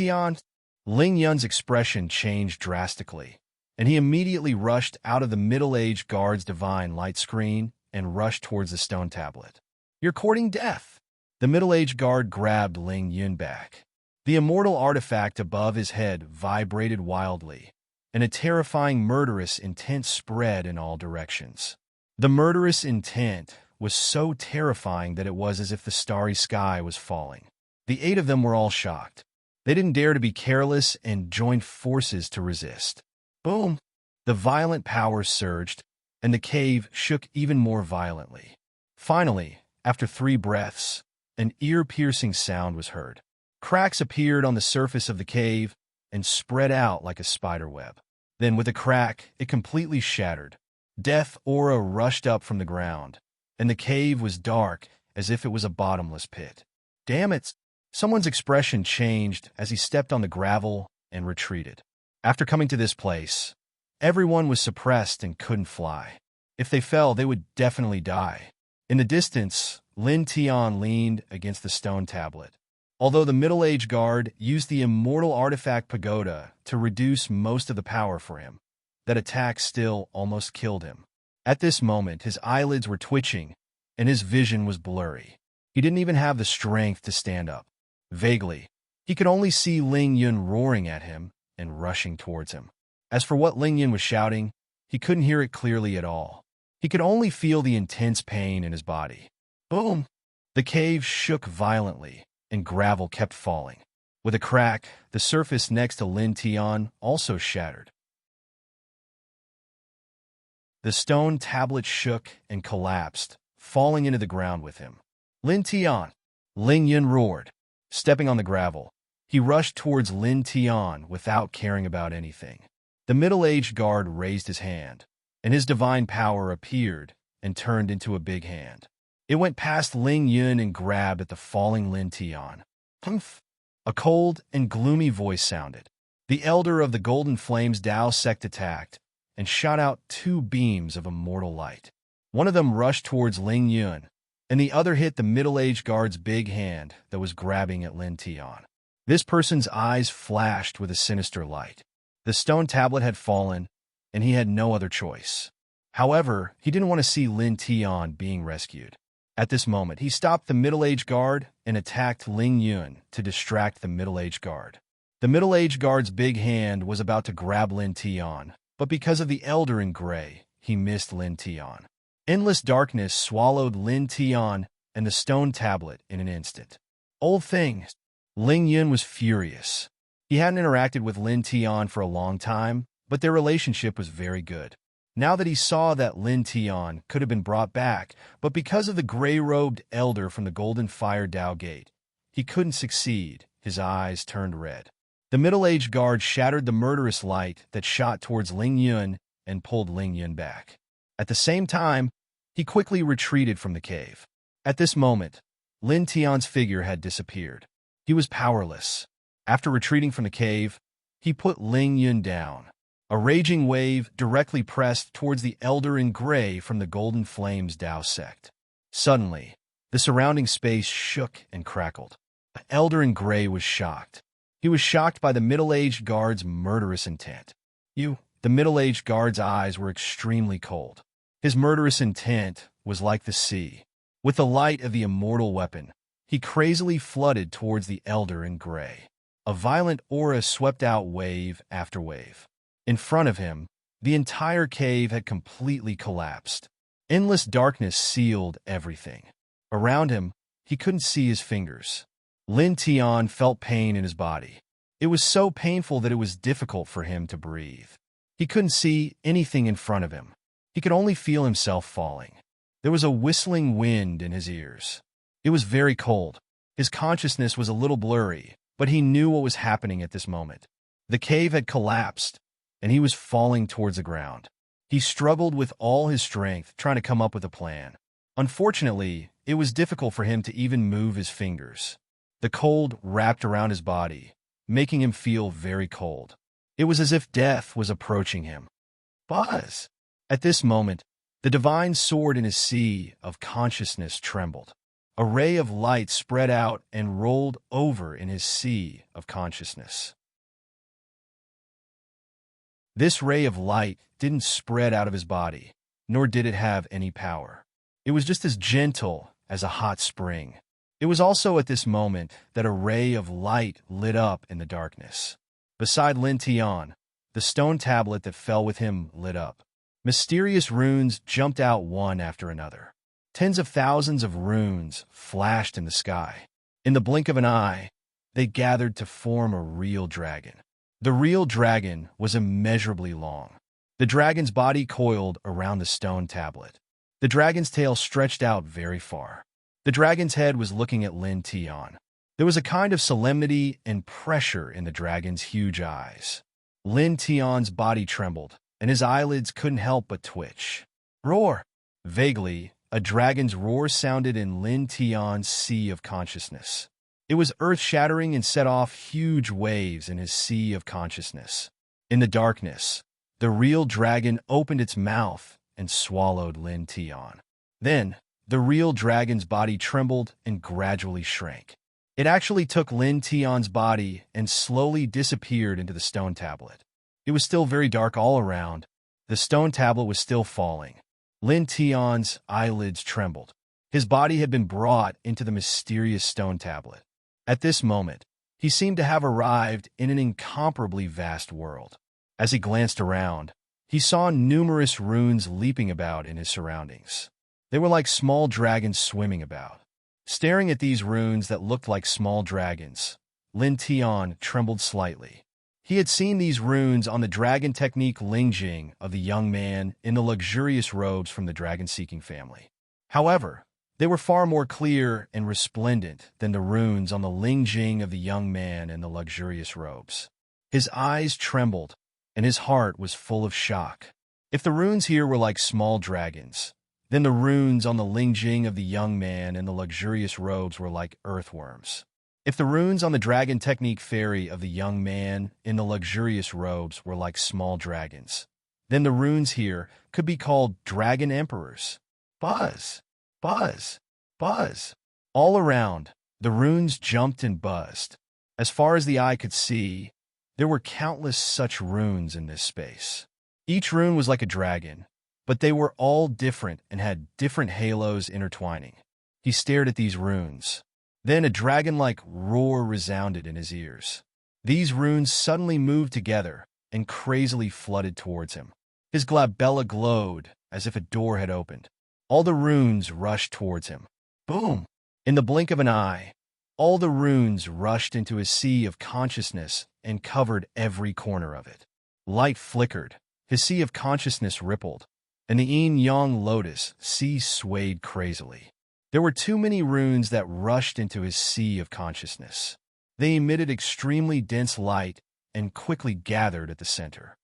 Yun's expression changed drastically, and he immediately rushed out of the middle-aged guard's divine light screen and rushed towards the stone tablet. "You're courting death!" The middle-aged guard grabbed Ling Yun back. The immortal artifact above his head vibrated wildly, and a terrifying murderous intent spread in all directions. The murderous intent was so terrifying that it was as if the starry sky was falling. The 8 of them were all shocked. They didn't dare to be careless and joined forces to resist. Boom! The violent power surged, and the cave shook even more violently. Finally, after 3 breaths, an ear-piercing sound was heard. Cracks appeared on the surface of the cave and spread out like a spider web. Then, with a crack, it completely shattered. Death aura rushed up from the ground, and the cave was dark as if it was a bottomless pit. "Damn it!" Someone's expression changed as he stepped on the gravel and retreated. After coming to this place, everyone was suppressed and couldn't fly. If they fell, they would definitely die. In the distance, Lin Tian leaned against the stone tablet. Although the middle-aged guard used the immortal artifact pagoda to reduce most of the power for him, that attack still almost killed him. At this moment, his eyelids were twitching, and his vision was blurry. He didn't even have the strength to stand up. Vaguely, he could only see Ling Yun roaring at him and rushing towards him. As for what Ling Yun was shouting, he couldn't hear it clearly at all. He could only feel the intense pain in his body. Boom! The cave shook violently, and gravel kept falling. With a crack, the surface next to Lin Tian also shattered. The stone tablet shook and collapsed, falling into the ground with him. "Lin Tian!" Ling Yun roared. Stepping on the gravel, he rushed towards Lin Tian without caring about anything. The middle-aged guard raised his hand, and his divine power appeared and turned into a big hand. It went past Ling Yun and grabbed at the falling Lin Tian. "Humph!" A cold and gloomy voice sounded. The elder of the Golden Flames Dao sect attacked and shot out 2 beams of immortal light. One of them rushed towards Ling Yun, and the other hit the middle-aged guard's big hand that was grabbing at Lin Tian. This person's eyes flashed with a sinister light. The stone tablet had fallen, and he had no other choice. However, he didn't want to see Lin Tian being rescued. At this moment, he stopped the middle-aged guard and attacked Ling Yun to distract the middle-aged guard. The middle-aged guard's big hand was about to grab Lin Tian, but because of the elder in gray, he missed Lin Tian. Endless darkness swallowed Lin Tian and the stone tablet in an instant. Old thing. Ling Yun was furious. He hadn't interacted with Lin Tian for a long time, but their relationship was very good. Now that he saw that Lin Tian could have been brought back, but because of the gray-robed elder from the Golden Fire Dao Gate, he couldn't succeed. His eyes turned red. The middle-aged guard shattered the murderous light that shot towards Ling Yun and pulled Ling Yun back. At the same time, he quickly retreated from the cave. At this moment, Lin Tian's figure had disappeared. He was powerless. After retreating from the cave, he put Ling Yun down. A raging wave directly pressed towards the elder in gray from the Golden Flames Dao sect. Suddenly, the surrounding space shook and crackled. The elder in gray was shocked. He was shocked by the middle-aged guard's murderous intent. The middle-aged guard's eyes were extremely cold. His murderous intent was like the sea. With the light of the immortal weapon, he crazily flooded towards the elder in gray. A violent aura swept out wave after wave. In front of him, the entire cave had completely collapsed. Endless darkness sealed everything. Around him, he couldn't see his fingers. Lin Tian felt pain in his body. It was so painful that it was difficult for him to breathe. He couldn't see anything in front of him. He could only feel himself falling. There was a whistling wind in his ears. It was very cold. His consciousness was a little blurry, but he knew what was happening at this moment. The cave had collapsed, and he was falling towards the ground. He struggled with all his strength, trying to come up with a plan. Unfortunately, it was difficult for him to even move his fingers. The cold wrapped around his body, making him feel very cold. It was as if death was approaching him. Buzz! At this moment, the divine sword in his sea of consciousness trembled. A ray of light spread out and rolled over in his sea of consciousness. This ray of light didn't spread out of his body, nor did it have any power. It was just as gentle as a hot spring. It was also at this moment that a ray of light lit up in the darkness. Beside Lin Tian, the stone tablet that fell with him lit up. Mysterious runes jumped out one after another. Tens of thousands of runes flashed in the sky. In the blink of an eye, they gathered to form a real dragon. The real dragon was immeasurably long. The dragon's body coiled around the stone tablet. The dragon's tail stretched out very far. The dragon's head was looking at Lin Tian. There was a kind of solemnity and pressure in the dragon's huge eyes. Lin Tian's body trembled, and his eyelids couldn't help but twitch. Roar! Vaguely, a dragon's roar sounded in Lin Tian's sea of consciousness. It was earth-shattering and set off huge waves in his sea of consciousness. In the darkness, the real dragon opened its mouth and swallowed Lin Tian. Then, the real dragon's body trembled and gradually shrank. It actually took Lin Tian's body and slowly disappeared into the stone tablet. It was still very dark all around. The stone tablet was still falling. Lin Tian's eyelids trembled. His body had been brought into the mysterious stone tablet. At this moment, he seemed to have arrived in an incomparably vast world. As he glanced around, he saw numerous runes leaping about in his surroundings. They were like small dragons swimming about. Staring at these runes that looked like small dragons, Lin Tian trembled slightly. He had seen these runes on the dragon technique Lingjing of the young man in the luxurious robes from the dragon-seeking family. However, they were far more clear and resplendent than the runes on the Lingjing of the young man in the luxurious robes. His eyes trembled, and his heart was full of shock. If the runes here were like small dragons, then the runes on the Lingjing of the young man in the luxurious robes were like earthworms. If the runes on the dragon technique fairy of the young man in the luxurious robes were like small dragons, then the runes here could be called dragon emperors. Buzz! Buzz! Buzz! All around, the runes jumped and buzzed. As far as the eye could see, there were countless such runes in this space. Each rune was like a dragon, but they were all different and had different halos intertwining. He stared at these runes. Then a dragon-like roar resounded in his ears. These runes suddenly moved together and crazily flooded towards him. His glabella glowed as if a door had opened. All the runes rushed towards him. Boom! In the blink of an eye, all the runes rushed into his sea of consciousness and covered every corner of it. Light flickered, his sea of consciousness rippled, and the yin-yang lotus sea swayed crazily. There were too many runes that rushed into his sea of consciousness. They emitted extremely dense light and quickly gathered at the center.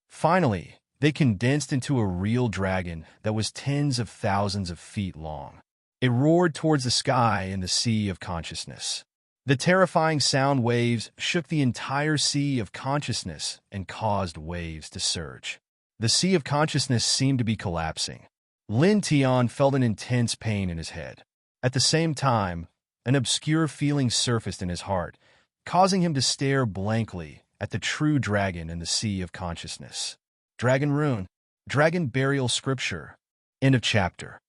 Finally, they condensed into a real dragon that was tens of thousands of feet long. It roared towards the sky in the sea of consciousness. The terrifying sound waves shook the entire sea of consciousness and caused waves to surge. The sea of consciousness seemed to be collapsing. Lin Tian felt an intense pain in his head. At the same time, an obscure feeling surfaced in his heart, causing him to stare blankly at the true dragon in the sea of consciousness. Dragon Rune, Dragon Burial Scripture. End of chapter.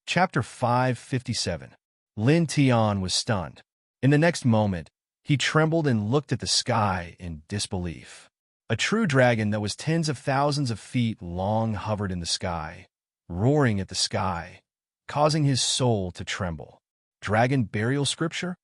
Chapter 557. Lin Tian was stunned. In the next moment, he trembled and looked at the sky in disbelief. A true dragon that was tens of thousands of feet long hovered in the sky, roaring at the sky, causing his soul to tremble. Dragon Burial Scripture?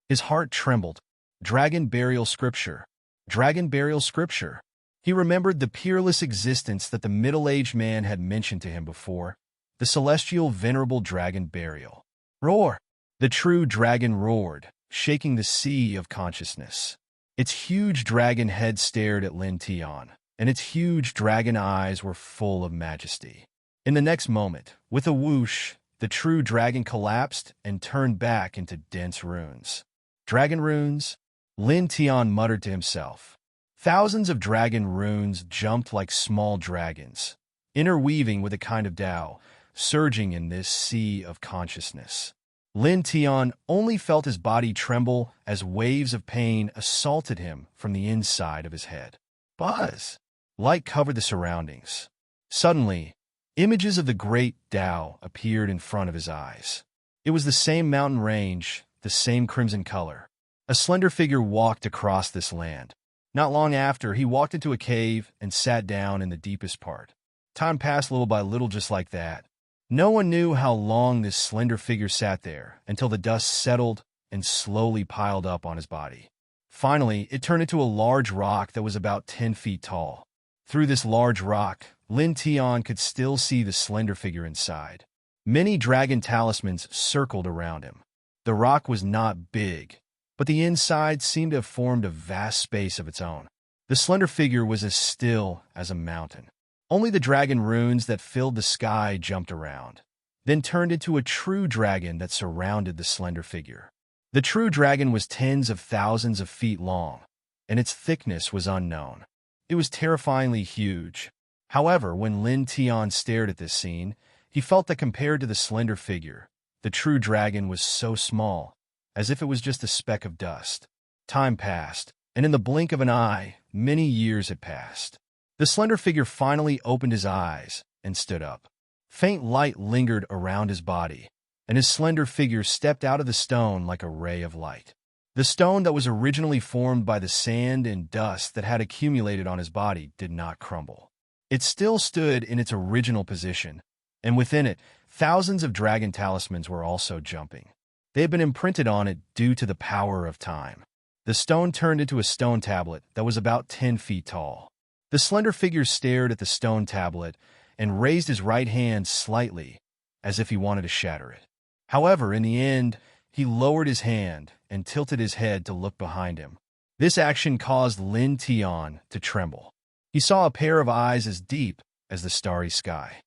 His heart trembled. Dragon Burial Scripture. Dragon Burial Scripture. He remembered the peerless existence that the middle-aged man had mentioned to him before, the celestial venerable dragon burial. Roar! The true dragon roared, shaking the sea of consciousness. Its huge dragon head stared at Lin Tian, and its huge dragon eyes were full of majesty. In the next moment, with a whoosh, the true dragon collapsed and turned back into dense runes. Dragon runes? Lin Tian muttered to himself. Thousands of dragon runes jumped like small dragons, interweaving with a kind of Tao, surging in this sea of consciousness. Lin Tian only felt his body tremble as waves of pain assaulted him from the inside of his head. Buzz! Light covered the surroundings. Suddenly, images of the great Tao appeared in front of his eyes. It was the same mountain range, the same crimson color. A slender figure walked across this land. Not long after, he walked into a cave and sat down in the deepest part. Time passed little by little just like that. No one knew how long this slender figure sat there until the dust settled and slowly piled up on his body. Finally, it turned into a large rock that was about 10 feet tall. Through this large rock, Lin Tian could still see the slender figure inside. Many dragon talismans circled around him. The rock was not big, but the inside seemed to have formed a vast space of its own. The slender figure was as still as a mountain. Only the dragon runes that filled the sky jumped around, then turned into a true dragon that surrounded the slender figure. The true dragon was tens of thousands of feet long, and its thickness was unknown. It was terrifyingly huge. However, when Lin Tian stared at this scene, he felt that compared to the slender figure, the true dragon was so small, as if it was just a speck of dust. Time passed, and in the blink of an eye, many years had passed. The slender figure finally opened his eyes and stood up. Faint light lingered around his body, and his slender figure stepped out of the stone like a ray of light. The stone that was originally formed by the sand and dust that had accumulated on his body did not crumble. It still stood in its original position, and within it, thousands of dragon talismans were also jumping. They had been imprinted on it due to the power of time. The stone turned into a stone tablet that was about 10 feet tall. The slender figure stared at the stone tablet and raised his right hand slightly, as if he wanted to shatter it. However, in the end, he lowered his hand and tilted his head to look behind him. This action caused Lin Tian to tremble. He saw a pair of eyes as deep as the starry sky.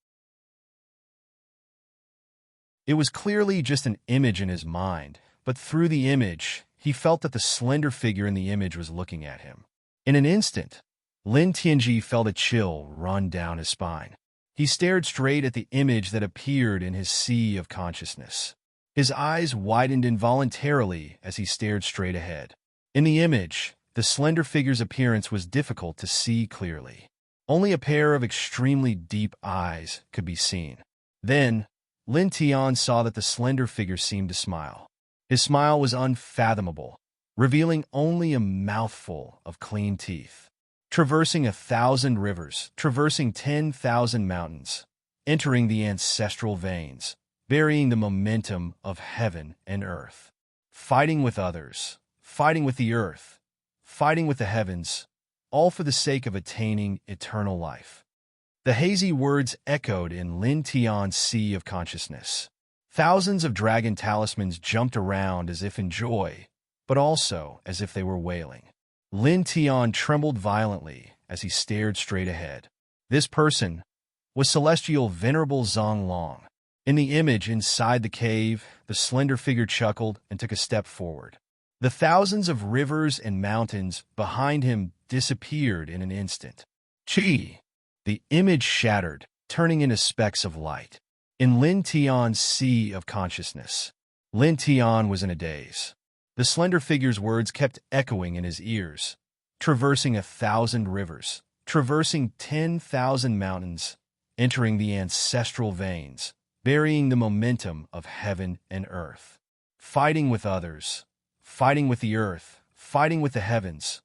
It was clearly just an image in his mind, but through the image, he felt that the slender figure in the image was looking at him. In an instant, Lin Tianji felt a chill run down his spine. He stared straight at the image that appeared in his sea of consciousness. His eyes widened involuntarily as he stared straight ahead. In the image, the slender figure's appearance was difficult to see clearly. Only a pair of extremely deep eyes could be seen. Then, Lin Tian saw that the slender figure seemed to smile. His smile was unfathomable, revealing only a mouthful of clean teeth. Traversing 1,000 rivers, traversing 10,000 mountains, entering the ancestral veins, burying the momentum of heaven and earth. Fighting with others, fighting with the earth, fighting with the heavens, all for the sake of attaining eternal life. The hazy words echoed in Lin Tian's sea of consciousness. Thousands of dragon talismans jumped around as if in joy, but also as if they were wailing. Lin Tian trembled violently as he stared straight ahead. This person was celestial Venerable Zonglong. In the image inside the cave, the slender figure chuckled and took a step forward. The thousands of rivers and mountains behind him disappeared in an instant. Chi! The image shattered, turning into specks of light. In Lin Tian's sea of consciousness, Lin Tian was in a daze. The slender figure's words kept echoing in his ears, traversing 1,000 rivers, traversing 10,000 mountains, entering the ancestral veins, burying the momentum of heaven and earth. Fighting with others, fighting with the earth, fighting with the heavens,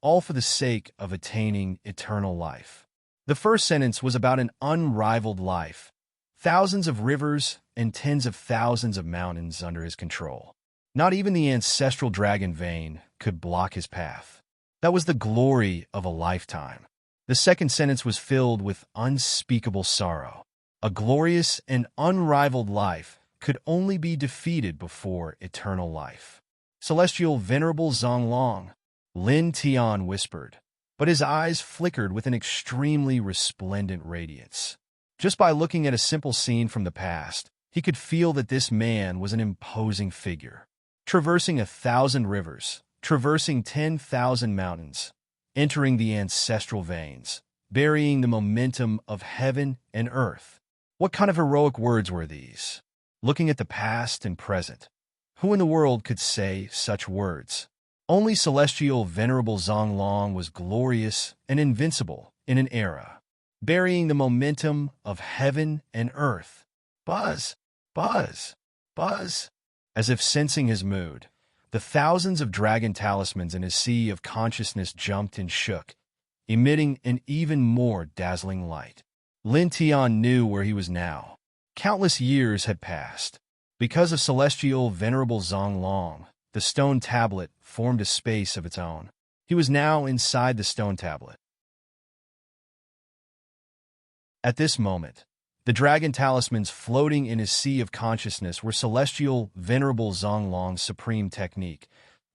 all for the sake of attaining eternal life. The first sentence was about an unrivaled life, thousands of rivers and tens of thousands of mountains under his control. Not even the ancestral dragon vein could block his path. That was the glory of a lifetime. The second sentence was filled with unspeakable sorrow. A glorious and unrivaled life could only be defeated before eternal life. Celestial Venerable Zonglong, Lin Tian whispered, but his eyes flickered with an extremely resplendent radiance. Just by looking at a simple scene from the past, he could feel that this man was an imposing figure. Traversing 1,000 rivers, traversing 10,000 mountains, entering the ancestral veins, burying the momentum of heaven and earth. What kind of heroic words were these? Looking at the past and present, who in the world could say such words? Only Celestial Venerable Zonglong was glorious and invincible in an era, burying the momentum of heaven and earth. Buzz, buzz, buzz. As if sensing his mood, the thousands of dragon talismans in his sea of consciousness jumped and shook, emitting an even more dazzling light. Lin Tian knew where he was now. Countless years had passed. Because of Celestial Venerable Zonglong, the stone tablet formed a space of its own. He was now inside the stone tablet. At this moment, the dragon talismans floating in his sea of consciousness were Celestial Venerable Zonglong's supreme technique,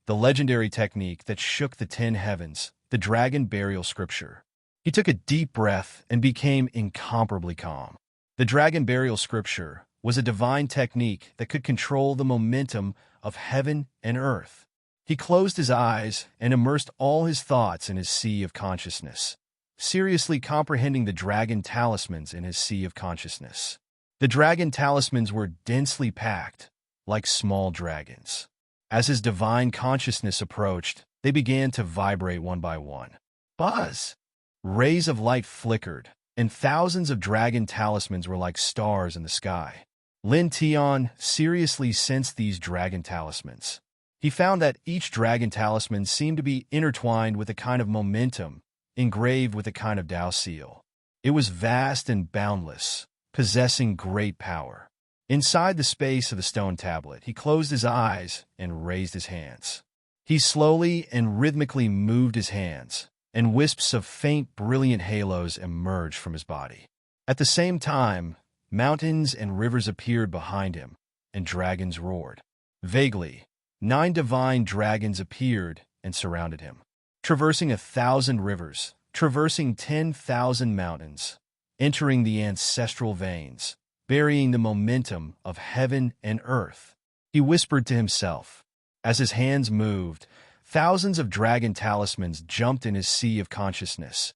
the legendary technique that shook the 10 heavens, the dragon burial scripture. He took a deep breath and became incomparably calm. The dragon burial scripture was a divine technique that could control the momentum of heaven and earth. He closed his eyes and immersed all his thoughts in his sea of consciousness, seriously comprehending the dragon talismans in his sea of consciousness. The dragon talismans were densely packed, like small dragons. As his divine consciousness approached, they began to vibrate one by one. Buzz! Rays of light flickered, and thousands of dragon talismans were like stars in the sky. Lin Tian seriously sensed these dragon talismans. He found that each dragon talisman seemed to be intertwined with a kind of momentum, engraved with a kind of Tao seal. It was vast and boundless, possessing great power. Inside the space of the stone tablet, he closed his eyes and raised his hands. He slowly and rhythmically moved his hands, and wisps of faint, brilliant halos emerged from his body. At the same time, mountains and rivers appeared behind him, and dragons roared. Vaguely, 9 divine dragons appeared and surrounded him. Traversing 1,000 rivers, traversing 10,000 mountains, entering the ancestral veins, burying the momentum of heaven and earth. He whispered to himself. As his hands moved, Thousands of dragon talismans jumped in his sea of consciousness,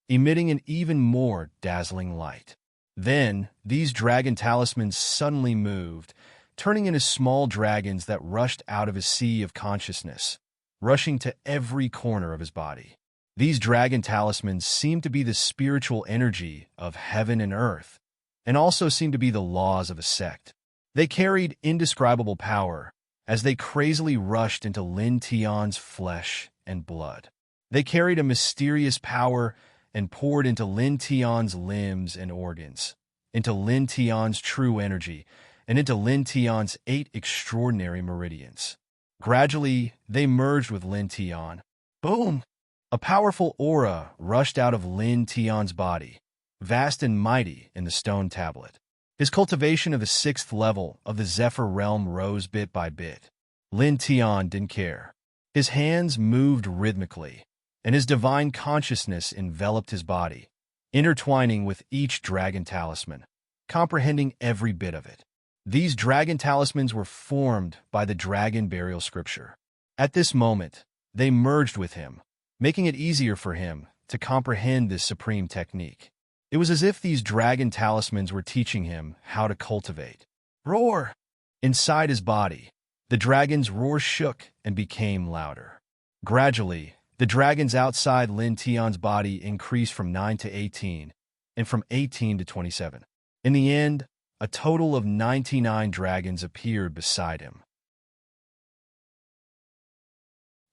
emitting an even more dazzling light. Then, these dragon talismans suddenly moved, turning into small dragons that rushed out of his sea of consciousness, rushing to every corner of his body. These dragon talismans seemed to be the spiritual energy of heaven and earth, and also seemed to be the laws of a sect. They carried indescribable power as they crazily rushed into Lin Tian's flesh and blood. They carried a mysterious power and poured into Lin Tian's limbs and organs, into Lin Tian's true energy, and into Lin Tian's 8 extraordinary meridians. Gradually, they merged with Lin Tian. Boom! A powerful aura rushed out of Lin Tian's body, vast and mighty in the stone tablet. His cultivation of the 6th level of the Zephyr realm rose bit by bit. Lin Tian didn't care. His hands moved rhythmically, and his divine consciousness enveloped his body, intertwining with each dragon talisman, comprehending every bit of it. These dragon talismans were formed by the dragon burial scripture. At this moment, they merged with him, making it easier for him to comprehend this supreme technique. It was as if these dragon talismans were teaching him how to cultivate. Roar! Inside his body, the dragon's roar shook and became louder. Gradually, the dragons outside Lin Tian's body increased from 9 to 18, and from 18 to 27. In the end, a total of 99 dragons appeared beside him.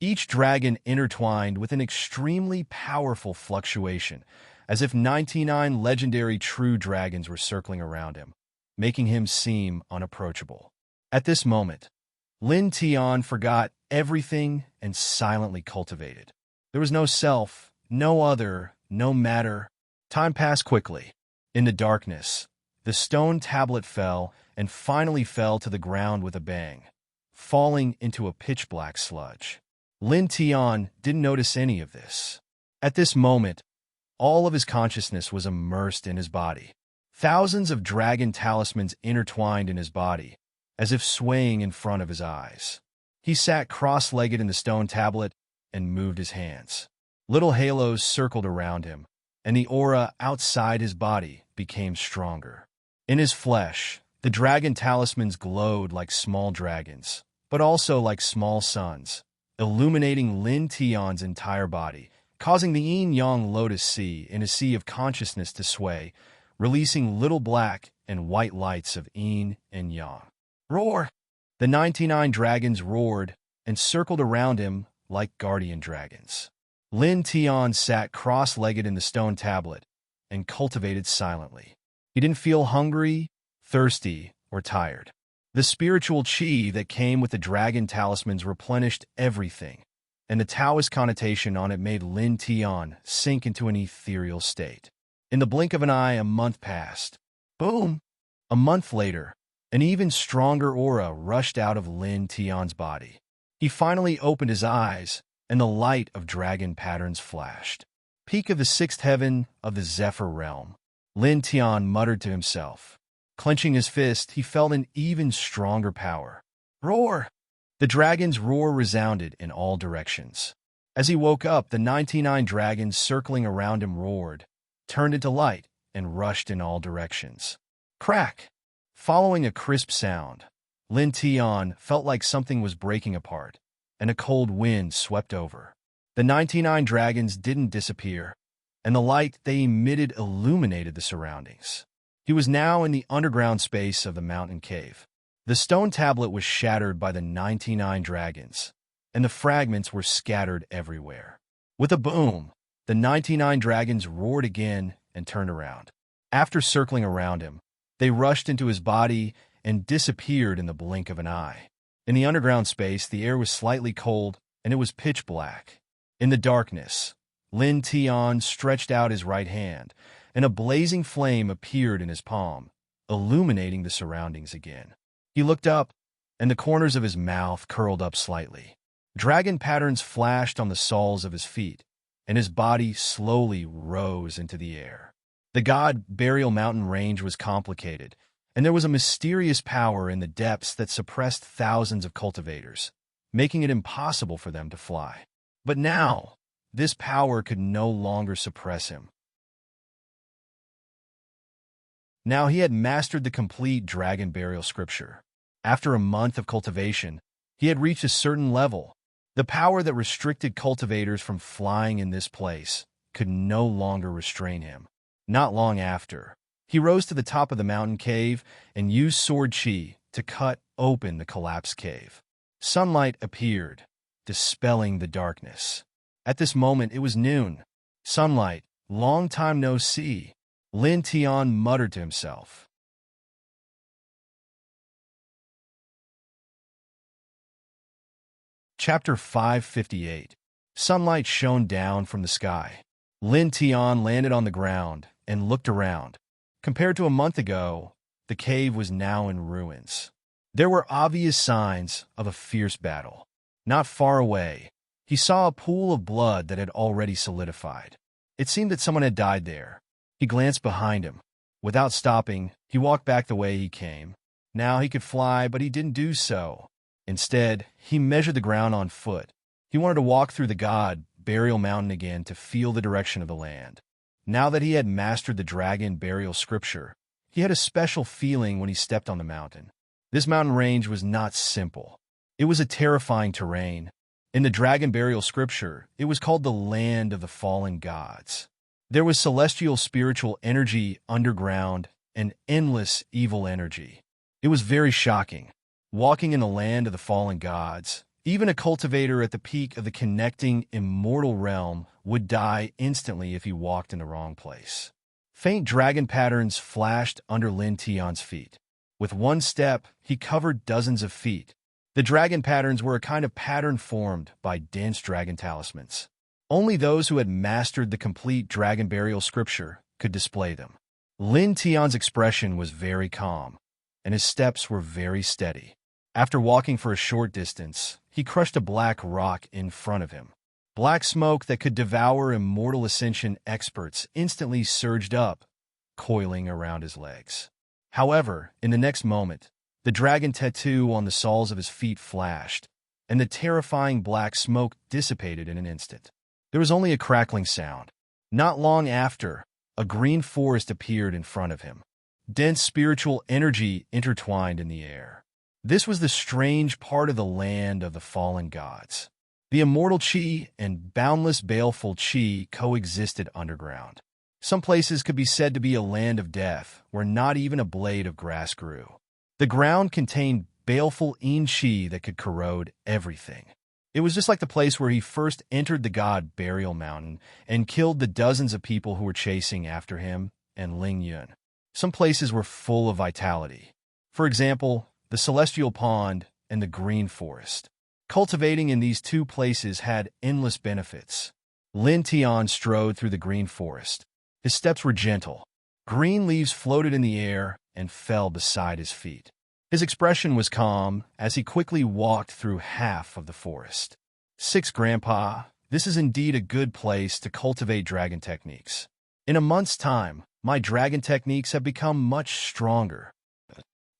Each dragon intertwined with an extremely powerful fluctuation, as if 99 legendary true dragons were circling around him, making him seem unapproachable. At this moment, Lin Tian forgot everything and silently cultivated. There was no self, no other, no matter. Time passed quickly. In the darkness, the stone tablet fell and finally fell to the ground with a bang, falling into a pitch-black sludge. Lin Tian didn't notice any of this. At this moment, all of his consciousness was immersed in his body. Thousands of dragon talismans intertwined in his body, as if swaying in front of his eyes. He sat cross-legged in the stone tablet and moved his hands. Little halos circled around him, and the aura outside his body became stronger. In his flesh, the dragon talismans glowed like small dragons, but also like small suns, illuminating Lin Tian's entire body, causing the yin-yang lotus sea in a sea of consciousness to sway, releasing little black and white lights of yin and yang. Roar! The 99 dragons roared and circled around him like guardian dragons. Lin Tian sat cross-legged in the stone tablet and cultivated silently. He didn't feel hungry, thirsty, or tired. The spiritual qi that came with the dragon talismans replenished everything, and the Taoist connotation on it made Lin Tian sink into an ethereal state. In the blink of an eye, a month passed. Boom! A month later, an even stronger aura rushed out of Lin Tian's body. He finally opened his eyes, and the light of dragon patterns flashed. Peak of the 6th heaven of the Zephyr realm. Lin Tian muttered to himself. Clenching his fist, he felt an even stronger power. Roar! The dragon's roar resounded in all directions. As he woke up, the 99 dragons circling around him roared, turned into light, and rushed in all directions. Crack! Following a crisp sound, Lin Tian felt like something was breaking apart, and a cold wind swept over. The 99 dragons didn't disappear, and the light they emitted illuminated the surroundings. He was now in the underground space of the mountain cave. The stone tablet was shattered by the 99 dragons, and the fragments were scattered everywhere. With a boom, the 99 dragons roared again and turned around. After circling around him, they rushed into his body and disappeared in the blink of an eye. In the underground space, the air was slightly cold, and it was pitch black. In the darkness, Lin Tian stretched out his right hand, and a blazing flame appeared in his palm, illuminating the surroundings again. He looked up, and the corners of his mouth curled up slightly. Dragon patterns flashed on the soles of his feet, and his body slowly rose into the air. The God Burial Mountain range was complicated, and there was a mysterious power in the depths that suppressed thousands of cultivators, making it impossible for them to fly. But now, this power could no longer suppress him. Now he had mastered the complete dragon burial scripture. After a month of cultivation, he had reached a certain level. The power that restricted cultivators from flying in this place could no longer restrain him. Not long after, he rose to the top of the mountain cave and used sword chi to cut open the collapsed cave. Sunlight appeared, dispelling the darkness. At this moment, it was noon. Sunlight, long time no see. Lin Tian muttered to himself. Chapter 558. Sunlight shone down from the sky. Lin Tian landed on the ground and looked around. Compared to a month ago, the cave was now in ruins. There were obvious signs of a fierce battle. Not far away, he saw a pool of blood that had already solidified. It seemed that someone had died there. He glanced behind him. Without stopping, he walked back the way he came. Now he could fly, but he didn't do so. Instead, he measured the ground on foot. He wanted to walk through the god burial mountain again to feel the direction of the land. Now that he had mastered the dragon burial scripture, he had a special feeling when he stepped on the mountain. This mountain range was not simple. It was a terrifying terrain. In the dragon burial scripture, it was called the land of the fallen gods. There was celestial spiritual energy underground and endless evil energy. It was very shocking. Walking in the land of the fallen gods, even a cultivator at the peak of the connecting immortal realm would die instantly if he walked in the wrong place. Faint dragon patterns flashed under Lin Tian's feet. With one step, he covered dozens of feet. The dragon patterns were a kind of pattern formed by dense dragon talismans. Only those who had mastered the complete dragon burial scripture could display them. Lin Tian's expression was very calm, and his steps were very steady. After walking for a short distance, he crushed a black rock in front of him. Black smoke that could devour immortal ascension experts instantly surged up, coiling around his legs. However, in the next moment, the dragon tattoo on the soles of his feet flashed, and the terrifying black smoke dissipated in an instant. There was only a crackling sound. Not long after, a green forest appeared in front of him. Dense spiritual energy intertwined in the air. This was the strange part of the land of the fallen gods. The immortal chi and boundless baleful chi coexisted underground. Some places could be said to be a land of death, where not even a blade of grass grew. The ground contained baleful yin chi that could corrode everything. It was just like the place where he first entered the god burial mountain and killed the dozens of people who were chasing after him and Ling Yun. Some places were full of vitality. For example, the celestial pond and the green forest. Cultivating in these two places had endless benefits. Lin Tian strode through the green forest. His steps were gentle. Green leaves floated in the air and fell beside his feet. His expression was calm as he quickly walked through half of the forest. 6 Grandpa, this is indeed a good place to cultivate dragon techniques. In a month's time, my dragon techniques have become much stronger.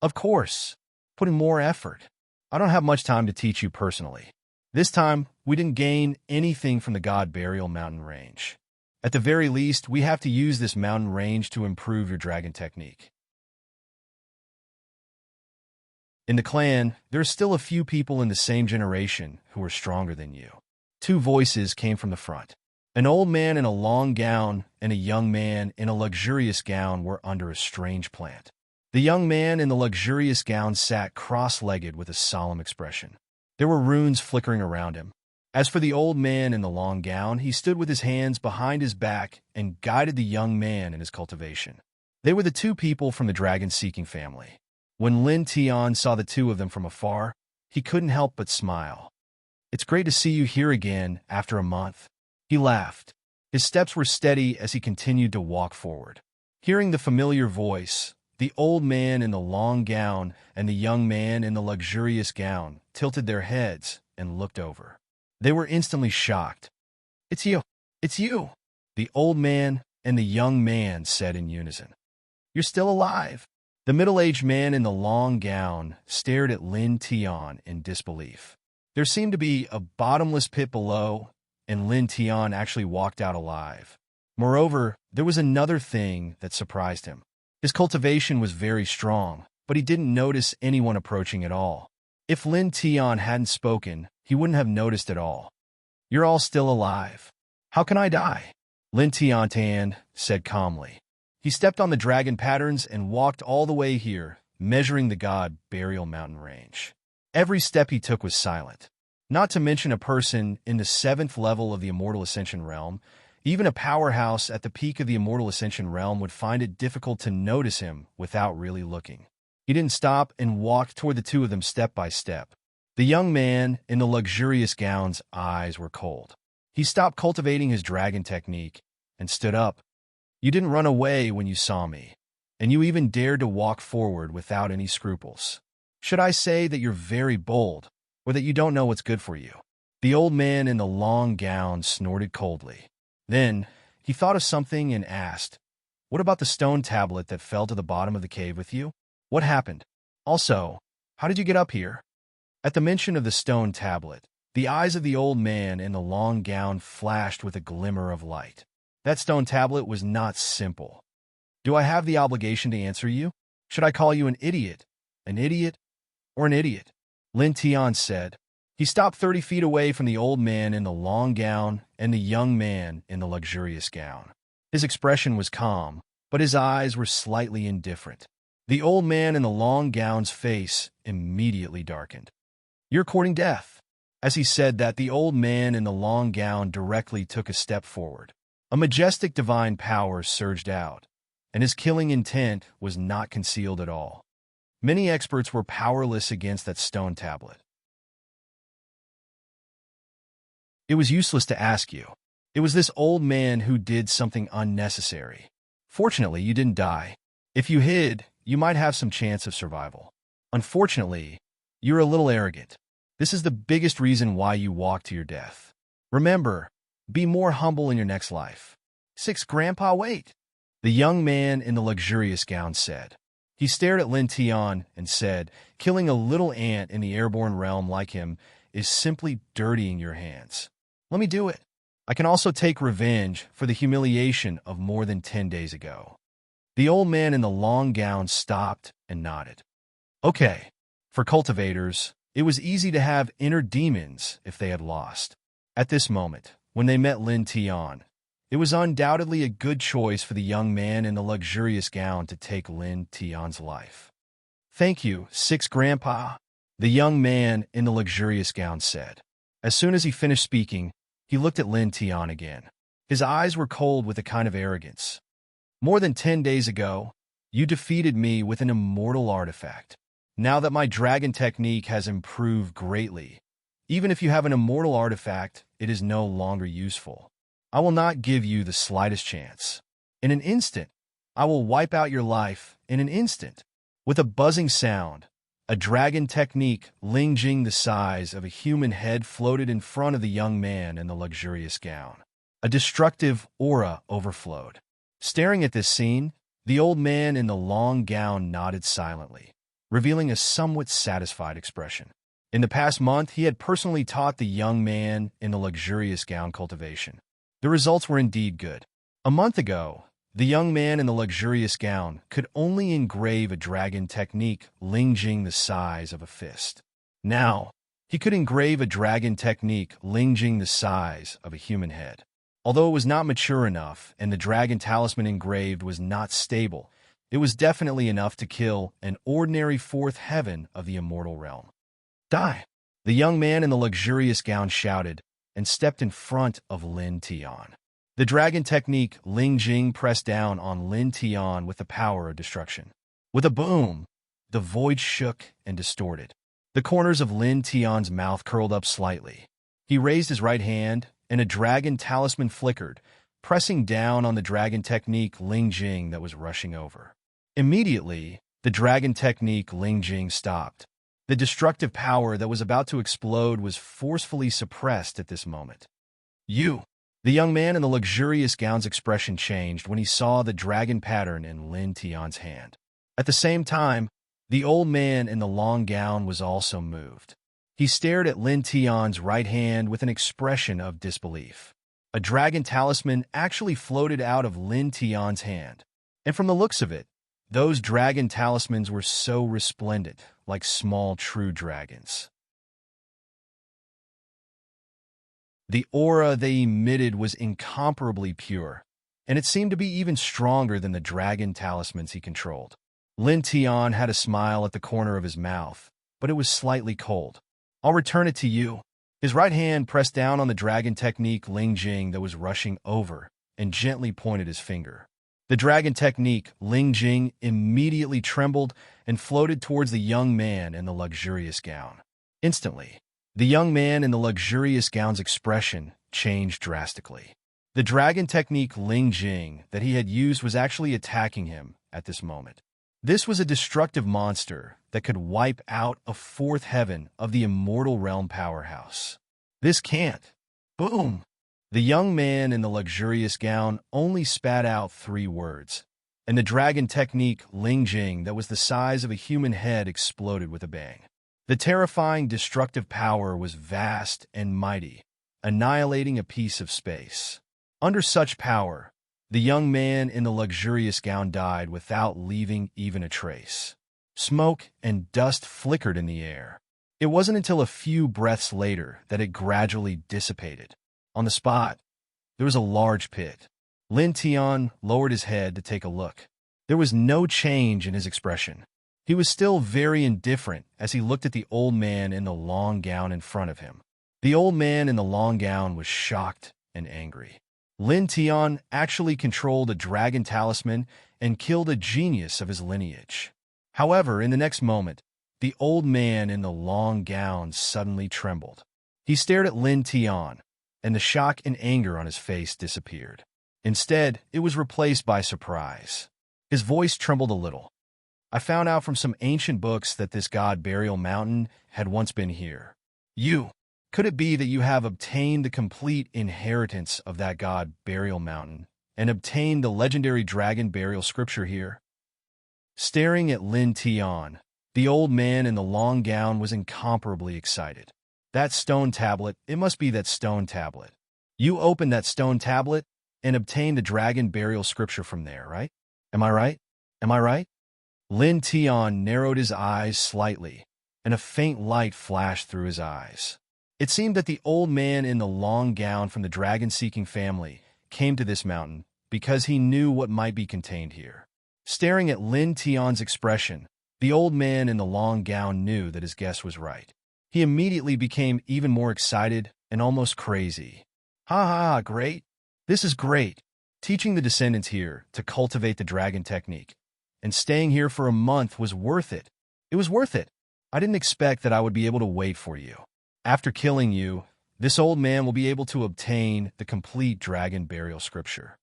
Of course, putting more effort. I don't have much time to teach you personally. This time, we didn't gain anything from the God Burial Mountain Range. At the very least, we have to use this mountain range to improve your dragon technique. In the clan, there are still a few people in the same generation who are stronger than you. 2 voices came from the front. An old man in a long gown and a young man in a luxurious gown were under a strange plant. The young man in the luxurious gown sat cross-legged with a solemn expression. There were runes flickering around him. As for the old man in the long gown, he stood with his hands behind his back and guided the young man in his cultivation. They were the 2 people from the dragon-seeking family. When Lin Tian saw the 2 of them from afar, he couldn't help but smile. It's great to see you here again after a month. He laughed. His steps were steady as he continued to walk forward. Hearing the familiar voice, the old man in the long gown and the young man in the luxurious gown tilted their heads and looked over. They were instantly shocked. It's you! It's you! The old man and the young man said in unison. You're still alive! The middle-aged man in the long gown stared at Lin Tian in disbelief. There seemed to be a bottomless pit below, and Lin Tian actually walked out alive. Moreover, there was another thing that surprised him. His cultivation was very strong, but he didn't notice anyone approaching at all. If Lin Tian hadn't spoken, he wouldn't have noticed at all. "You're all still alive. How can I die?" Lin Tian said calmly. He stepped on the dragon patterns and walked all the way here, measuring the god burial mountain range. Every step he took was silent. Not to mention a person in the 7th level of the Immortal Ascension realm, even a powerhouse at the peak of the Immortal Ascension realm would find it difficult to notice him without really looking. He didn't stop and walked toward the two of them step by step. The young man in the luxurious gown's eyes were cold. He stopped cultivating his dragon technique and stood up. "You didn't run away when you saw me, and you even dared to walk forward without any scruples. Should I say that you're very bold, or that you don't know what's good for you?" The old man in the long gown snorted coldly. Then he thought of something and asked, "What about the stone tablet that fell to the bottom of the cave with you? What happened? Also, how did you get up here?" At the mention of the stone tablet, the eyes of the old man in the long gown flashed with a glimmer of light. That stone tablet was not simple. "Do I have the obligation to answer you? Should I call you an idiot, or an idiot?" Lin Tian said. He stopped 30 feet away from the old man in the long gown and the young man in the luxurious gown. His expression was calm, but his eyes were slightly indifferent. The old man in the long gown's face immediately darkened. "You're courting death." As he said that, the old man in the long gown directly took a step forward. A majestic divine power surged out, and his killing intent was not concealed at all. Many experts were powerless against that stone tablet. "It was useless to ask you. It was this old man who did something unnecessary. Fortunately, you didn't die. If you hid, you might have some chance of survival. Unfortunately, you're a little arrogant. This is the biggest reason why you walk to your death. Remember, be more humble in your next life." "6 Grandpa, wait," the young man in the luxurious gown said. He stared at Lin Tian and said, "Killing a little ant in the airborne realm like him is simply dirtying your hands. Let me do it. I can also take revenge for the humiliation of more than 10 days ago." The old man in the long gown stopped and nodded. Okay, for cultivators, it was easy to have inner demons if they had lost. At this moment, when they met Lin Tian, it was undoubtedly a good choice for the young man in the luxurious gown to take Lin Tian's life. "Thank you, 6 Grandpa," the young man in the luxurious gown said. As soon as he finished speaking, he looked at Lin Tian again. His eyes were cold with a kind of arrogance. "More than 10 days ago, you defeated me with an immortal artifact. Now that my dragon technique has improved greatly, even if you have an immortal artifact, it is no longer useful. I will not give you the slightest chance. In an instant, I will wipe out your life in an instant." With a buzzing sound, a dragon technique Lingjing the size of a human head floated in front of the young man in the luxurious gown. A destructive aura overflowed. Staring at this scene, the old man in the long gown nodded silently, revealing a somewhat satisfied expression. In the past month, he had personally taught the young man in the luxurious gown cultivation. The results were indeed good. A month ago, the young man in the luxurious gown could only engrave a dragon technique Lingjing the size of a fist. Now, he could engrave a dragon technique Lingjing the size of a human head. Although it was not mature enough and the dragon talisman engraved was not stable, it was definitely enough to kill an ordinary 4th heaven of the immortal realm. "Die!" the young man in the luxurious gown shouted and stepped in front of Lin Tian. The dragon technique Lingjing pressed down on Lin Tian with the power of destruction. With a boom, the void shook and distorted. The corners of Lin Tian's mouth curled up slightly. He raised his right hand, and a dragon talisman flickered, pressing down on the dragon technique Lingjing that was rushing over. Immediately, the dragon technique Lingjing stopped. The destructive power that was about to explode was forcefully suppressed at this moment. "You!" The young man in the luxurious gown's expression changed when he saw the dragon pattern in Lin Tian's hand. At the same time, the old man in the long gown was also moved. He stared at Lin Tian's right hand with an expression of disbelief. A dragon talisman actually floated out of Lin Tian's hand. And from the looks of it, those dragon talismans were so resplendent, like small true dragons. The aura they emitted was incomparably pure, and it seemed to be even stronger than the dragon talismans he controlled. Lin Tian had a smile at the corner of his mouth, but it was slightly cold. "I'll return it to you." His right hand pressed down on the dragon technique Ling Jing that was rushing over and gently pointed his finger. The dragon technique Ling Jing immediately trembled and floated towards the young man in the luxurious gown. Instantly, the young man in the luxurious gown's expression changed drastically. The dragon technique Ling Jing that he had used was actually attacking him at this moment. This was a destructive monster that could wipe out a fourth heaven of the immortal realm powerhouse. "This can't." Boom! The young man in the luxurious gown only spat out 3 words, and the dragon technique Ling Jing that was the size of a human head exploded with a bang. The terrifying destructive power was vast and mighty, annihilating a piece of space. Under such power, the young man in the luxurious gown died without leaving even a trace. Smoke and dust flickered in the air. It wasn't until a few breaths later that it gradually dissipated. On the spot, there was a large pit. Lin Tian lowered his head to take a look. There was no change in his expression. He was still very indifferent as he looked at the old man in the long gown in front of him. The old man in the long gown was shocked and angry. Lin Tian actually controlled a dragon talisman and killed a genius of his lineage. However, in the next moment, the old man in the long gown suddenly trembled. He stared at Lin Tian, and the shock and anger on his face disappeared. Instead, it was replaced by surprise. His voice trembled a little. "I found out from some ancient books that this god Burial Mountain had once been here. Could it be that you have obtained the complete inheritance of that god Burial Mountain and obtained the legendary dragon burial scripture here?" Staring at Lin Tian, the old man in the long gown was incomparably excited. "That stone tablet, it must be that stone tablet. You opened that stone tablet and obtained the dragon burial scripture from there, right? Am I right? Am I right?" Lin Tian narrowed his eyes slightly, and a faint light flashed through his eyes. It seemed that the old man in the long gown from the dragon-seeking family came to this mountain because he knew what might be contained here. Staring at Lin Tian's expression, the old man in the long gown knew that his guess was right. He immediately became even more excited and almost crazy. "Ha ha, great! This is great! Teaching the descendants here to cultivate the dragon technique. And staying here for a month was worth it. It was worth it. I didn't expect that I would be able to wait for you. After killing you, this old man will be able to obtain the complete dragon burial scripture.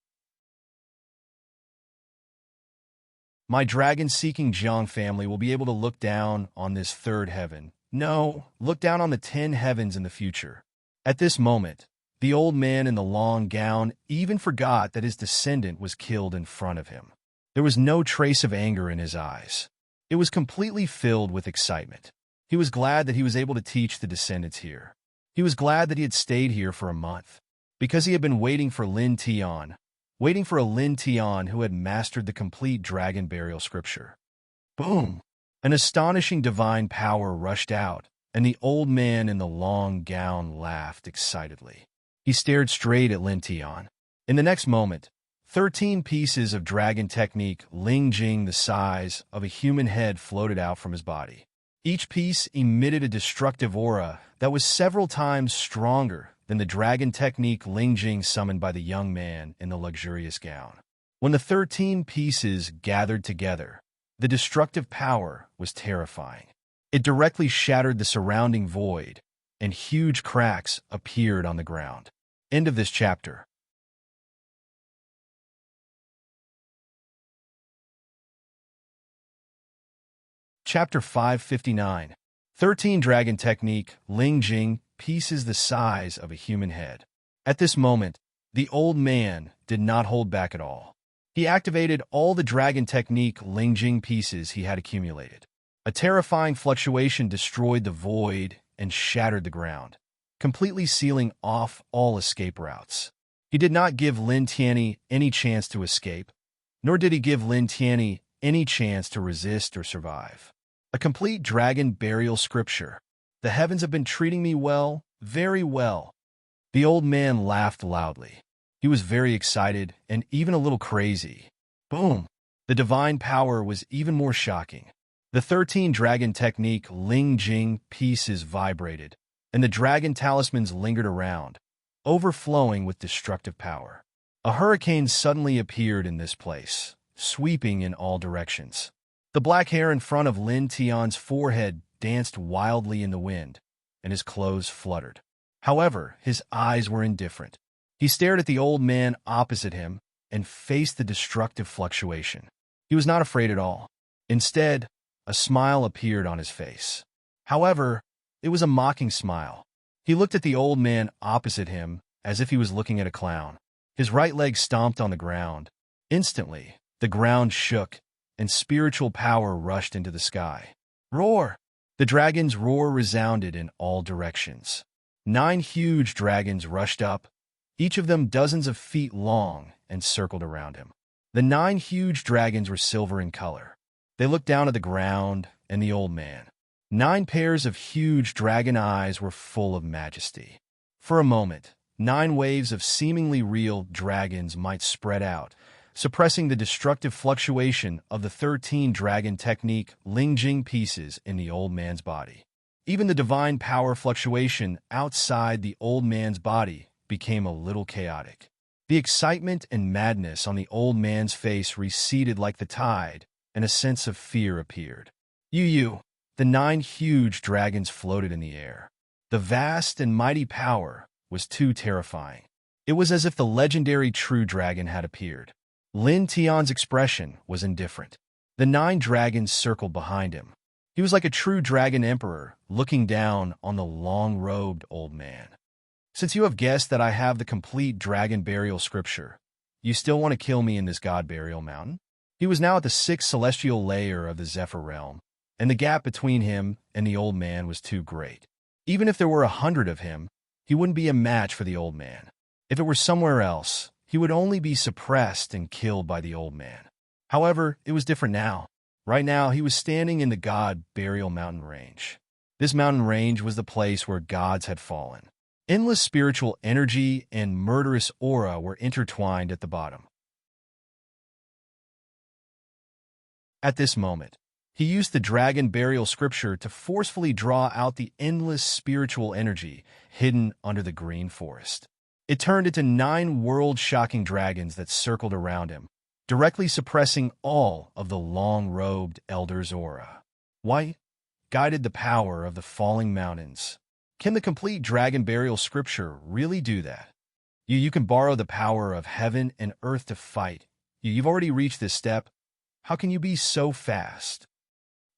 My dragon-seeking Jiang family will be able to look down on this third heaven. No, look down on the 10 heavens in the future." At this moment, the old man in the long gown even forgot that his descendant was killed in front of him. There was no trace of anger in his eyes. It was completely filled with excitement. He was glad that he was able to teach the descendants here. He was glad that he had stayed here for a month, because he had been waiting for Lin Tian, waiting for a Lin Tian who had mastered the complete dragon burial scripture. Boom! An astonishing divine power rushed out, and the old man in the long gown laughed excitedly. He stared straight at Lin Tian. In the next moment, 13 pieces of dragon technique Ling Jing the size of a human head floated out from his body. Each piece emitted a destructive aura that was several times stronger than the dragon technique Ling Jing summoned by the young man in the luxurious gown. When the 13 pieces gathered together, the destructive power was terrifying. It directly shattered the surrounding void, and huge cracks appeared on the ground. End of this chapter. Chapter 559. 13 Dragon Technique, Ling Jing, pieces the size of a human head. At this moment, the old man did not hold back at all. He activated all the Dragon Technique Ling Jing pieces he had accumulated. A terrifying fluctuation destroyed the void and shattered the ground, completely sealing off all escape routes. He did not give Lin Tianyi any chance to escape, nor did he give Lin Tianyi any chance to resist or survive. A complete dragon burial scripture. The heavens have been treating me well, very well. The old man laughed loudly. He was very excited and even a little crazy. Boom! The divine power was even more shocking. The 13 dragon technique Ling Jing pieces vibrated, and the dragon talismans lingered around, overflowing with destructive power. A hurricane suddenly appeared in this place, sweeping in all directions. The black hair in front of Lin Tian's forehead danced wildly in the wind, and his clothes fluttered. However, his eyes were indifferent. He stared at the old man opposite him and faced the destructive fluctuation. He was not afraid at all. Instead, a smile appeared on his face. However, it was a mocking smile. He looked at the old man opposite him as if he was looking at a clown. His right leg stomped on the ground. Instantly, the ground shook, and spiritual power rushed into the sky. Roar! The dragon's roar resounded in all directions. 9 huge dragons rushed up, each of them dozens of feet long, and circled around him. The 9 huge dragons were silver in color. They looked down at the ground and the old man. 9 pairs of huge dragon eyes were full of majesty. For a moment, 9 waves of seemingly real dragons might spread out, suppressing the destructive fluctuation of the 13 dragon technique Ling Jing pieces in the old man's body. Even the divine power fluctuation outside the old man's body became a little chaotic. The excitement and madness on the old man's face receded like the tide, and a sense of fear appeared. The 9 huge dragons floated in the air. The vast and mighty power was too terrifying. It was as if the legendary true dragon had appeared. Lin Tian's expression was indifferent. The 9 dragons circled behind him. He was like a true dragon emperor, looking down on the long-robed old man. Since you have guessed that I have the complete dragon burial scripture, you still want to kill me in this god burial mountain? He was now at the 6th celestial layer of the Zephyr realm, and the gap between him and the old man was too great. Even if there were 100 of him, he wouldn't be a match for the old man. If it were somewhere else, he would only be suppressed and killed by the old man. However, it was different now. Right now, he was standing in the god burial mountain range. This mountain range was the place where gods had fallen. Endless spiritual energy and murderous aura were intertwined at the bottom. At this moment, he used the dragon burial scripture to forcefully draw out the endless spiritual energy hidden under the green forest. It turned into 9 world-shocking dragons that circled around him, directly suppressing all of the long-robed elder's aura. White guided the power of the falling mountains. Can the complete dragon burial scripture really do that? You can borrow the power of heaven and earth to fight. You've already reached this step. How can you be so fast?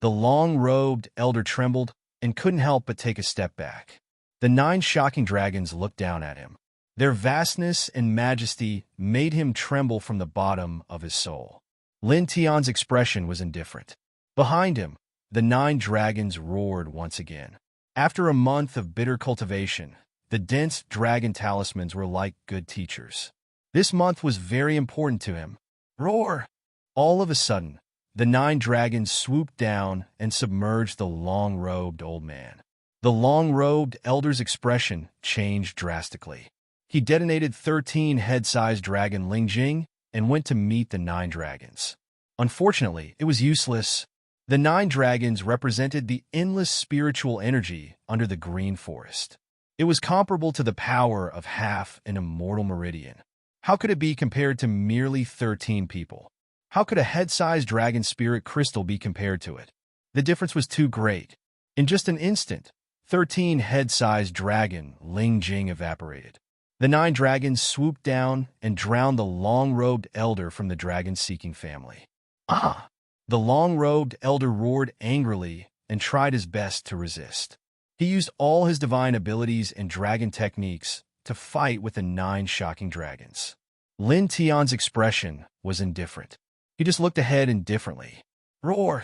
The long-robed elder trembled and couldn't help but take a step back. The 9 shocking dragons looked down at him. Their vastness and majesty made him tremble from the bottom of his soul. Lin Tian's expression was indifferent. Behind him, the 9 dragons roared once again. After a month of bitter cultivation, the dense dragon talismans were like good teachers. This month was very important to him. Roar! All of a sudden, the 9 dragons swooped down and submerged the long-robed old man. The long-robed elder's expression changed drastically. He detonated 13 head-sized dragon Ling Jing and went to meet the 9 dragons. Unfortunately, it was useless. The 9 dragons represented the endless spiritual energy under the green forest. It was comparable to the power of half an immortal meridian. How could it be compared to merely 13 people? How could a head-sized dragon spirit crystal be compared to it? The difference was too great. In just an instant, 13 head-sized dragon Ling Jing evaporated. The 9 dragons swooped down and drowned the long-robed elder from the dragon-seeking family. Ah! The long-robed elder roared angrily and tried his best to resist. He used all his divine abilities and dragon techniques to fight with the 9 shocking dragons. Lin Tian's expression was indifferent. He just looked ahead indifferently. Roar!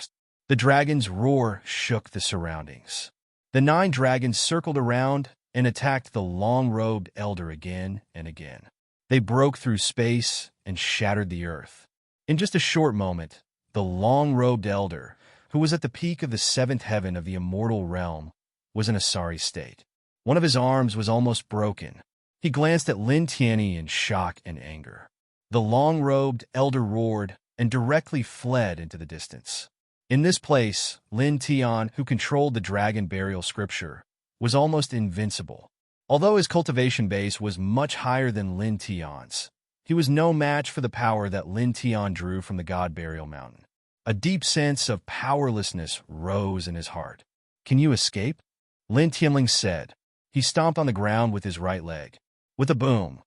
The dragon's roar shook the surroundings. The 9 dragons circled around and attacked the long-robed elder again and again. They broke through space and shattered the earth. In just a short moment, the long-robed elder, who was at the peak of the 7th heaven of the immortal realm, was in a sorry state. One of his arms was almost broken. He glanced at Lin Tianyi in shock and anger. The long-robed elder roared and directly fled into the distance. In this place, Lin Tian, who controlled the dragon burial scripture, was almost invincible. Although his cultivation base was much higher than Lin Tian's, he was no match for the power that Lin Tian drew from the god burial mountain. A deep sense of powerlessness rose in his heart. "Can you escape?" Lin Tianling said. He stomped on the ground with his right leg. With a boom,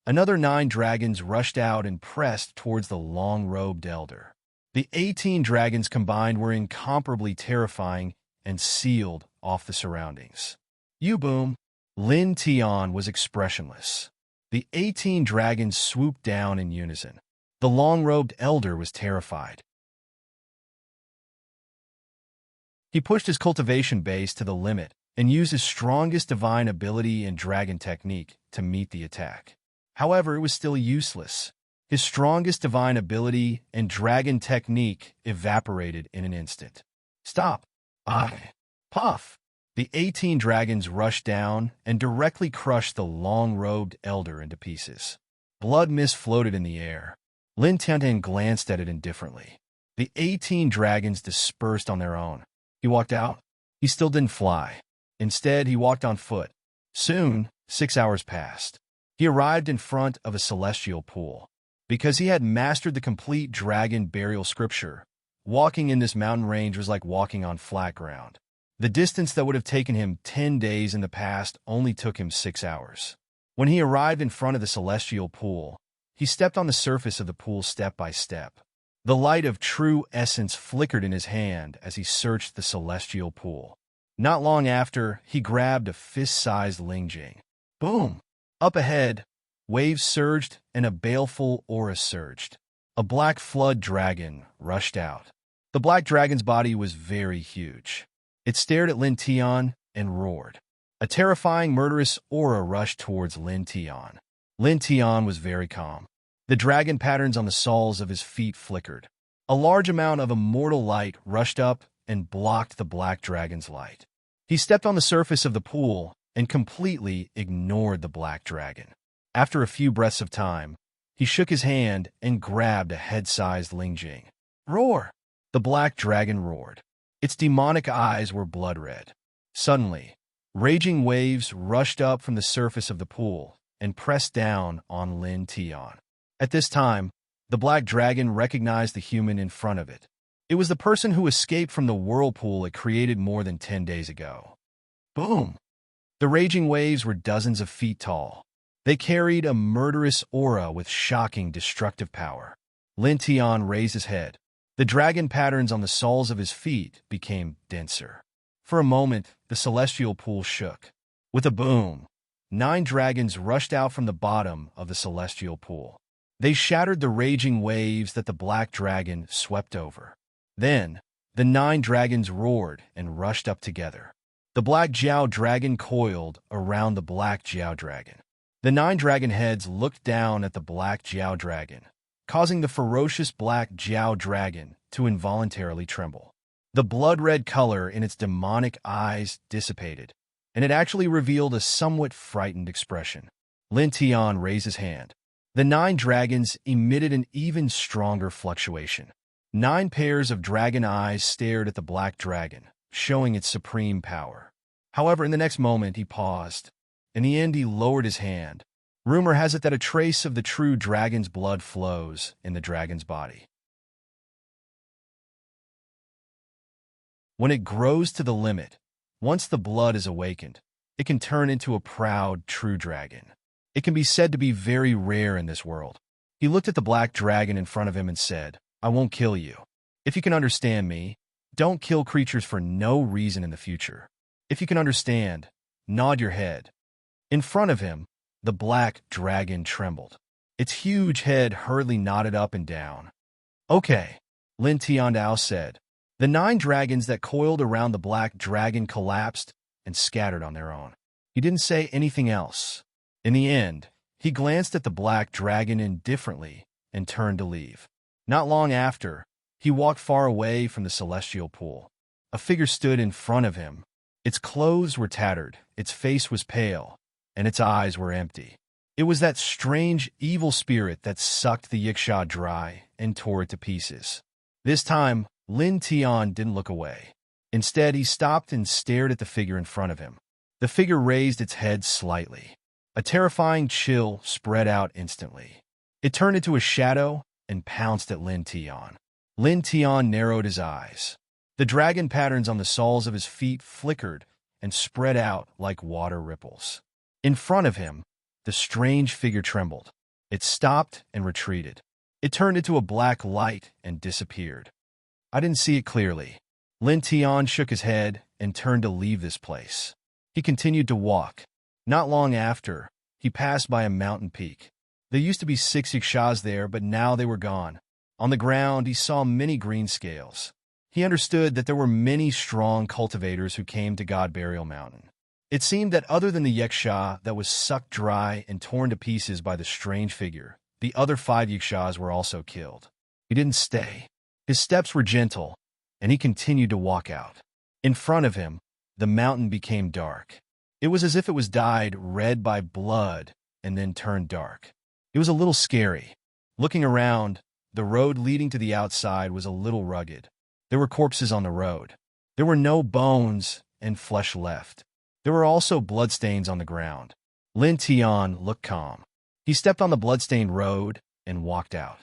another 9 dragons rushed out and pressed towards the long-robed elder. The 18 dragons combined were incomparably terrifying and sealed off the surroundings. "You boom!" Lin Tian was expressionless. The 18 dragons swooped down in unison. The long-robed elder was terrified. He pushed his cultivation base to the limit and used his strongest divine ability and dragon technique to meet the attack. However, it was still useless. His strongest divine ability and dragon technique evaporated in an instant. "Stop!" Puff! The 18 dragons rushed down and directly crushed the long-robed elder into pieces. Blood mist floated in the air. Lin Tiantian glanced at it indifferently. The 18 dragons dispersed on their own. He walked out. He still didn't fly. Instead, he walked on foot. Soon, 6 hours passed. He arrived in front of a celestial pool. Because he had mastered the complete dragon burial scripture, walking in this mountain range was like walking on flat ground. The distance that would have taken him 10 days in the past only took him 6 hours. When he arrived in front of the celestial pool, he stepped on the surface of the pool step by step. The light of true essence flickered in his hand as he searched the celestial pool. Not long after, he grabbed a fist-sized lingjing. Boom! Up ahead, waves surged and a baleful aura surged. A black flood dragon rushed out. The black dragon's body was very huge. It stared at Lin Tian and roared. A terrifying, murderous aura rushed towards Lin Tian. Lin Tian was very calm. The dragon patterns on the soles of his feet flickered. A large amount of immortal light rushed up and blocked the black dragon's light. He stepped on the surface of the pool and completely ignored the black dragon. After a few breaths of time, he shook his hand and grabbed a head-sized lingjing. Roar! The black dragon roared. Its demonic eyes were blood-red. Suddenly, raging waves rushed up from the surface of the pool and pressed down on Lin Tian. At this time, the black dragon recognized the human in front of it. It was the person who escaped from the whirlpool it created more than 10 days ago. Boom! The raging waves were dozens of feet tall. They carried a murderous aura with shocking destructive power. Lin Tian raised his head. The dragon patterns on the soles of his feet became denser. For a moment, the celestial pool shook. With a boom, 9 dragons rushed out from the bottom of the celestial pool. They shattered the raging waves that the black dragon swept over. Then, the 9 dragons roared and rushed up together. The black Jiao dragon coiled around the black Jiao dragon. The 9 dragon heads looked down at the black Jiao dragon, causing the ferocious black Jiao dragon to involuntarily tremble. The blood-red color in its demonic eyes dissipated, and it actually revealed a somewhat frightened expression. Lin Tian raised his hand. The 9 dragons emitted an even stronger fluctuation. 9 pairs of dragon eyes stared at the black dragon, showing its supreme power. However, in the next moment, he paused. In the end, he lowered his hand. Rumor has it that a trace of the true dragon's blood flows in the dragon's body. When it grows to the limit, once the blood is awakened, it can turn into a proud, true dragon. It can be said to be very rare in this world. He looked at the black dragon in front of him and said, I won't kill you. If you can understand me, don't kill creatures for no reason in the future. If you can understand, nod your head. In front of him, the black dragon trembled. Its huge head hurriedly nodded up and down. Okay, Lin Tiandao said. The 9 dragons that coiled around the black dragon collapsed and scattered on their own. He didn't say anything else. In the end, he glanced at the black dragon indifferently and turned to leave. Not long after, he walked far away from the celestial pool. A figure stood in front of him. Its clothes were tattered, its face was pale, and its eyes were empty. It was that strange, evil spirit that sucked the yiksha dry and tore it to pieces. This time, Lin Tian didn't look away. Instead, he stopped and stared at the figure in front of him. The figure raised its head slightly. A terrifying chill spread out instantly. It turned into a shadow and pounced at Lin Tian. Lin Tian narrowed his eyes. The dragon patterns on the soles of his feet flickered and spread out like water ripples. In front of him, the strange figure trembled. It stopped and retreated. It turned into a black light and disappeared. I didn't see it clearly. Lin Tian shook his head and turned to leave this place. He continued to walk. Not long after, he passed by a mountain peak. There used to be 6 yikshas there, but now they were gone. On the ground, he saw many green scales. He understood that there were many strong cultivators who came to God Burial Mountain. It seemed that other than the yiksha that was sucked dry and torn to pieces by the strange figure, the other 5 yikshas were also killed. He didn't stay. His steps were gentle, and he continued to walk out. In front of him, the mountain became dark. It was as if it was dyed red by blood and then turned dark. It was a little scary. Looking around, the road leading to the outside was a little rugged. There were corpses on the road. There were no bones and flesh left. There were also bloodstains on the ground. Lin Tian looked calm. He stepped on the bloodstained road and walked out.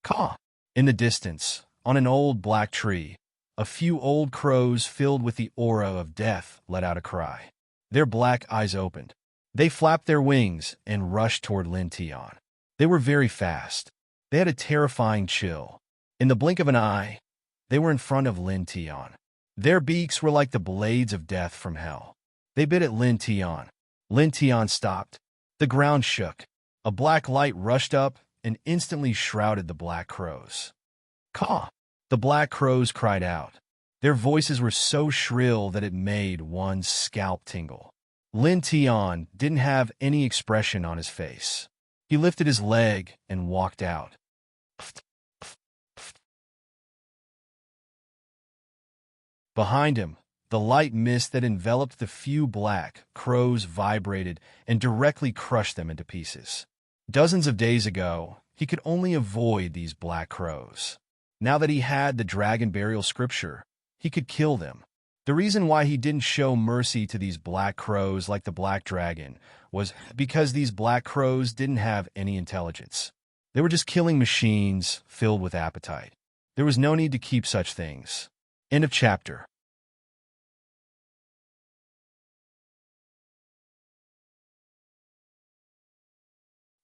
Caw! In the distance, on an old black tree, a few old crows filled with the aura of death let out a cry. Their black eyes opened. They flapped their wings and rushed toward Lin Tian. They were very fast. They had a terrifying chill. In the blink of an eye, they were in front of Lin Tian. Their beaks were like the blades of death from hell. They bit at Lin Tian. Lin Tian stopped. The ground shook. A black light rushed up and instantly shrouded the black crows. Caw! The black crows cried out. Their voices were so shrill that it made one's scalp tingle. Lin Tian didn't have any expression on his face. He lifted his leg and walked out. Behind him, the light mist that enveloped the few black crows vibrated and directly crushed them into pieces. Dozens of days ago, he could only avoid these black crows. Now that he had the dragon burial scripture, he could kill them. The reason why he didn't show mercy to these black crows like the black dragon was because these black crows didn't have any intelligence. They were just killing machines filled with appetite. There was no need to keep such things. End of chapter.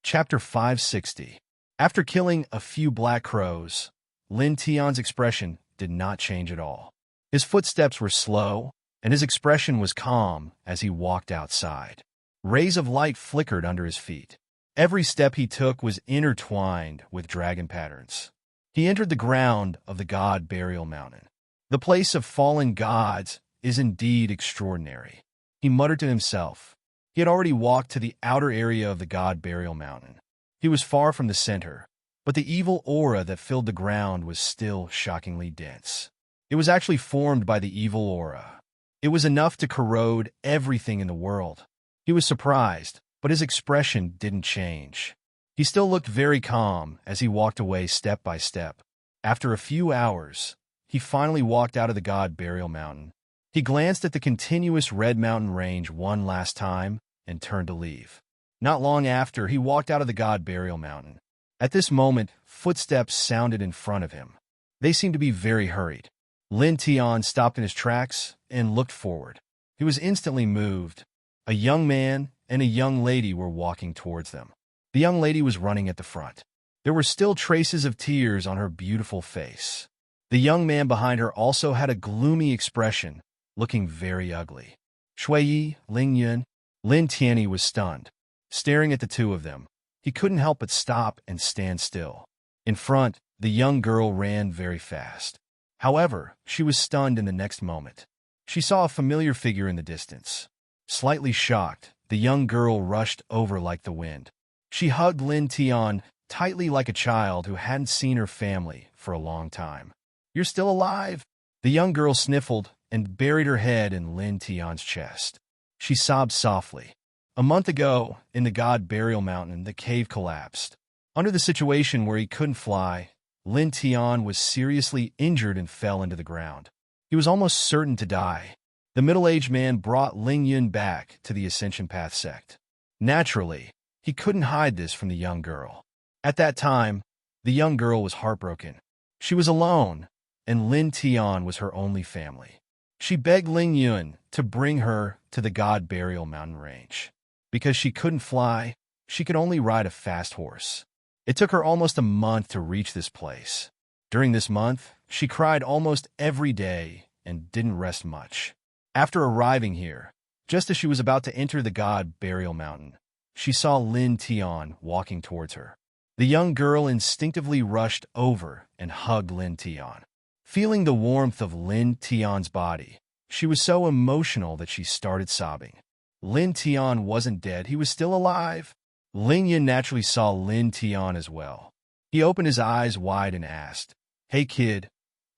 Chapter 560. After killing a few black crows, Lin Tian's expression did not change at all. His footsteps were slow, and his expression was calm as he walked outside. Rays of light flickered under his feet. Every step he took was intertwined with dragon patterns. He entered the ground of the God Burial Mountain. The place of fallen gods is indeed extraordinary. He muttered to himself. He had already walked to the outer area of the God Burial Mountain. He was far from the center, but the evil aura that filled the ground was still shockingly dense. It was actually formed by the evil aura. It was enough to corrode everything in the world. He was surprised, but his expression didn't change. He still looked very calm as he walked away step by step. After a few hours, he finally walked out of the God Burial Mountain. He glanced at the continuous red mountain range one last time and turned to leave. Not long after, he walked out of the God Burial Mountain. At this moment, footsteps sounded in front of him. They seemed to be very hurried. Lin Tian stopped in his tracks and looked forward. He was instantly moved. A young man and a young lady were walking towards them. The young lady was running at the front. There were still traces of tears on her beautiful face. The young man behind her also had a gloomy expression, looking very ugly. Shui, Ling Yun, Lin Tianyi was stunned. Staring at the two of them, he couldn't help but stop and stand still. In front, the young girl ran very fast. However, she was stunned in the next moment. she saw a familiar figure in the distance. Slightly shocked, the young girl rushed over like the wind. She hugged Lin Tian tightly like a child who hadn't seen her family for a long time. "You're still alive?" The young girl sniffled and buried her head in Lin Tian's chest. She sobbed softly. A month ago, in the god burial mountain, the cave collapsed. Under the situation where he couldn't fly, Lin Tian was seriously injured and fell into the ground. He was almost certain to die. The middle-aged man brought Ling Yun back to the Ascension Path sect. Naturally, he couldn't hide this from the young girl. At that time, the young girl was heartbroken. She was alone, and Lin Tian was her only family. She begged Ling Yun to bring her to the god burial mountain range. Because she couldn't fly, she could only ride a fast horse. It took her almost a month to reach this place. During this month, she cried almost every day and didn't rest much. After arriving here, just as she was about to enter the god burial mountain, she saw Lin Tian walking towards her. The young girl instinctively rushed over and hugged Lin Tian. Feeling the warmth of Lin Tian's body, she was so emotional that she started sobbing. Lin Tian wasn't dead, he was still alive. Ling Yun naturally saw Lin Tian as well. He opened his eyes wide and asked, "Hey kid,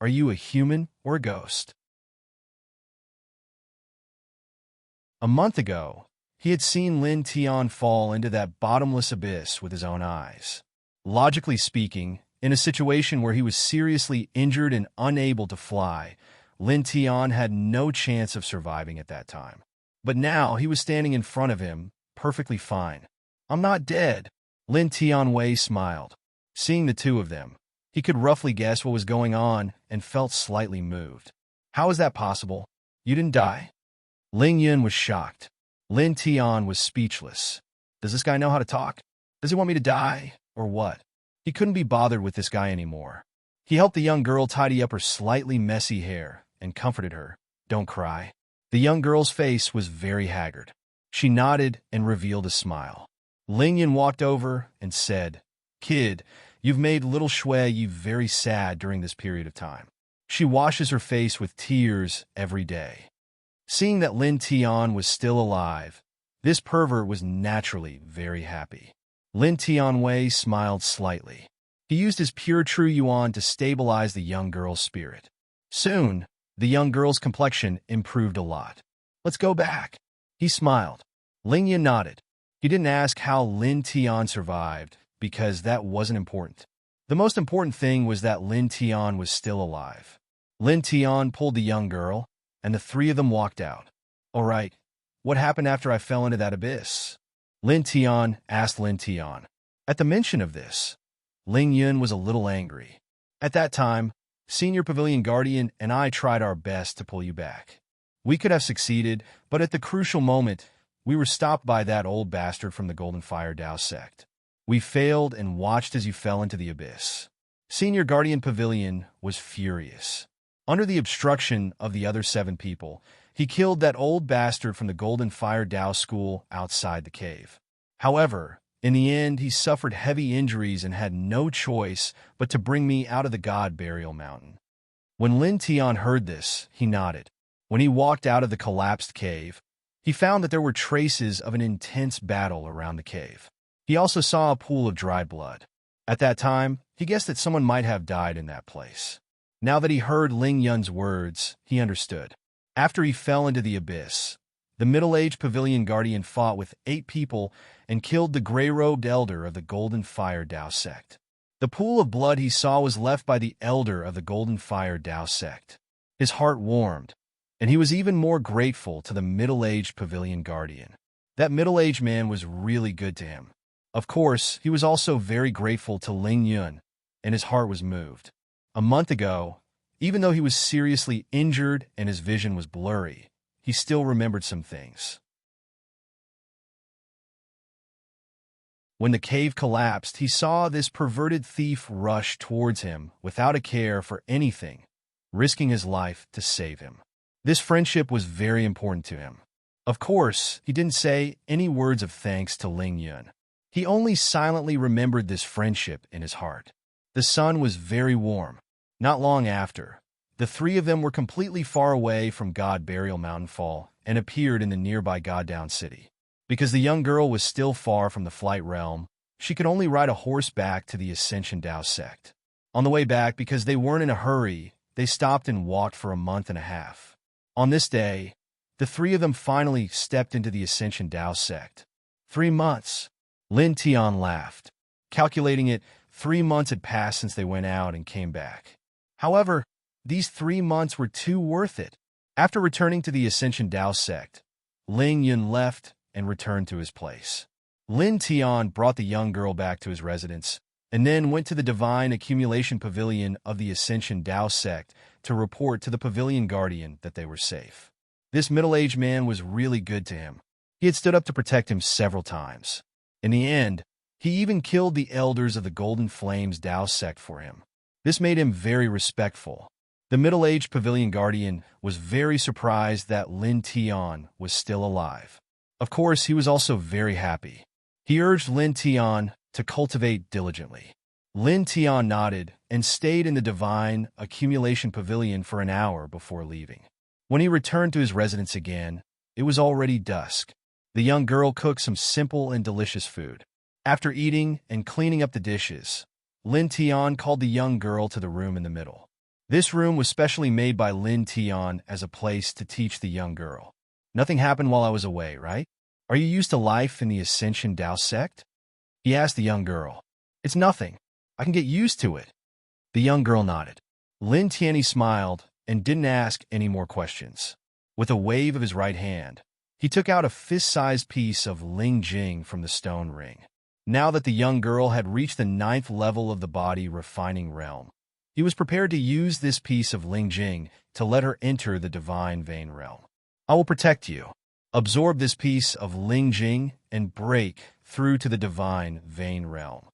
are you a human or a ghost?" A month ago, he had seen Lin Tian fall into that bottomless abyss with his own eyes. Logically speaking, in a situation where he was seriously injured and unable to fly, Lin Tian had no chance of surviving at that time. But now he was standing in front of him, perfectly fine. "I'm not dead." Lin Tianwei smiled. Seeing the two of them, he could roughly guess what was going on and felt slightly moved. "How is that possible? You didn't die?" Ling Yun was shocked. Lin Tian was speechless. Does this guy know how to talk? Does he want me to die, or what? He couldn't be bothered with this guy anymore. He helped the young girl tidy up her slightly messy hair and comforted her. "Don't cry." The young girl's face was very haggard. She nodded and revealed a smile. Ling Yun walked over and said, "Kid, you've made little Shui Yi very sad during this period of time. She washes her face with tears every day." Seeing that Lin Tian was still alive, this pervert was naturally very happy. Lin Tianwei smiled slightly. He used his pure true yuan to stabilize the young girl's spirit. Soon, the young girl's complexion improved a lot. "Let's go back." He smiled. Ling Yun nodded. He didn't ask how Lin Tian survived, because that wasn't important. The most important thing was that Lin Tian was still alive. Lin Tian pulled the young girl, and the three of them walked out. "All right, what happened after I fell into that abyss?" Lin Tian asked Lin Tian. At the mention of this, Ling Yun was a little angry. "At that time, Senior Pavilion Guardian and I tried our best to pull you back. We could have succeeded, but at the crucial moment, we were stopped by that old bastard from the Golden Fire Dao sect. We failed and watched as you fell into the abyss." Senior Guardian Pavilion was furious. Under the obstruction of the other 7 people, he killed that old bastard from the Golden Fire Dao school outside the cave. However, in the end, he suffered heavy injuries and had no choice but to bring me out of the god burial mountain. When Lin Tian heard this, he nodded. When he walked out of the collapsed cave, he found that there were traces of an intense battle around the cave. He also saw a pool of dried blood. At that time, he guessed that someone might have died in that place. Now that he heard Ling Yun's words, he understood. After he fell into the abyss, the middle-aged Pavilion Guardian fought with 8 people and killed the gray-robed elder of the Golden Fire Dao sect. The pool of blood he saw was left by the elder of the Golden Fire Dao sect. His heart warmed, and he was even more grateful to the middle-aged Pavilion Guardian. That middle-aged man was really good to him. Of course, he was also very grateful to Ling Yun, and his heart was moved. A month ago, even though he was seriously injured and his vision was blurry, he still remembered some things. When the cave collapsed, he saw this perverted thief rush towards him without a care for anything, risking his life to save him. This friendship was very important to him. Of course, he didn't say any words of thanks to Ling Yun. He only silently remembered this friendship in his heart. The sun was very warm. Not long after, The three of them were completely far away from God Burial Mountainfall and appeared in the nearby Goddown city. Because the young girl was still far from the flight realm, she could only ride a horse back to the Ascension Dao sect. On the way back, because they weren't in a hurry, they stopped and walked for a month and a half. On this day, the three of them finally stepped into the Ascension Dao sect. 3 months. Lin Tian laughed. Calculating it, 3 months had passed since they went out and came back. However, these 3 months were too worth it. After returning to the Ascension Dao sect, Ling Yun left and returned to his place. Lin Tian brought the young girl back to his residence and then went to the Divine Accumulation Pavilion of the Ascension Dao sect to report to the Pavilion Guardian that they were safe. This middle-aged man was really good to him. He had stood up to protect him several times. In the end, he even killed the elders of the Golden Flames Dao sect for him. This made him very respectful. The middle-aged Pavilion Guardian was very surprised that Lin Tian was still alive. Of course, he was also very happy. He urged Lin Tian to cultivate diligently. Lin Tian nodded and stayed in the Divine Accumulation Pavilion for an hour before leaving. When he returned to his residence again, it was already dusk. The young girl cooked some simple and delicious food. After eating and cleaning up the dishes, Lin Tian called the young girl to the room in the middle. This room was specially made by Lin Tian as a place to teach the young girl. Nothing happened while I was away, right? Are you used to life in the Ascension Dao sect? He asked the young girl. It's nothing. I can get used to it. The young girl nodded. Lin Tian smiled and didn't ask any more questions. With a wave of his right hand, he took out a fist-sized piece of Ling Jing from the stone ring. Now that the young girl had reached the 9th level of the body refining realm, he was prepared to use this piece of Ling Jing to let her enter the divine vein realm. I will protect you. Absorb this piece of Ling Jing and break through to the divine vein realm,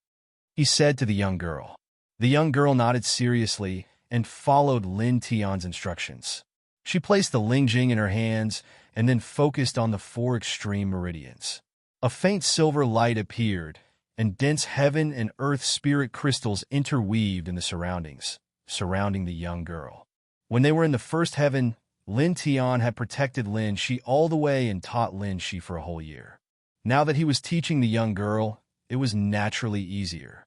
he said to the young girl. The young girl nodded seriously and followed Lin Tian's instructions. She placed the Ling Jing in her hands and then focused on the 4 extreme meridians. A faint silver light appeared, and dense heaven and earth spirit crystals interweaved in the surroundings, surrounding the young girl. When they were in the first heaven, Lin Tian had protected Lin Shi all the way and taught Lin Shi for a whole year. Now that he was teaching the young girl, it was naturally easier.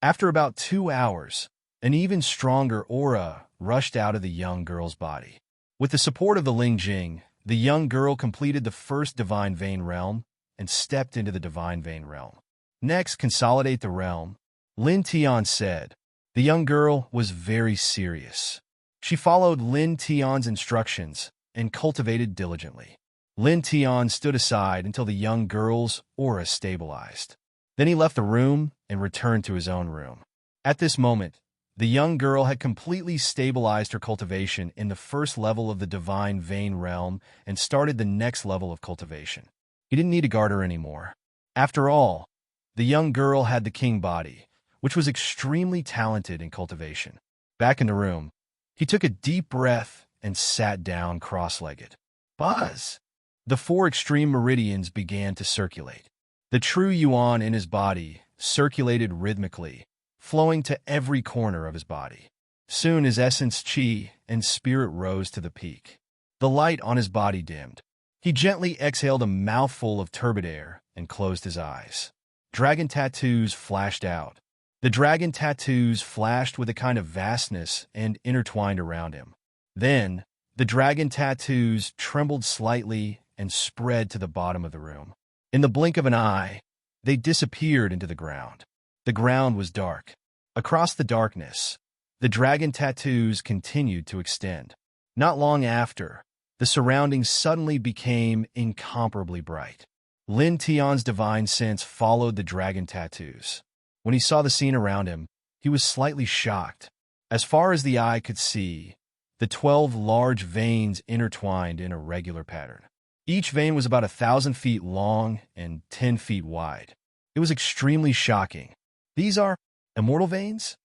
After about 2 hours, an even stronger aura rushed out of the young girl's body. With the support of the Ling Jing, the young girl completed the first divine vein realm and stepped into the divine vein realm. Next, consolidate the realm, Lin Tian said. The young girl was very serious. She followed Lin Tian's instructions and cultivated diligently. Lin Tian stood aside until the young girl's aura stabilized. Then he left the room and returned to his own room. At this moment, the young girl had completely stabilized her cultivation in the first level of the divine vein realm and started the next level of cultivation. He didn't need to guard her anymore. After all, the young girl had the king body, which was extremely talented in cultivation. Back in the room, he took a deep breath and sat down cross-legged. Buzz! The 4 extreme meridians began to circulate. The true yuan in his body circulated rhythmically, flowing to every corner of his body. Soon his essence, chi, and spirit rose to the peak. The light on his body dimmed. He gently exhaled a mouthful of turbid air and closed his eyes. Dragon tattoos flashed out. The dragon tattoos flashed with a kind of vastness and intertwined around him. Then, the dragon tattoos trembled slightly and spread to the bottom of the room. In the blink of an eye, they disappeared into the ground. The ground was dark. Across the darkness, the dragon tattoos continued to extend. Not long after, the surroundings suddenly became incomparably bright. Lin Tian's divine sense followed the dragon tattoos. When he saw the scene around him, he was slightly shocked. As far as the eye could see, the 12 large veins intertwined in a regular pattern. Each vein was about 1,000 feet long and 10 feet wide. It was extremely shocking. These are immortal veins?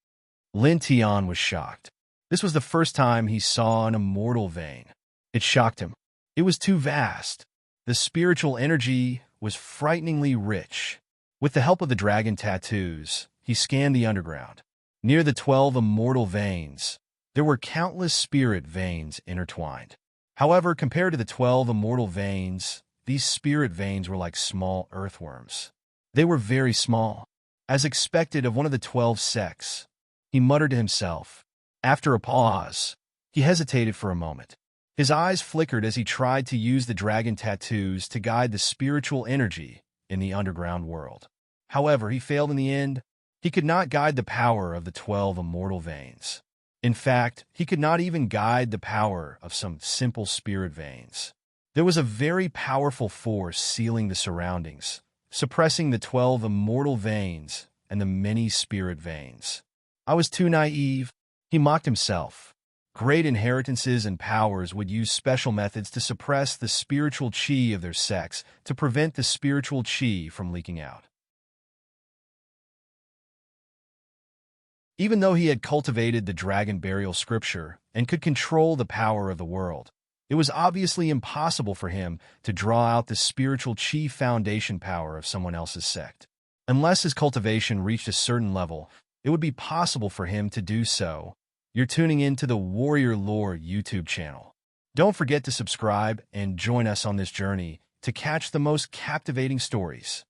Lin Tian was shocked. This was the first time he saw an immortal vein. It shocked him. It was too vast. The spiritual energy was frighteningly rich. With the help of the dragon tattoos, he scanned the underground. Near the 12 immortal veins, there were countless spirit veins intertwined. However, compared to the 12 immortal veins, these spirit veins were like small earthworms. They were very small. As expected of one of the 12 sects, he muttered to himself. After a pause, he hesitated for a moment. His eyes flickered as he tried to use the dragon tattoos to guide the spiritual energy in the underground world. However, he failed in the end. He could not guide the power of the 12 immortal veins. In fact, he could not even guide the power of some simple spirit veins. There was a very powerful force sealing the surroundings, suppressing the 12 immortal veins and the many spirit veins. I was too naive, he mocked himself. Great inheritances and powers would use special methods to suppress the spiritual chi of their sects to prevent the spiritual chi from leaking out. Even though he had cultivated the dragon burial scripture and could control the power of the world, it was obviously impossible for him to draw out the spiritual chi foundation power of someone else's sect. Unless his cultivation reached a certain level, it would be possible for him to do so. You're tuning into the Warrior Lore YouTube channel. Don't forget to subscribe and join us on this journey to catch the most captivating stories.